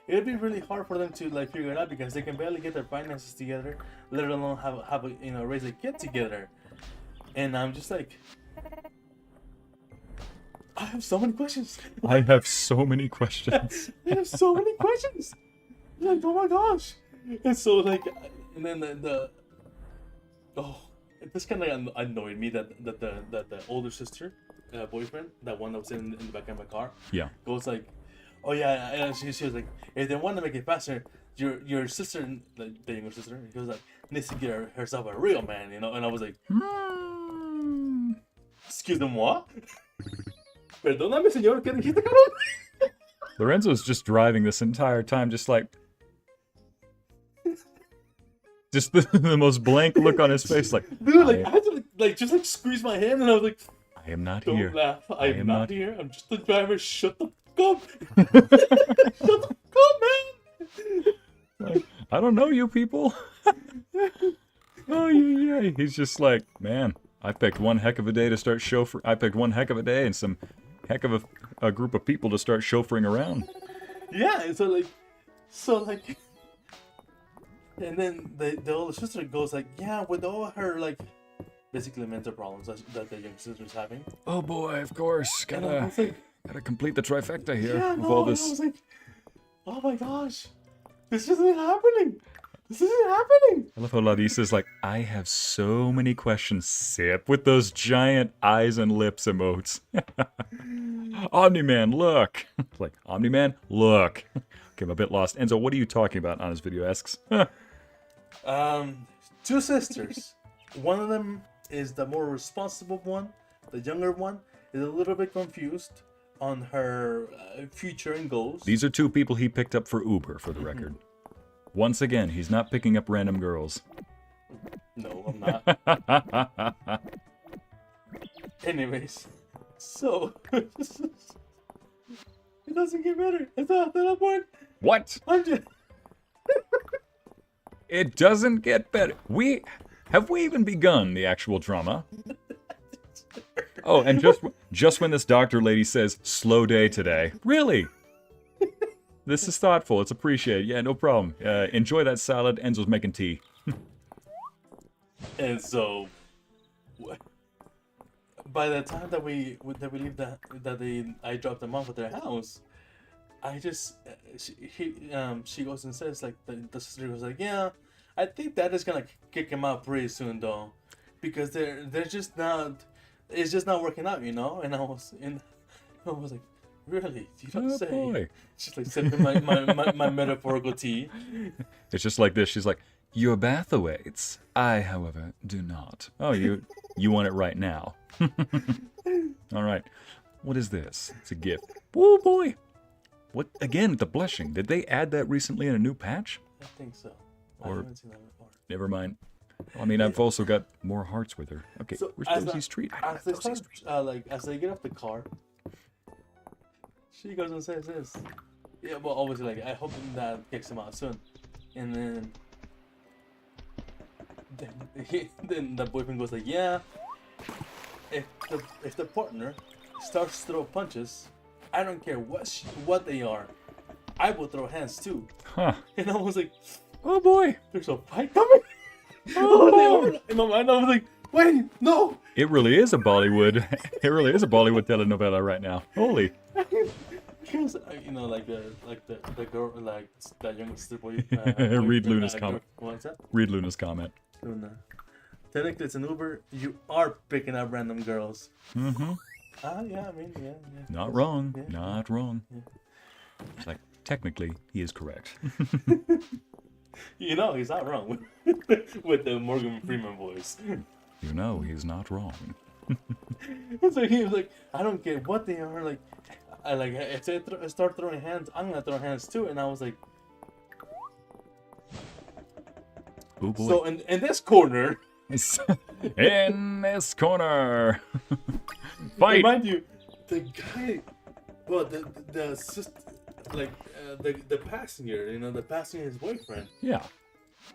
[SPEAKER 2] it'd be really hard for them to like figure it out because they can barely get their finances together, let alone have a raise a kid together. And I'm just like, I have so many questions.
[SPEAKER 3] I have so many questions.
[SPEAKER 2] I have so many questions. Like, oh my gosh. And so like, and then this kind of annoyed me that the older sister, boyfriend, that one that was in the back of my car,
[SPEAKER 3] Yeah.
[SPEAKER 2] goes like, oh yeah, and she was like, if they want to make it faster, your sister, the younger sister, he goes like, needs to get herself a real man, you know. And I was like, excuse me, what? Perdóname, señor, ¿qué dijiste, cabrón?
[SPEAKER 3] Lorenzo's just driving this entire time, just like, just the most blank look on his face, like,
[SPEAKER 2] Dude, like I had to like just like squeeze my hand, and I was like,
[SPEAKER 3] I am not
[SPEAKER 2] don't
[SPEAKER 3] here.
[SPEAKER 2] laugh, I am not here. I'm just the driver. Shut the fuck up. Shut the fuck up, man.
[SPEAKER 3] Like, I don't know you people. Oh yeah. He's just like, man, I picked one heck of a day to start chauffeur. I picked one heck of a day and some heck of a group of people to start chauffeuring around.
[SPEAKER 2] Yeah, and so like, and then the older sister goes like, yeah, with all her like, basically mental problems that the young sister's having.
[SPEAKER 3] Oh boy, of course,
[SPEAKER 2] And I was like,
[SPEAKER 3] gotta complete the trifecta here
[SPEAKER 2] yeah,
[SPEAKER 3] of
[SPEAKER 2] no,
[SPEAKER 3] all
[SPEAKER 2] and I
[SPEAKER 3] this.
[SPEAKER 2] was like, oh my gosh, this isn't happening. This isn't happening.
[SPEAKER 3] I love how Larisa's like, I have so many questions. Sip with those giant eyes and lips emotes. Omni-Man, look. Like, Omni-Man, look. Okay, I'm a bit lost. Enzo, what are you talking about? Honest Video asks.
[SPEAKER 2] Two sisters. One of them is the more responsible one. The younger one is a little bit confused on her future and goals.
[SPEAKER 3] These are two people he picked up for Uber, for the record. Once again, he's not picking up random girls.
[SPEAKER 2] No, I'm not. Anyways, so it doesn't get better. It's not that point.
[SPEAKER 3] What?
[SPEAKER 2] I'm just
[SPEAKER 3] It doesn't get better. Have we even begun the actual drama? Oh, and just when this doctor lady says, slow day today. Really? This is thoughtful. It's appreciated. Yeah, no problem. Enjoy that salad. Enzo's making tea.
[SPEAKER 2] and so by the time that we leave I dropped them off at their house, I just she goes and says like the sister goes like, yeah, I think that is gonna kick him out pretty soon though, because they're just not, it's just not working out, you know. And I was like, really? You don't say.
[SPEAKER 3] Boy.
[SPEAKER 2] She's like sipping my metaphorical tea.
[SPEAKER 3] It's just like this. She's like, your bath awaits. I, however, do not. Oh, you want it right now. All right. What is this? It's a gift. Oh, boy. What, again, the blushing. Did they add that recently in a new patch?
[SPEAKER 2] I think so.
[SPEAKER 3] Or-
[SPEAKER 2] I haven't seen that before.
[SPEAKER 3] Never mind. I mean, I've also got more hearts with her. Okay,
[SPEAKER 2] So,
[SPEAKER 3] where's
[SPEAKER 2] as
[SPEAKER 3] Dosie's treat? I
[SPEAKER 2] As they
[SPEAKER 3] Dosie's
[SPEAKER 2] start,
[SPEAKER 3] treat.
[SPEAKER 2] as they get off the car, she goes and says this. Yeah, well, obviously, like, I hope that kicks him out soon. And then then the boyfriend goes like, yeah, if the partner starts to throw punches, I don't care what they are, I will throw hands too.
[SPEAKER 3] Huh.
[SPEAKER 2] And I was like,
[SPEAKER 3] Oh boy.
[SPEAKER 2] there's a fight coming. Oh, in my mind I was like, wait, no.
[SPEAKER 3] It really is a Bollywood. It really is a Bollywood telenovela right now. Holy.
[SPEAKER 2] Because like the girl, like that young sister boy.
[SPEAKER 3] Read Luna's comment.
[SPEAKER 2] What's that?
[SPEAKER 3] Read Luna's comment.
[SPEAKER 2] Luna. Technically, it's an Uber. You are picking up random girls.
[SPEAKER 3] Mm-hmm.
[SPEAKER 2] Yeah, I mean, yeah.
[SPEAKER 3] Not wrong.
[SPEAKER 2] Yeah.
[SPEAKER 3] Not wrong.
[SPEAKER 2] Yeah.
[SPEAKER 3] It's like, technically, he is correct.
[SPEAKER 2] He's not wrong with the Morgan Freeman voice.
[SPEAKER 3] You know, he's not wrong.
[SPEAKER 2] So he was like, I don't care what they are. Like, if I start throwing hands, I'm gonna throw hands too. And I was like,
[SPEAKER 3] Oh boy.
[SPEAKER 2] so in this corner,
[SPEAKER 3] In this corner. Fight.
[SPEAKER 2] mind you, the guy, well, the sister, like the passenger, the passenger's boyfriend.
[SPEAKER 3] Yeah.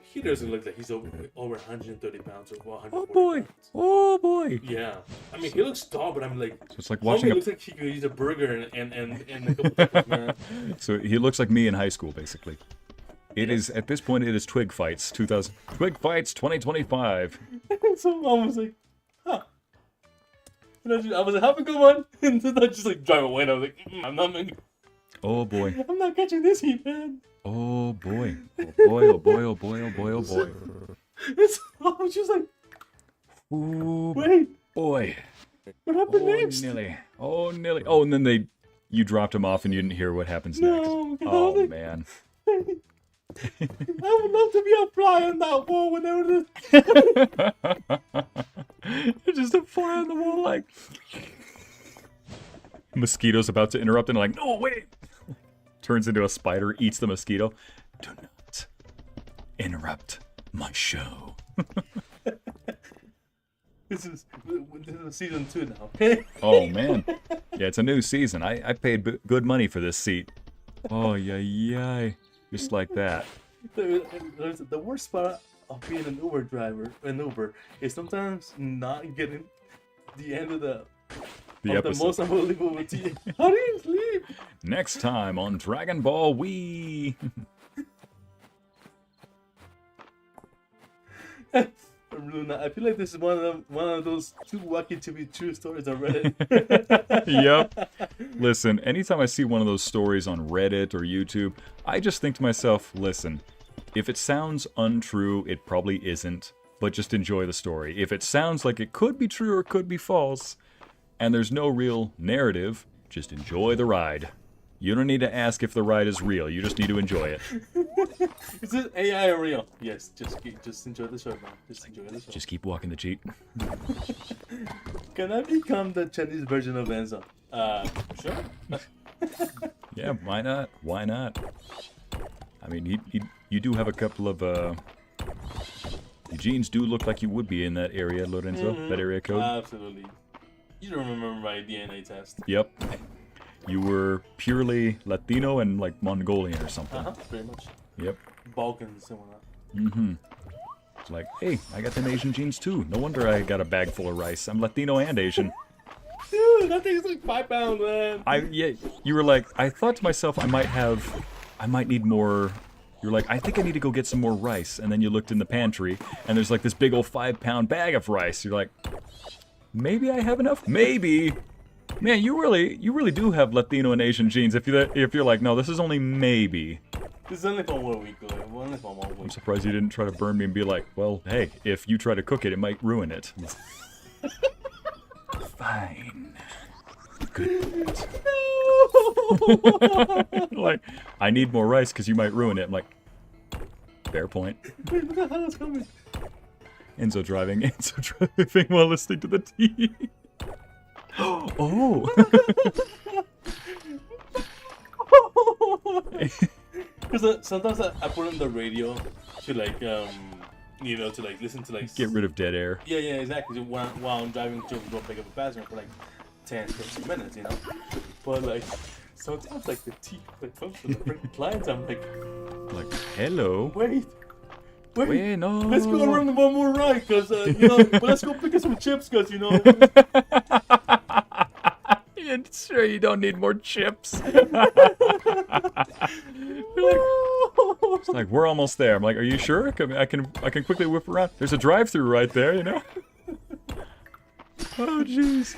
[SPEAKER 2] He doesn't look like he's over 130 pounds or 140
[SPEAKER 3] Oh boy.
[SPEAKER 2] pounds.
[SPEAKER 3] Oh boy.
[SPEAKER 2] Yeah, I mean he looks tall, but I'm like,
[SPEAKER 3] It's like
[SPEAKER 2] homie
[SPEAKER 3] watching
[SPEAKER 2] looks like he could eat a burger and a couple tacos, man.
[SPEAKER 3] So he looks like me in high school, basically. It is at this point. It is Twig Fights 2025.
[SPEAKER 2] So mom was like, huh. And I was like, have a good one. And then I just like drive away. And I was like, I'm not I'm not catching this heat, man.
[SPEAKER 3] Oh boy. Oh boy. Oh boy. Oh boy. Oh boy. Oh boy.
[SPEAKER 2] And so I was just like,
[SPEAKER 3] Oh
[SPEAKER 2] wait,
[SPEAKER 3] boy.
[SPEAKER 2] what happened
[SPEAKER 3] Oh
[SPEAKER 2] next?
[SPEAKER 3] nearly. Oh nearly. Oh, and then you dropped him off and you didn't hear what happens next.
[SPEAKER 2] No,
[SPEAKER 3] Oh
[SPEAKER 2] like,
[SPEAKER 3] man.
[SPEAKER 2] I would love to be a fly on that wall whenever this.
[SPEAKER 3] Just a fly on the wall, like mosquito's about to interrupt, and like, no, wait. Turns into a spider, eats the mosquito. Do not interrupt my show.
[SPEAKER 2] This is season 2 now. Okay.
[SPEAKER 3] Oh man, yeah, it's a new season. I paid good money for this seat. Oh yeah, just like that.
[SPEAKER 2] The worst part of being an Uber driver, is sometimes not getting the end of the
[SPEAKER 3] episode.
[SPEAKER 2] most unbelievable tea. How do you sleep?
[SPEAKER 3] Next time on Dragon Ball Wii.
[SPEAKER 2] Luna, I feel like this is one of those too wacky to be true stories on Reddit.
[SPEAKER 3] Yep. Listen, anytime I see one of those stories on Reddit or YouTube, I just think to myself, listen, if it sounds untrue, it probably isn't, but just enjoy the story. If it sounds like it could be true or it could be false, and there's no real narrative, just enjoy the ride. You don't need to ask if the ride is real, you just need to enjoy it.
[SPEAKER 2] Is this AI or real? Yes, just enjoy the show, man. Just enjoy the show.
[SPEAKER 3] Just keep walking the Jeep.
[SPEAKER 2] Can I become the Chinese version of Enzo? Sure.
[SPEAKER 3] Yeah, why not? Why not? I mean, you do have a couple of, your genes do look like you would be in that area, Lorenzo, that area code.
[SPEAKER 2] Absolutely. You don't remember my DNA test.
[SPEAKER 3] Yep. You were purely Latino and like Mongolian or something.
[SPEAKER 2] Pretty much.
[SPEAKER 3] Yep.
[SPEAKER 2] Balkans and whatnot.
[SPEAKER 3] Mm-hmm. It's like, hey, I got them Asian genes too. No wonder I got a bag full of rice. I'm Latino and Asian.
[SPEAKER 2] Dude, that thing's like 5 pounds, man.
[SPEAKER 3] Yeah, you were like, I thought to myself, I might need more. You're like, I think I need to go get some more rice. And then you looked in the pantry, and there's like this big old 5-pound bag of rice. You're like, maybe I have enough? Maybe. Man, you really do have Latino and Asian genes. If you're like, no, this is only maybe.
[SPEAKER 2] This is only for 1 week,
[SPEAKER 3] I'm surprised you didn't try to burn me and be like, well, hey, if you try to cook it, it might ruin it. Fine. Good. Like, I need more rice because you might ruin it. I'm like, fair point.
[SPEAKER 2] Wait, look at how it's coming.
[SPEAKER 3] Enzo driving while listening to the tea. Oh.
[SPEAKER 2] Because sometimes I put on the radio to like to like listen to like
[SPEAKER 3] Get rid of dead air.
[SPEAKER 2] Yeah, exactly. While I'm driving to go pick up a passenger for like 10-15 minutes, But like sometimes like the tea like comes to the freaking clients, I'm like,
[SPEAKER 3] Hello.
[SPEAKER 2] wait. Wait,
[SPEAKER 3] no.
[SPEAKER 2] let's go around one more ride, cause but let's go pick up some chips, cause
[SPEAKER 3] Sure, you don't need more chips. It's like, we're almost there. I'm like, are you sure? I can quickly whip around. There's a drive-through right there, you know? Oh, jeez.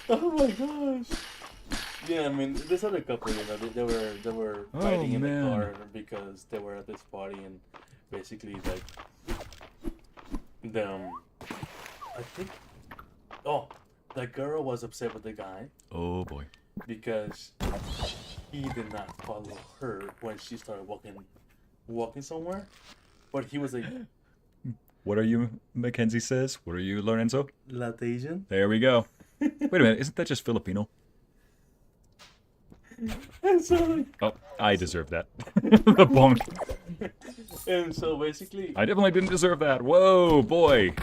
[SPEAKER 2] Oh my gosh. Yeah, I mean, this other couple, they were fighting in the car because they were at this party, and basically, like, I think, the girl was upset with the guy.
[SPEAKER 3] Oh boy.
[SPEAKER 2] Because he did not follow her when she started walking somewhere, but he was like,
[SPEAKER 3] "What are you?" Mackenzie says. "What are you, Lorenzo?"
[SPEAKER 2] Latasian.
[SPEAKER 3] There we go. Wait a minute, isn't that just Filipino?
[SPEAKER 2] And so, like,
[SPEAKER 3] oh, I deserve that. The bonk.
[SPEAKER 2] And so basically,
[SPEAKER 3] I definitely didn't deserve that. Whoa, boy!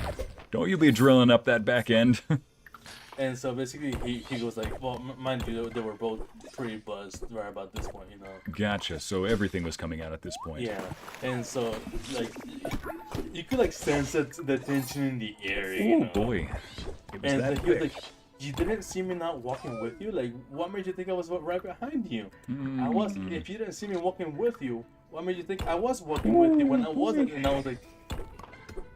[SPEAKER 3] Don't you be drilling up that back end.
[SPEAKER 2] And so basically, he goes like, well, mind you, they were both pretty buzzed right about this point,
[SPEAKER 3] Gotcha. So everything was coming out at this point.
[SPEAKER 2] Yeah. And so, like, you could, like, sense the tension in the air,
[SPEAKER 3] Oh, boy. It was that
[SPEAKER 2] he was
[SPEAKER 3] quick.
[SPEAKER 2] like, you didn't see me not walking with you? Like, what made you think I was right behind you?
[SPEAKER 3] Mm.
[SPEAKER 2] I was. If you didn't see me walking with you, what made you think I was walking with you when I wasn't? And I was like,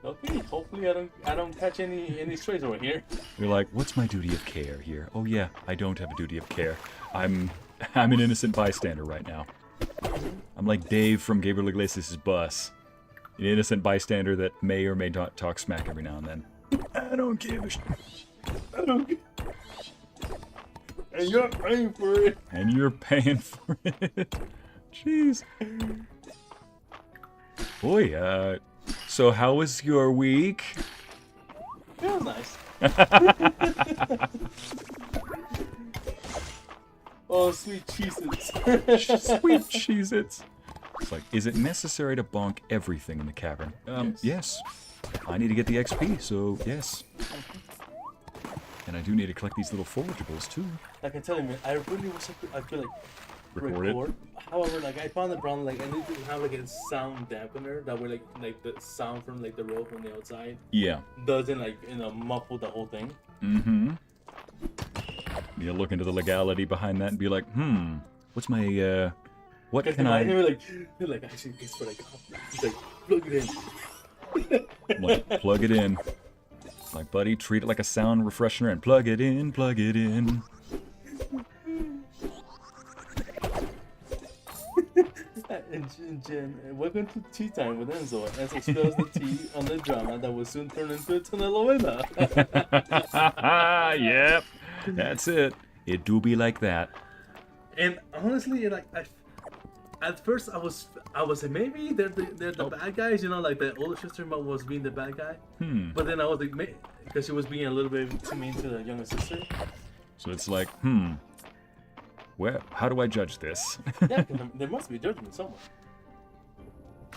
[SPEAKER 2] okay, hopefully I don't catch any strays over here.
[SPEAKER 3] You're like, what's my duty of care here? Oh yeah, I don't have a duty of care. I'm an innocent bystander right now. I'm like Dave from Gabriel Iglesias' Bus. An innocent bystander that may or may not talk smack every now and then. I don't give a shit.
[SPEAKER 2] I don't give. And you're paying for it.
[SPEAKER 3] And you're paying for it. Jeez. Boy, so how was your week?
[SPEAKER 2] It was nice. Oh, sweet Cheez-Its.
[SPEAKER 3] Sweet Cheez-Its. It's like, is it necessary to bonk everything in the cavern? Yes. I need to get the XP, so yes. And I do need to collect these little forageables, too.
[SPEAKER 2] I can tell you, man, I really wish I could like, record. However, like, I found the problem, like, I need to have, like, a sound dampener that way, like the sound from, like, the road from the outside doesn't, like, muffle the whole thing.
[SPEAKER 3] Mm-hmm. You look into the legality behind that and be like, what's my, what can I...
[SPEAKER 2] You're like, actually, guess what I got? He's like, plug it in.
[SPEAKER 3] I'm like, plug it in. Like, buddy, treat it like a sound refreshener and plug it in, plug it in.
[SPEAKER 2] And Jen, welcome to Tea Time with Enzo. Enzo spills the tea on the drama that will soon turn into a telenovela.
[SPEAKER 3] Yep, that's it. It do be like that.
[SPEAKER 2] And honestly, like, at first I was like, maybe they're the bad guys, like the older sister was being the bad guy. But then I was like, because she was being a little bit too mean to the younger sister.
[SPEAKER 3] So it's like, well, how do I judge this?
[SPEAKER 2] Yeah, there must be judgment somewhere.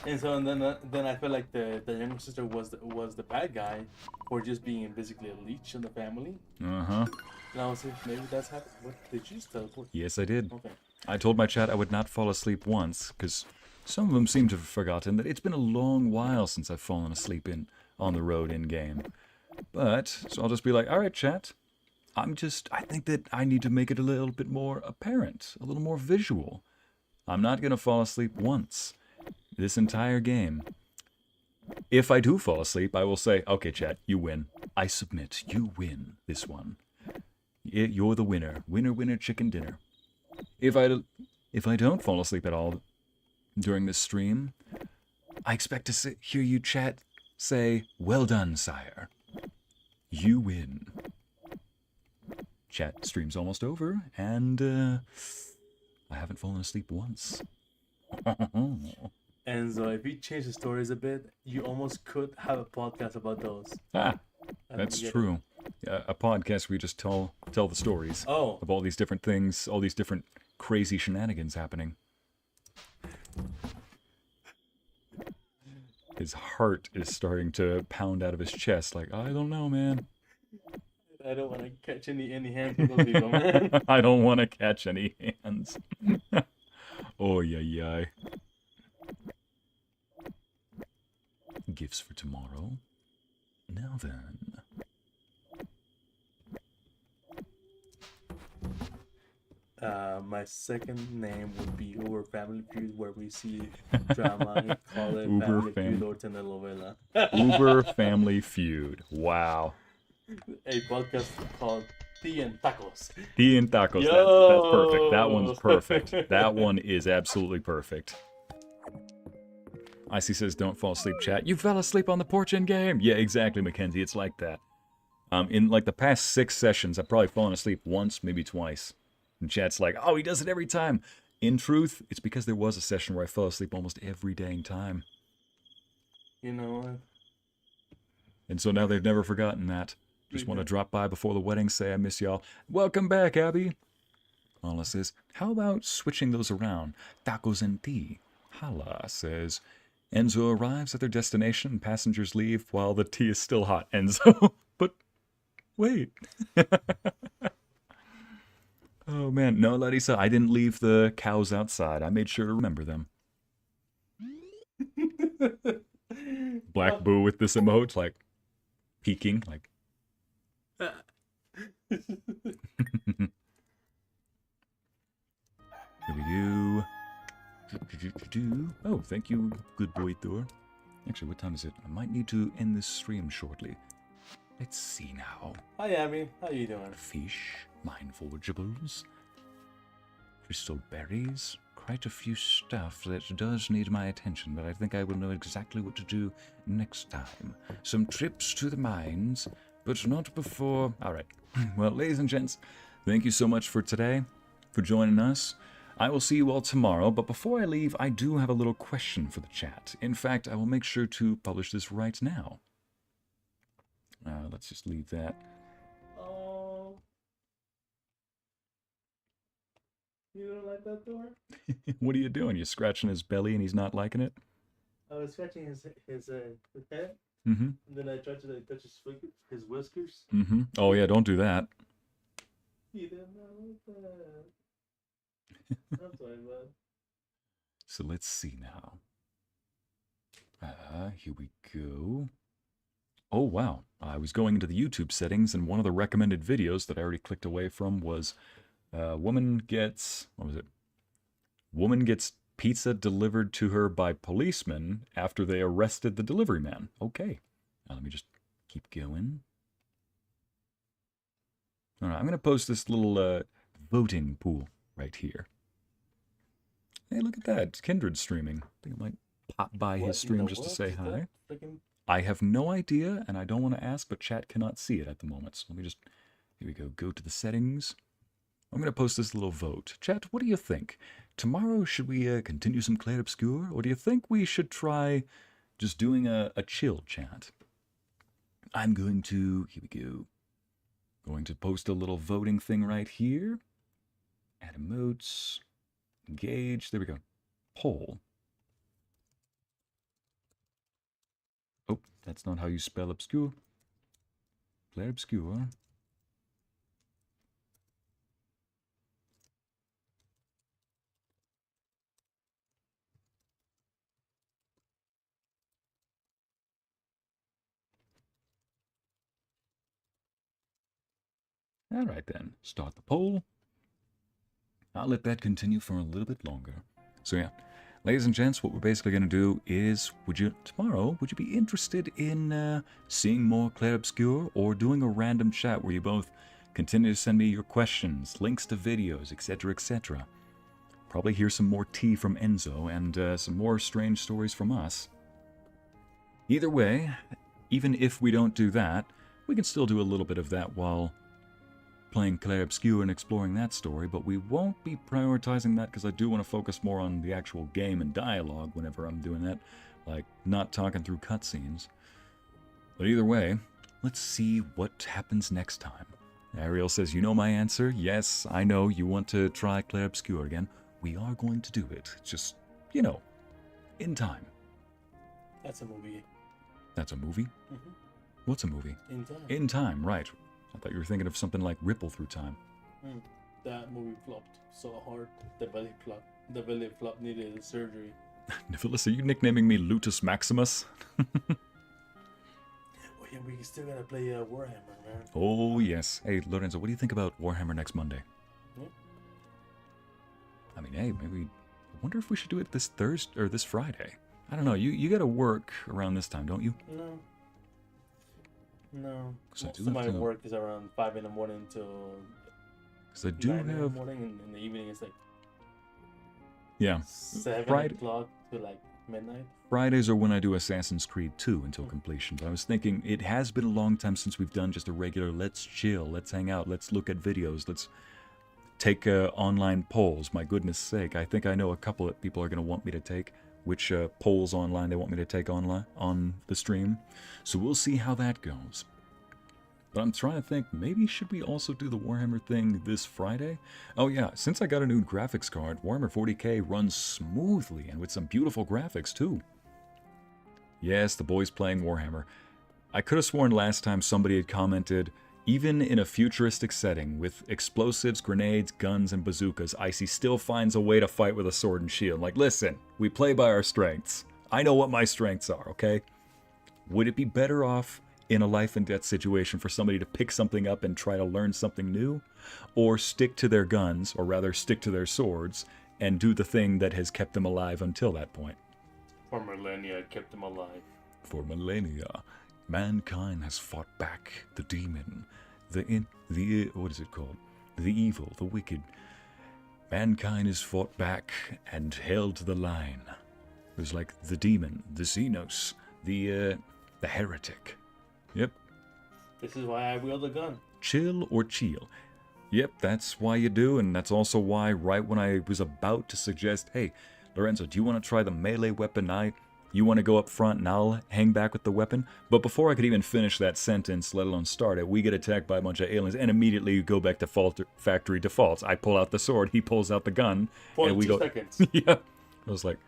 [SPEAKER 2] And so then I felt like the younger sister was the bad guy for just being basically a leech in the family.
[SPEAKER 3] Uh-huh.
[SPEAKER 2] And I was like, maybe that's happened. What, did you just teleport?
[SPEAKER 3] Yes, I did.
[SPEAKER 2] Okay.
[SPEAKER 3] I told my chat I would not fall asleep once, because some of them seem to have forgotten that it's been a long while since I've fallen asleep on the road in-game. But, so I'll just be like, alright chat, I think that I need to make it a little bit more apparent, a little more visual. I'm not going to fall asleep once this entire game. If I do fall asleep, I will say, okay chat, you win. I submit, you win this one. You're the winner. Winner, winner, chicken dinner. If I don't fall asleep at all during this stream, I expect to hear you chat say, well done, sire. You win. Chat stream's almost over, and I haven't fallen asleep once.
[SPEAKER 2] And so if you change the stories a bit, you almost could have a podcast about those.
[SPEAKER 3] That's true. A podcast where we just tell the stories of all these different things, all these different crazy shenanigans happening. His heart is starting to pound out of his chest like, I don't know, man.
[SPEAKER 2] I don't want to catch any hands from those people, man.
[SPEAKER 3] I don't want to catch any hands. Oh, yeah. gifts for tomorrow. Now then.
[SPEAKER 2] My second name would be Uber Family Feud, where we see drama and call it
[SPEAKER 3] Uber
[SPEAKER 2] Family Feud or telenovela.
[SPEAKER 3] Uber Family Feud. Wow.
[SPEAKER 2] A podcast called Tea and Tacos.
[SPEAKER 3] Tea and tacos. That's perfect. That one's perfect. That one is absolutely perfect. Ycey says, don't fall asleep, chat. You fell asleep on the porch in game. Yeah, exactly, Mackenzie. It's like that. In like the past 6 sessions, I've probably fallen asleep once, maybe twice. And chat's like, oh, he does it every time. In truth, it's because there was a session where I fell asleep almost every dang time.
[SPEAKER 2] You know what?
[SPEAKER 3] And so now they've never forgotten that. Just want to drop by before the wedding, say I miss y'all. Welcome back, Abby. Hala says, how about switching those around? Tacos and tea. Hala says, Enzo arrives at their destination and passengers leave while the tea is still hot. Enzo, but wait. Oh, man. No, Larissa, I didn't leave the cows outside. I made sure to remember them. Black Boo with this emote, like, peeking, like. Here we go. Oh, thank you, good boy Thor. Actually, what time is it? I might need to end this stream shortly. Let's see now.
[SPEAKER 2] Hi, Abby. How you doing?
[SPEAKER 3] Fish, mine forageables, crystal berries, quite a few stuff that does need my attention, but I think I will know exactly what to do next time. Some trips to the mines, but not before. All right. Well, ladies and gents, thank you so much for today, for joining us. I will see you all tomorrow, but before I leave, I do have a little question for the chat. In fact, I will make sure to publish this right now. Let's just leave that.
[SPEAKER 2] Oh. You don't like that, Thor?
[SPEAKER 3] What are you doing? You scratching his belly and he's not liking it?
[SPEAKER 2] I was scratching his head,
[SPEAKER 3] Mm-hmm.
[SPEAKER 2] and then I tried to like, touch his whiskers.
[SPEAKER 3] Mm-hmm. Oh, yeah, don't do that.
[SPEAKER 2] He didn't know that. I'm sorry, bud.
[SPEAKER 3] So let's see now. Here we go. Oh, wow. I was going into the YouTube settings, and one of the recommended videos that I already clicked away from was woman gets, what was it? Woman gets pizza delivered to her by policemen after they arrested the delivery man. Okay. Now let me just keep going. All right, I'm going to post this little voting pool right here. Hey, look at that. It's Kindred streaming. I think I might pop by his stream just to say hi. I have no idea, and I don't want to ask, but chat cannot see it at the moment. So let me just, here we go, go to the settings. I'm going to post this little vote. Chat, what do you think? Tomorrow, should we continue some Clair Obscur, or do you think we should try just doing a chill chat? I'm going to, here we go, going to post a little voting thing right here. Add emotes, engage, there we go, poll. Oh, that's not how you spell obscure. Clair Obscur. All right then, start the poll. I'll let that continue for a little bit longer. So yeah, ladies and gents, what we're basically going to do is, tomorrow, would you be interested in seeing more Clair Obscur or doing a random chat where you both continue to send me your questions, links to videos, etc., etc. Probably hear some more tea from Enzo and some more strange stories from us. Either way, even if we don't do that, we can still do a little bit of that while playing Clair Obscur and exploring that story, but we won't be prioritizing that because I do want to focus more on the actual game and dialogue whenever I'm doing that, like not talking through cutscenes. But either way, let's see what happens next time. Ariel says, you know my answer. Yes, I know you want to try Clair Obscur again. We are going to do it. Just, you know, in time.
[SPEAKER 2] That's a movie.
[SPEAKER 3] That's a movie?
[SPEAKER 2] Mm-hmm.
[SPEAKER 3] What's a movie?
[SPEAKER 2] In time.
[SPEAKER 3] In time, right. I thought you were thinking of something like Ripple Through Time.
[SPEAKER 2] That movie flopped so hard. The belly flop needed surgery.
[SPEAKER 3] Nephilus, are you nicknaming me Lutus Maximus?
[SPEAKER 2] man, we still gotta play Warhammer, man.
[SPEAKER 3] Oh, yes. Hey, Lorenzo, what do you think about Warhammer next Monday?
[SPEAKER 2] Yeah.
[SPEAKER 3] I mean, hey, maybe... I wonder if we should do it this Thursday or this Friday. I don't know. You gotta work around this time, don't you?
[SPEAKER 2] No.
[SPEAKER 3] Because
[SPEAKER 2] Most of my work is around 5 in the morning till
[SPEAKER 3] 'cause I do
[SPEAKER 2] 9 in the
[SPEAKER 3] have...
[SPEAKER 2] morning, and in the evening it's like
[SPEAKER 3] Yeah.
[SPEAKER 2] 7
[SPEAKER 3] Friday-
[SPEAKER 2] o'clock to like midnight.
[SPEAKER 3] Fridays are when I do Assassin's Creed 2 until completion. But I was thinking, it has been a long time since we've done just a regular, let's chill, let's hang out, let's look at videos, let's take online polls. My goodness sake, I think I know a couple that people are going to want me to take. Which polls online they want me to take online on the stream. So we'll see how that goes. But I'm trying to think, maybe should we also do the Warhammer thing this Friday? Oh yeah, since I got a new graphics card, Warhammer 40k runs smoothly and with some beautiful graphics too. Yes, the boys playing Warhammer. I could have sworn last time somebody had commented, even in a futuristic setting with explosives, grenades, guns, and bazookas, Ycey still finds a way to fight with a sword and shield. Like, listen, we play by our strengths. I know what my strengths are, okay? Would it be better off in a life and death situation for somebody to pick something up and try to learn something new? Or stick to their guns, or rather stick to their swords, and do the thing that has kept them alive until that point?
[SPEAKER 2] For millennia, it kept them alive.
[SPEAKER 3] For millennia, mankind has fought back the demon, what is it called? The evil, the wicked. Mankind has fought back and held the line. It was like the demon, the Xenos, the heretic. Yep.
[SPEAKER 2] This is why I wield a gun.
[SPEAKER 3] Chill or chill. Yep, that's why you do, and that's also why right when I was about to suggest, hey, Lorenzo, do you want to try the melee weapon? You want to go up front and I'll hang back with the weapon? But before I could even finish that sentence, let alone start it, we get attacked by a bunch of aliens and immediately go back to factory defaults. I pull out the sword, he pulls out the gun, and we go...
[SPEAKER 2] 2 seconds.
[SPEAKER 3] Yeah. I was like,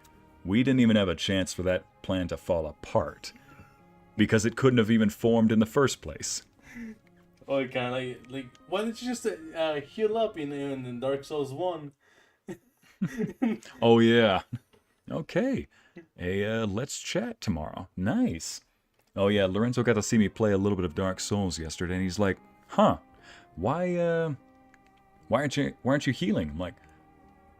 [SPEAKER 3] we didn't even have a chance for that plan to fall apart. Because it couldn't have even formed in the first place.
[SPEAKER 2] Oh, it kind of like, why didn't you just heal up in Dark Souls 1?
[SPEAKER 3] Oh, yeah. Okay. Hey, let's chat tomorrow. Nice. Oh, yeah, Lorenzo got to see me play a little bit of Dark Souls yesterday, and he's like, huh, why aren't you healing? I'm like,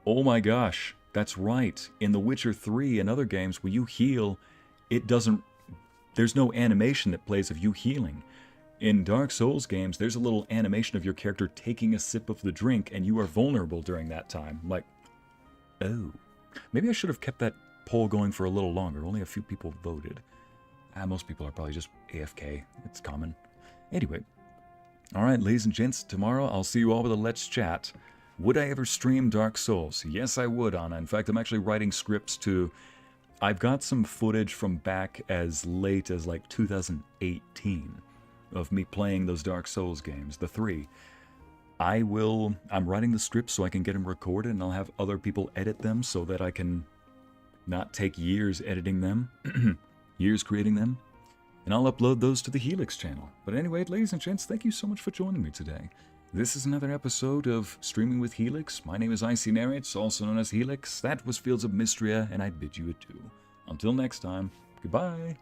[SPEAKER 3] oh my gosh, that's right. In The Witcher 3 and other games, when you heal, there's no animation that plays of you healing. In Dark Souls games, there's a little animation of your character taking a sip of the drink, and you are vulnerable during that time. I'm like, oh. Maybe I should have kept that poll going for a little longer. Only a few people voted. Most people are probably just AFK. It's common. Anyway. Alright, ladies and gents, tomorrow I'll see you all with a Let's Chat. Would I ever stream Dark Souls? Yes, I would, Anna. In fact, I'm actually writing scripts to... I've got some footage from back as late as like 2018 of me playing those Dark Souls games, the 3. I'm writing the scripts so I can get them recorded, and I'll have other people edit them so that I can not take years editing them, years creating them, and I'll upload those to the Helix channel. But anyway, ladies and gents, thank you so much for joining me today. This is another episode of Streaming with Helix. My name is Ycey Narrator, also known as Helix. That was Fields of Mistria, and I bid you adieu. Until next time, goodbye.